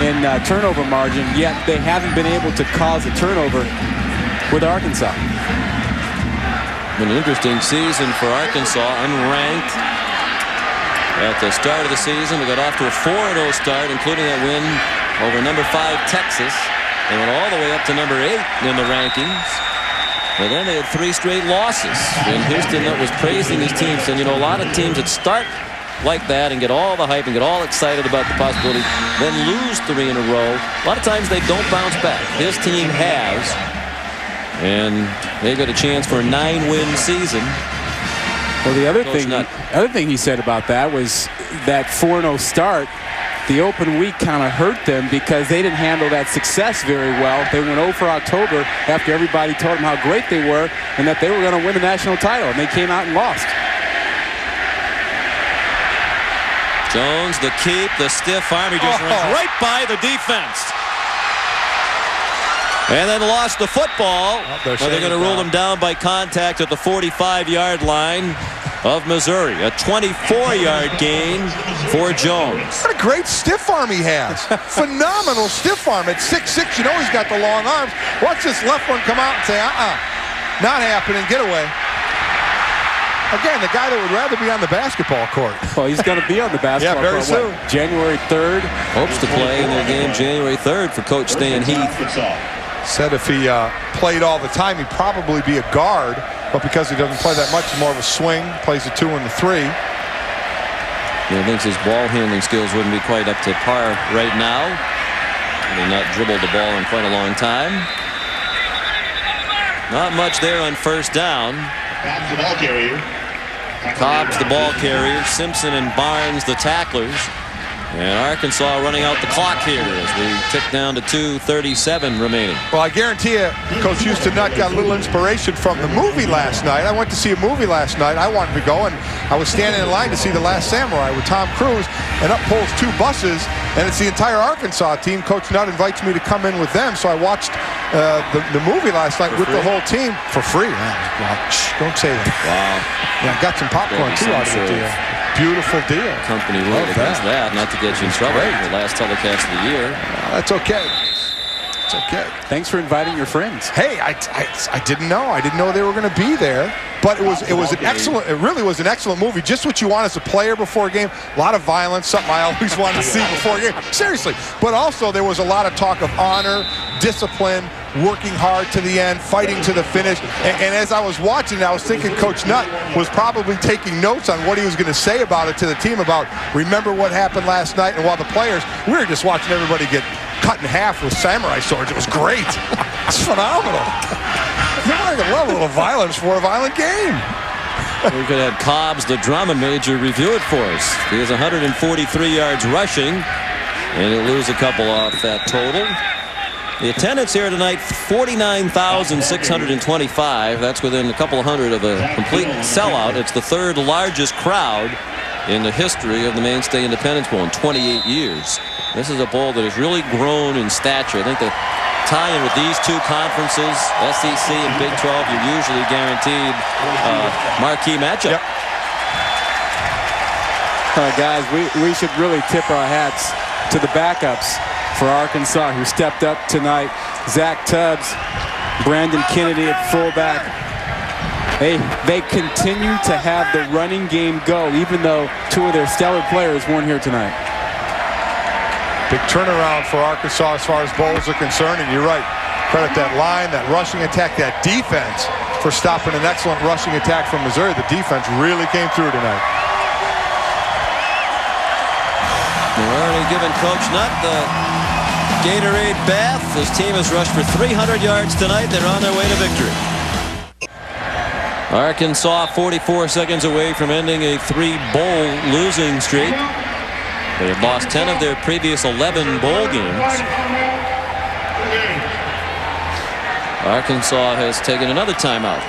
in turnover margin, yet they haven't been able to cause a turnover with Arkansas. An interesting season for Arkansas, unranked. At the start of the season, we got off to a 4-0 start, including a win over number 5 Texas. They went all the way up to number 8 in the rankings. And then they had 3 straight losses. And Houston that was praising his team, saying, you know, a lot of teams that start like that and get all the hype and get all excited about the possibility, then lose 3 in a row. A lot of times they don't bounce back. His team has. And they got a chance for a 9-win season. Well, the other thing he said about that was that 4-0 start, the open week kind of hurt them because they didn't handle that success very well. They went 0 for October after everybody told them how great they were and that they were going to win the national title, and they came out and lost. Jones, the keep, the stiff arm. He just runs right by the defense. And then lost the football. But they're going to rule him down by contact at the 45-yard line of Missouri. A 24-yard gain for Jones. What a great stiff arm he has. Phenomenal stiff arm. At 6'6", you know he's got the long arms. Watch this left one come out and say, not happening, get away. Again, the guy that would rather be on the basketball court. Well, he's going to be on the basketball court. Very soon. January 3rd. Hopes to play in their game January 3rd for Coach Stan Heath. Said if he played all the time, he'd probably be a guard. But because he doesn't play that much, more of a swing, plays the 2 and the 3. He thinks his ball handling skills wouldn't be quite up to par right now. He's not dribbled the ball in quite a long time. Not much there on first down. Cobb's the ball carrier. Cobb's the ball carrier. Simpson and Barnes the tacklers. And Arkansas running out the clock here as we tick down to 2:37 remaining. Well, I guarantee you, Coach Houston Nutt got a little inspiration from the movie last night. I went to see a movie last night. I wanted to go, and I was standing in line to see The Last Samurai with Tom Cruise, and up pulls 2 buses, and it's the entire Arkansas team. Coach Nutt invites me to come in with them, so I watched the movie last night with the whole team for free. Well, don't say that. Wow. Yeah, I got some popcorn, too, out of the deal. Beautiful deal. Company rule against that, not to get you in trouble. The last telecast of the year. That's okay. It's okay. Thanks for inviting your friends. Hey, I didn't know. I didn't know they were going to be there. But it was an excellent. It really was an excellent movie. Just what you want as a player before a game. A lot of violence, something I always wanted to see before a game. Seriously. But also there was a lot of talk of honor, discipline, working hard to the end, fighting to the finish. And as I was watching, I was thinking Coach Nutt was probably taking notes on what he was going to say about it to the team about remember what happened last night. And while the players, we were just watching everybody get cut in half with samurai swords. It was great. It's phenomenal. You're going to love a little violence for a violent game. We could have Cobbs, the drama major, review it for us. He has 143 yards rushing, and he'll lose a couple off that total. The attendance here tonight, 49,625. That's within a couple hundred of a complete sellout. It's the 3rd largest crowd in the history of the Mainstay Independence Bowl in 28 years. This is a bowl that has really grown in stature. I think the tie-in with these two conferences, SEC and Big 12, you're usually guaranteed marquee matchup. Yep. All right, guys, we should really tip our hats to the backups for Arkansas who stepped up tonight. Zach Tubbs, Brandon Kennedy at fullback. They continue to have the running game go, even though 2 of their stellar players weren't here tonight. Big turnaround for Arkansas as far as bowls are concerned, and you're right. Credit that line, that rushing attack, that defense for stopping an excellent rushing attack from Missouri. The defense really came through tonight. They're already given Coach Nutt the Gatorade bath. His team has rushed for 300 yards tonight. They're on their way to victory. Arkansas 44 seconds away from ending a 3-bowl losing streak. They have lost 10 of their previous 11 bowl games. Arkansas has taken another timeout.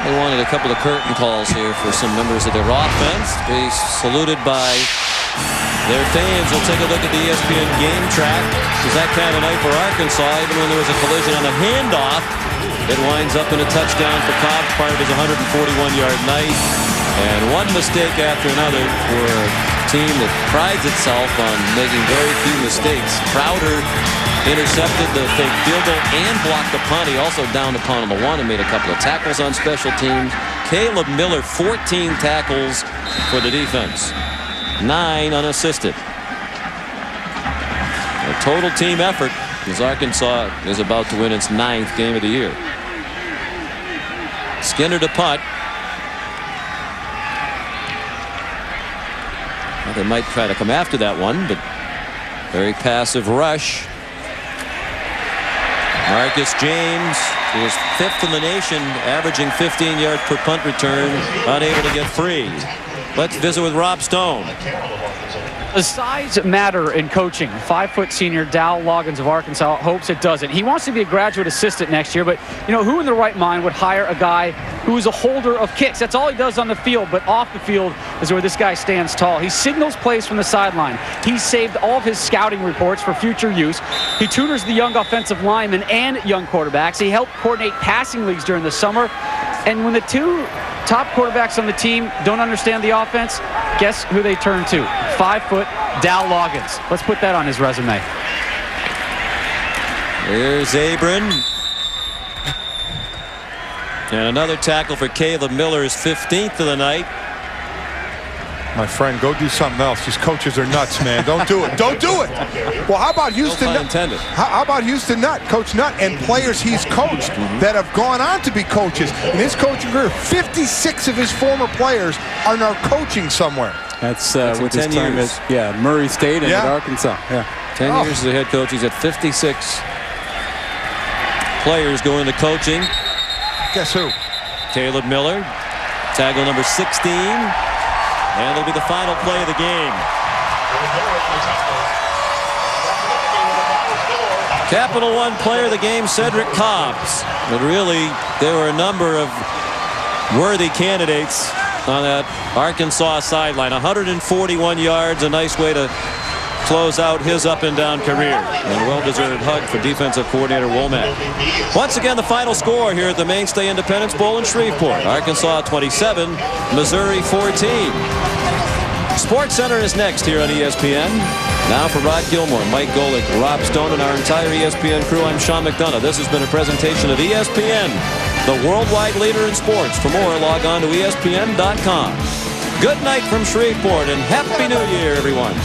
They wanted a couple of curtain calls here for some members of their offense. Be saluted by their fans. We'll take a look at the ESPN game track. Is that kind of a night for Arkansas? Even when there was a collision on the handoff, it winds up in a touchdown for Cobb, part of his 141-yard night. And one mistake after another for a team that prides itself on making very few mistakes. Crowder intercepted the fake field goal and blocked the punt. He also downed a punt on the 1 and made a couple of tackles on special teams. Caleb Miller, 14 tackles for the defense. 9 unassisted. A total team effort as Arkansas is about to win its 9th game of the year. Skinner to punt. Well, they might try to come after that one, but very passive rush. Marcus James is 5th in the nation, averaging 15 yards per punt return, unable to get free. Let's visit with Rob Stone. Does size matter in coaching? 5-foot senior Dow Loggins of Arkansas hopes it doesn't. He wants to be a graduate assistant next year, but who in their right mind would hire a guy who is a holder of kicks? That's all he does on the field, but off the field is where this guy stands tall. He signals plays from the sideline. He saved all of his scouting reports for future use. He tutors the young offensive linemen and young quarterbacks. He helped coordinate passing leagues during the summer. And when the two top quarterbacks on the team don't understand the offense, guess who they turn to? 5-foot Dow Loggins. Let's put that on his resume. Here's Abram. And another tackle for Caleb Miller, his 15th of the night. My friend, go do something else. These coaches are nuts, man. Don't do it. Don't do it. Well, how about Houston? No pun intended. How about Houston Nutt, Coach Nutt, and players he's coached that have gone on to be coaches? In his coaching career, 56 of his former players are now coaching somewhere. That's with his 10 time years. at Murray State and at Arkansas. 10 years as a head coach. He's at 56 players going to coaching. Guess who? Caleb Miller, tackle number 16. And it'll be the final play of the game. Capital One player of the game, Cedric Cobbs. But really, there were a number of worthy candidates on that Arkansas sideline. 141 yards, a nice way to close out his up-and-down career. And a well-deserved hug for defensive coordinator Womack. Once again, the final score here at the Mainstay Independence Bowl in Shreveport. Arkansas 27, Missouri 14. Sports Center is next here on ESPN. Now for Rod Gilmore, Mike Golick, Rob Stone, and our entire ESPN crew, I'm Sean McDonough. This has been a presentation of ESPN, the worldwide leader in sports. For more, log on to ESPN.com. Good night from Shreveport, and Happy New Year, everyone.